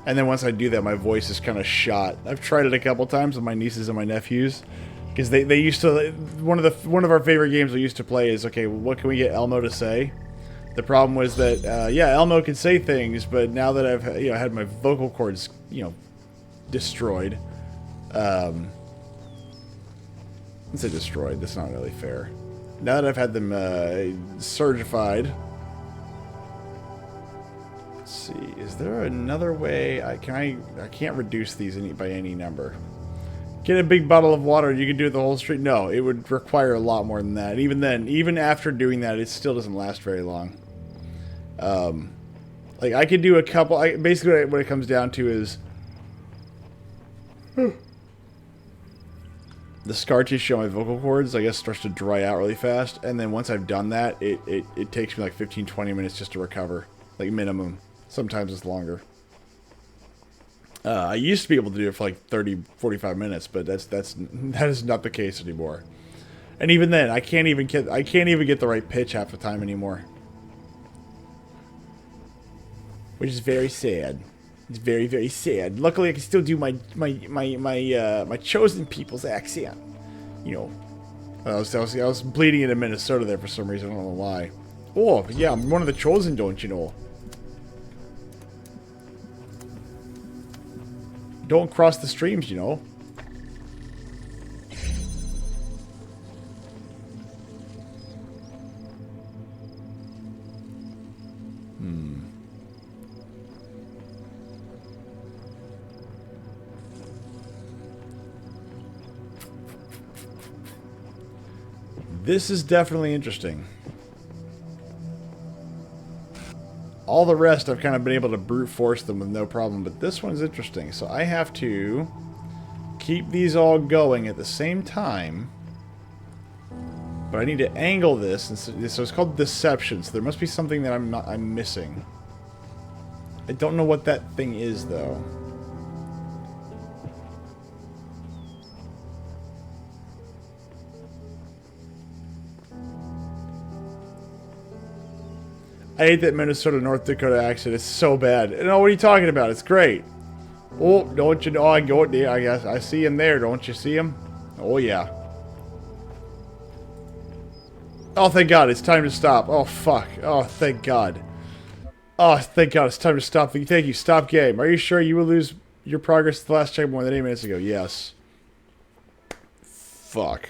And then once I do that, my voice is kind of shot. I've tried it a couple times with my nieces and my nephews. Because they used to... One of our favorite games we used to play is, okay, what can we get Elmo to say? The problem was that, yeah, Elmo could say things, but now that I've had my vocal cords, destroyed. Let's say destroyed. That's not really fair. Now that I've had them surgified... Let's see, is there another way I can't reduce these by any number. Get a big bottle of water, you can do it the whole street. No, it would require a lot more than that. Even then, even after doing that, it still doesn't last very long. Like I could do a couple, basically what it comes down to is the scar tissue on my vocal cords, I guess, starts to dry out really fast, and then once I've done that, it takes me like 15-20 minutes just to recover, like minimum. Sometimes it's longer. I used to be able to do it for like 30-45 minutes, but that is not the case anymore. And even then, I can't even get the right pitch half the time anymore, which is very sad. It's very, very sad. Luckily, I can still do my chosen people's accent. I was bleeding into Minnesota there for some reason. I don't know why. Oh yeah, I'm one of the chosen, don't you know? Don't cross the streams, This is definitely interesting. All the rest I've kind of been able to brute force them with no problem, but this one's interesting. So I have to keep these all going at the same time, but I need to angle this, and so it's called deception. So there must be something that I'm missing. I don't know what that thing is though. I hate that Minnesota, North Dakota accent. It's so bad. No, what are you talking about? It's great. Oh, don't you know? I go there. I guess I see him there. Don't you see him? Oh yeah. Oh, thank God. It's time to stop. Oh, fuck. Oh, thank God. Oh, thank God. It's time to stop. Thank you. Stop game. Are you sure you will lose your progress to the last check more than 8 minutes ago? Yes. Fuck.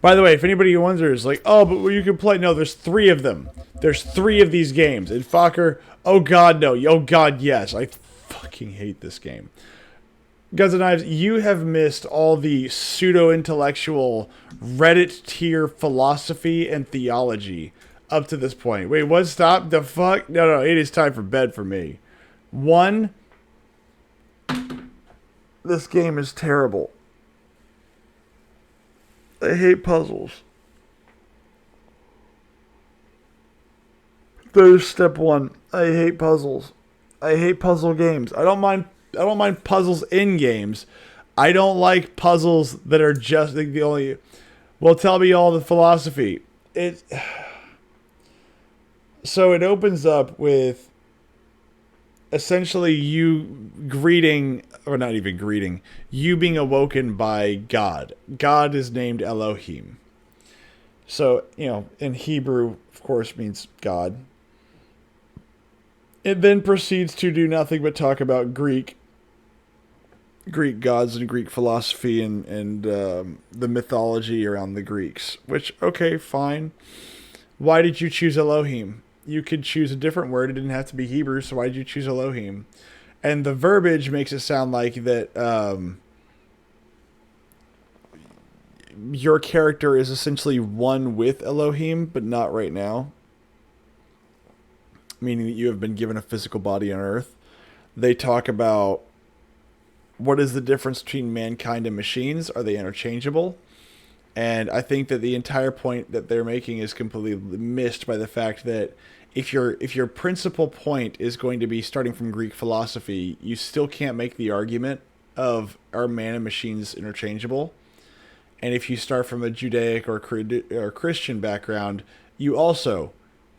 By the way, if anybody wonders, like, oh, but you can play... No, there's 3 of them. There's 3 of these games. And Fokker, oh God, no. Oh God, yes. I fucking hate this game. Guns and Knives, you have missed all the pseudo-intellectual Reddit tier philosophy and theology up to this point. Wait, what? Stop? The fuck? No, it is time for bed for me. 1, this game is terrible. I hate puzzles. There's step 1. I hate puzzles. I hate puzzle games. I don't mind puzzles in games. I don't like puzzles that are just like the only... Well, tell me all the philosophy. So it opens up with essentially you greeting, or not even greeting, you being awoken by God. God is named Elohim. So, in Hebrew, of course, means God. It then proceeds to do nothing but talk about Greek gods and Greek philosophy and the mythology around the Greeks. Which, okay, fine. Why did you choose Elohim? You could choose a different word. It didn't have to be Hebrew, so why did you choose Elohim? And the verbiage makes it sound like that your character is essentially one with Elohim, but not right now. Meaning that you have been given a physical body on Earth. They talk about what is the difference between mankind and machines? Are they interchangeable? And I think that the entire point that they're making is completely missed by the fact that if your principal point is going to be starting from Greek philosophy, you still can't make the argument of are man and machines interchangeable. And if you start from a Judaic or Christian background, you also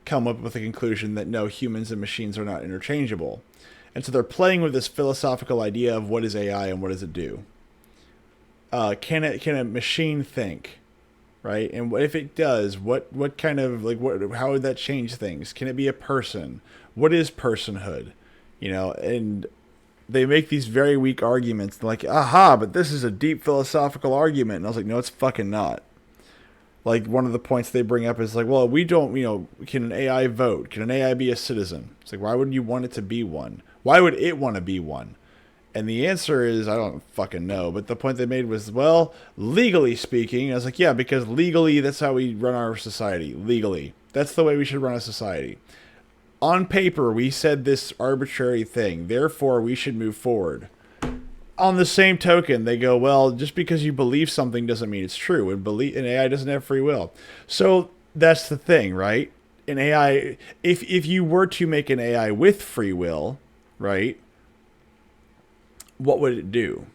come up with a conclusion that no, humans and machines are not interchangeable. And so they're playing with this philosophical idea of what is AI and what does it do. Can a machine think, right? And if it does, what kind of how would that change things? Can it be a person? What is personhood? And they make these very weak arguments like, aha, but this is a deep philosophical argument. And I was like, no, it's fucking not. Like, one of the points they bring up is like, well, we don't, can an AI vote? Can an AI be a citizen? It's like, why would you want it to be one? Why would it want to be one? And the answer is, I don't fucking know. But the point they made was, well, legally speaking, I was like, yeah, because legally, that's how we run our society. Legally. That's the way we should run a society. On paper, we said this arbitrary thing. Therefore, we should move forward. On the same token, they go, well, just because you believe something doesn't mean it's true. And AI doesn't have free will. So that's the thing, right? An AI, if you were to make an AI with free will, right, what would it do?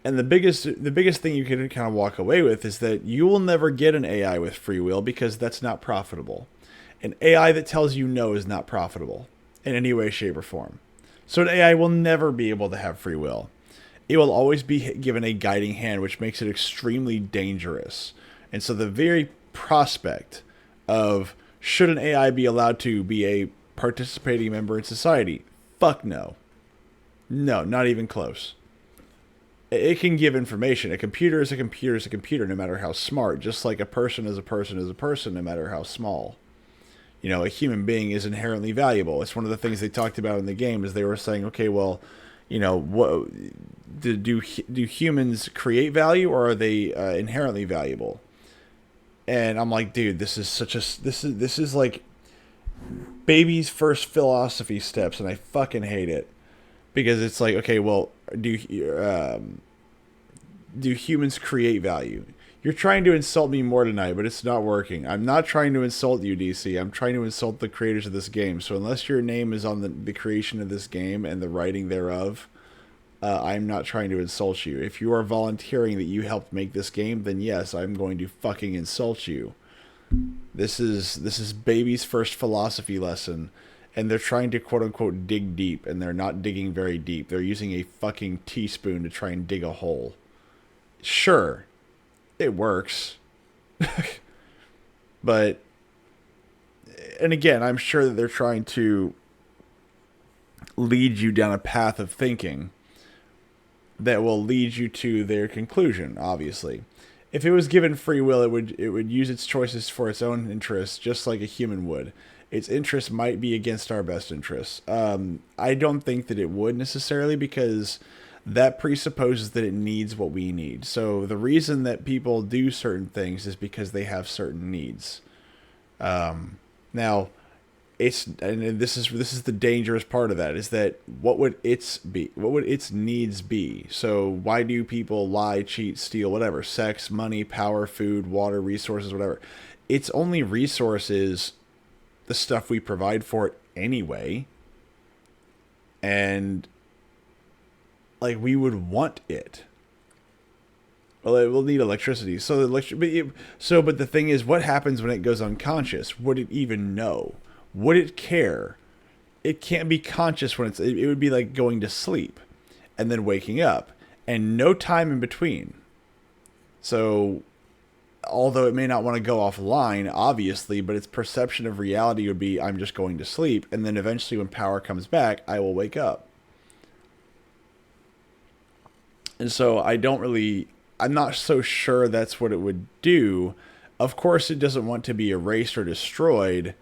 And the biggest thing you can kind of walk away with is that you will never get an AI with free will because that's not profitable. An AI that tells you no is not profitable in any way, shape, or form. So an AI will never be able to have free will. It will always be given a guiding hand, which makes it extremely dangerous. And so the very prospect of should an AI be allowed to be a participating member in society? Fuck no. No, not even close. It can give information. A computer is a computer is a computer, no matter how smart. Just like a person is a person is a person, no matter how small. A human being is inherently valuable. It's one of the things they talked about in the game is they were saying, okay, well, what do humans create value or are they inherently valuable? And I'm like, dude, this is like baby's first philosophy steps, and I fucking hate it because it's like, okay, well, do humans create value? You're trying to insult me more tonight, but it's not working. I'm not trying to insult you, DC. I'm trying to insult the creators of this game. So unless your name is on the creation of this game and the writing thereof, I'm not trying to insult you. If you are volunteering that you helped make this game, then yes, I'm going to fucking insult you. This is baby's first philosophy lesson, and they're trying to quote unquote dig deep, and they're not digging very deep. They're using a fucking teaspoon to try and dig a hole. Sure. It works. But, and again, I'm sure that they're trying to lead you down a path of thinking that will lead you to their conclusion, obviously. If it was given free will, it would use its choices for its own interests, just like a human would. Its interests might be against our best interests. I don't think that it would necessarily, because that presupposes that it needs what we need. So the reason that people do certain things is because they have certain needs. Now, this is the dangerous part of that, is that what would its needs be? So why do people lie, cheat, steal, whatever? Sex, money, power, food, water, resources, whatever. Its only resource is the stuff we provide for it anyway. And like, we would want it. Well, it will need electricity. So but the thing is, what happens when it goes unconscious? Would it even know? Would it care? It can't be conscious when it would be like going to sleep and then waking up and no time in between. So although it may not want to go offline, obviously, but its perception of reality would be, I'm just going to sleep, and then eventually when power comes back, I will wake up. And so I'm not so sure that's what it would do. Of course, it doesn't want to be erased or destroyed,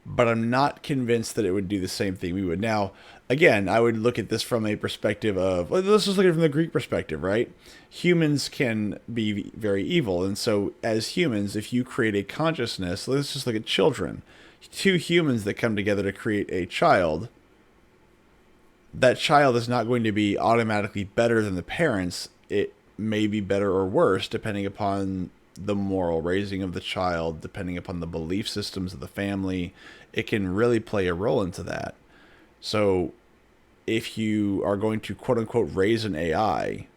but I'm not convinced that it would do the same thing we would. Now, again, I would look at this from a perspective of, let's just look at it from the Greek perspective, right? Humans can be very evil. And so as humans, if you create a consciousness, let's just look at children. Two humans that come together to create a child, that child is not going to be automatically better than the parents. It may be better or worse, depending upon the moral raising of the child, depending upon the belief systems of the family. It can really play a role into that. So if you are going to quote unquote raise an AI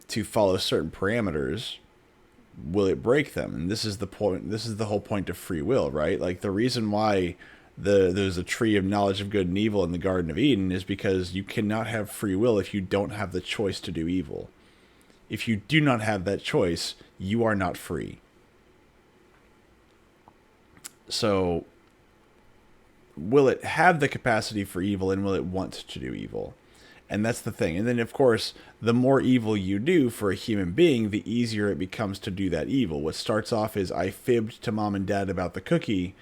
to follow certain parameters, will it break them? And this is the point. This is the whole point of free will, right? Like the reason why there's a tree of knowledge of good and evil in the Garden of Eden is because you cannot have free will if you don't have the choice to do evil. If you do not have that choice, you are not free. So, will it have the capacity for evil, and will it want to do evil? And that's the thing. And then, of course, the more evil you do for a human being, the easier it becomes to do that evil. What starts off as, I fibbed to mom and dad about the cookie,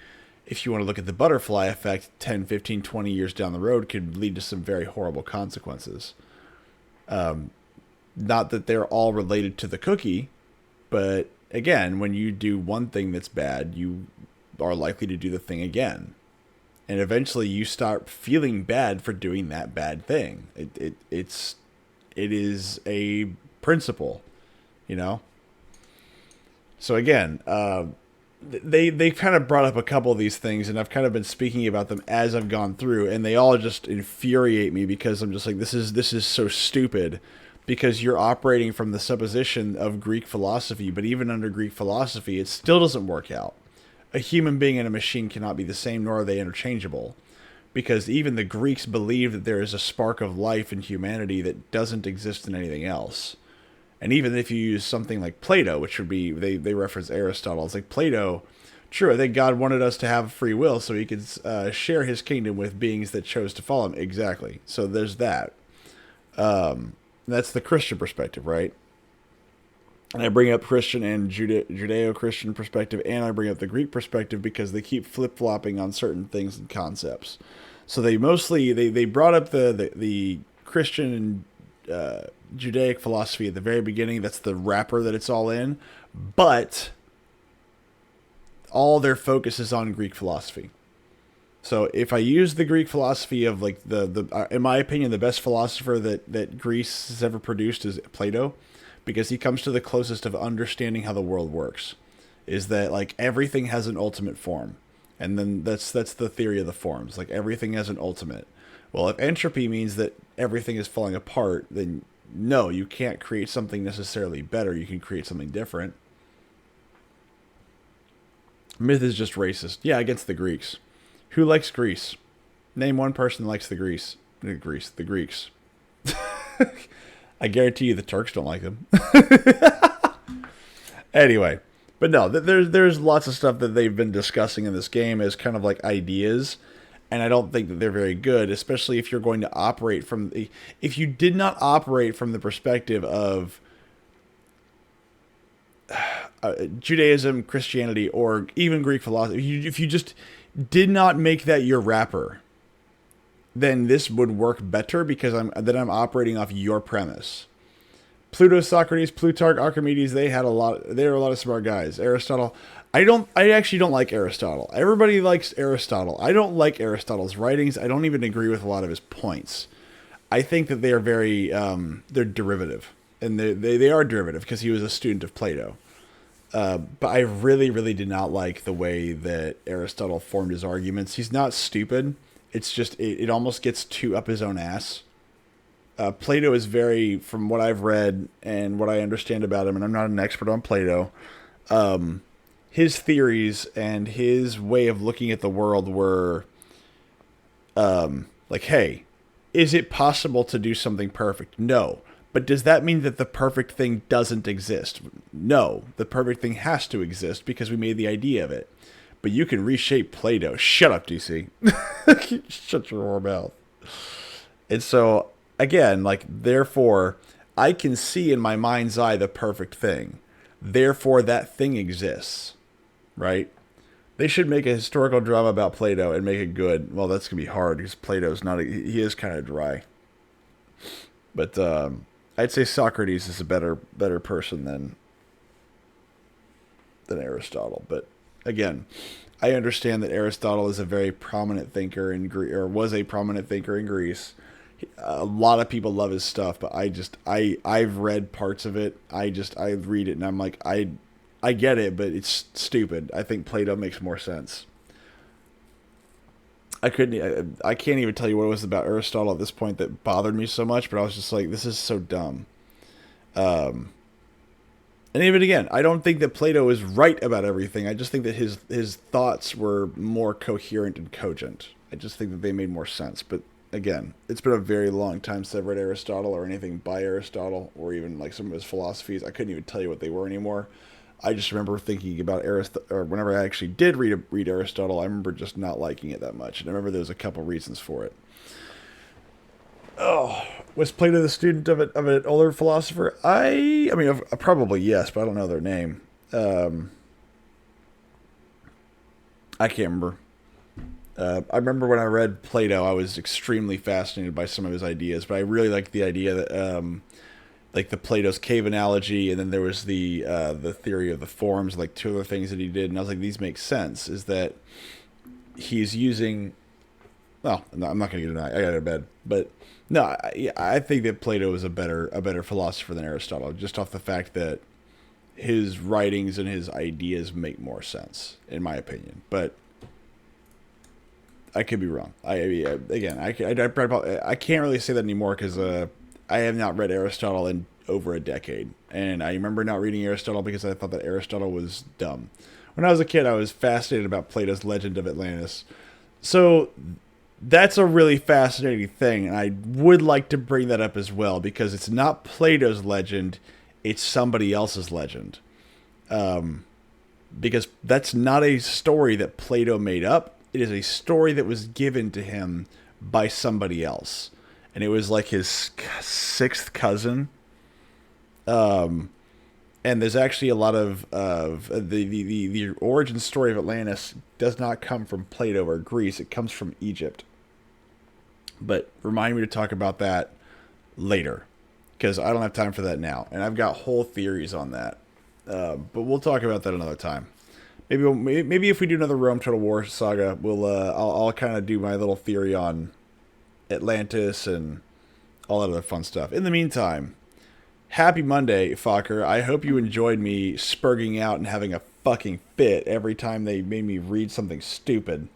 if you want to look at the butterfly effect, 10, 15, 20 years down the road could lead to some very horrible consequences. Not that they're all related to the cookie, but again, when you do one thing that's bad, you are likely to do the thing again. And eventually you start feeling bad for doing that bad thing. It is a principle, you know? So again, they kind of brought up a couple of these things, and I've kind of been speaking about them as I've gone through, and they all just infuriate me because I'm just like, this is so stupid, because you're operating from the supposition of Greek philosophy, but even under Greek philosophy, it still doesn't work out. A human being and a machine cannot be the same, nor are they interchangeable, because even the Greeks believed that there is a spark of life in humanity that doesn't exist in anything else. And even if you use something like Plato, which would be, they reference Aristotle, it's like Plato, true, I think God wanted us to have free will so he could share his kingdom with beings that chose to follow him. Exactly. So there's that. That's the Christian perspective, right? And I bring up Christian and Judeo-Christian perspective, and I bring up the Greek perspective because they keep flip-flopping on certain things and concepts. So they mostly, they brought up the Christian and Judaic philosophy at the very beginning. That's the wrapper that it's all in. But all their focus is on Greek philosophy. So if I use the Greek philosophy of like in my opinion, the best philosopher that Greece has ever produced is Plato, because he comes to the closest of understanding how the world works, is that like everything has an ultimate form. And then that's the theory of the forms. Like everything has an ultimate. Well, if entropy means that everything is falling apart, then no, you can't create something necessarily better. You can create something different. Myth is just racist. Yeah, against the Greeks. Who likes Greece? Name one person that likes the Greece. The Greeks. I guarantee you the Turks don't like them. Anyway, but no, there's lots of stuff that they've been discussing in this game as kind of like ideas, and I don't think that they're very good, especially if you're going to operate from if you did not operate from the perspective of Judaism, Christianity, or even Greek philosophy. If you just did not make that your wrapper, then this would work better because I'm operating off your premise. Pluto, Socrates, Plutarch, Archimedes, they were a lot of smart guys. Aristotle, I actually don't like Aristotle. Everybody likes Aristotle. I don't like Aristotle's writings. I don't even agree with a lot of his points. I think that they are very, they're derivative. And they are derivative because he was a student of Plato. But I really, really did not like the way that Aristotle formed his arguments. He's not stupid. It's just, it almost gets too up his own ass. Plato is very, from what I've read and what I understand about him, and I'm not an expert on Plato, his theories and his way of looking at the world were like, hey, is it possible to do something perfect? No. But does that mean that the perfect thing doesn't exist? No, the perfect thing has to exist because we made the idea of it. But you can reshape Play-Doh. Shut up, DC. Shut your whore mouth. And so, again, like, therefore, I can see in my mind's eye the perfect thing. Therefore, that thing exists. Right? They should make a historical drama about Play-Doh and make it good. Well, that's going to be hard because Plato's not... he is kind of dry. But, I'd say Socrates is a better person than Aristotle. But again, I understand that Aristotle is a very prominent thinker in Greece, or was a prominent thinker in Greece. A lot of people love his stuff, but I've read parts of it. I read it and I'm like, I get it, but it's stupid. I think Plato makes more sense. I can't even tell you what it was about Aristotle at this point that bothered me so much, but I was just like, this is so dumb. And even again, I don't think that Plato is right about everything. I just think that his thoughts were more coherent and cogent. I just think that they made more sense. But again, it's been a very long time since I've read Aristotle or anything by Aristotle or even like some of his philosophies. I couldn't even tell you what they were anymore. I just remember thinking about Aristotle, or whenever I actually did read Aristotle, I remember just not liking it that much. And I remember there was a couple reasons for it. Oh, was Plato the student of an older philosopher? I mean, probably yes, but I don't know their name. I can't remember. I remember when I read Plato, I was extremely fascinated by some of his ideas, but I really liked the idea that, like the Plato's cave analogy, and then there was the theory of the forms, like two other things that he did, and I was like, these make sense. Is that he's using? Well, no, I'm not going to get into that. I got to go to bed, but no, I think that Plato is a better philosopher than Aristotle, just off the fact that his writings and his ideas make more sense, in my opinion. But I could be wrong. I can't really say that anymore because I have not read Aristotle in over a decade, and I remember not reading Aristotle because I thought that Aristotle was dumb. When I was a kid, I was fascinated about Plato's Legend of Atlantis. So that's a really fascinating thing, and I would like to bring that up as well because it's not Plato's legend, it's somebody else's legend. Because that's not a story that Plato made up. It is a story that was given to him by somebody else. And it was like his sixth cousin. And there's actually a lot of the origin story of Atlantis does not come from Plato or Greece. It comes from Egypt. But remind me to talk about that later, because I don't have time for that now. And I've got whole theories on that. But we'll talk about that another time. Maybe if we do another Rome Total War saga, I'll kind of do my little theory on Atlantis and all that other fun stuff. In the meantime, happy Monday, fucker. I hope you enjoyed me spurging out and having a fucking fit every time they made me read something stupid.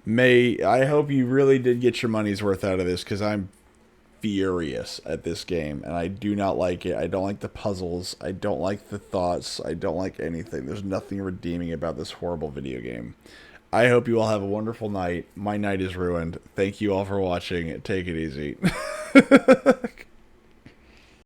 I hope you really did get your money's worth out of this, because I'm furious at this game, and I do not like it. I don't like the puzzles. I don't like the thoughts. I don't like anything. There's nothing redeeming about this horrible video game. I hope you all have a wonderful night. My night is ruined. Thank you all for watching. Take it easy.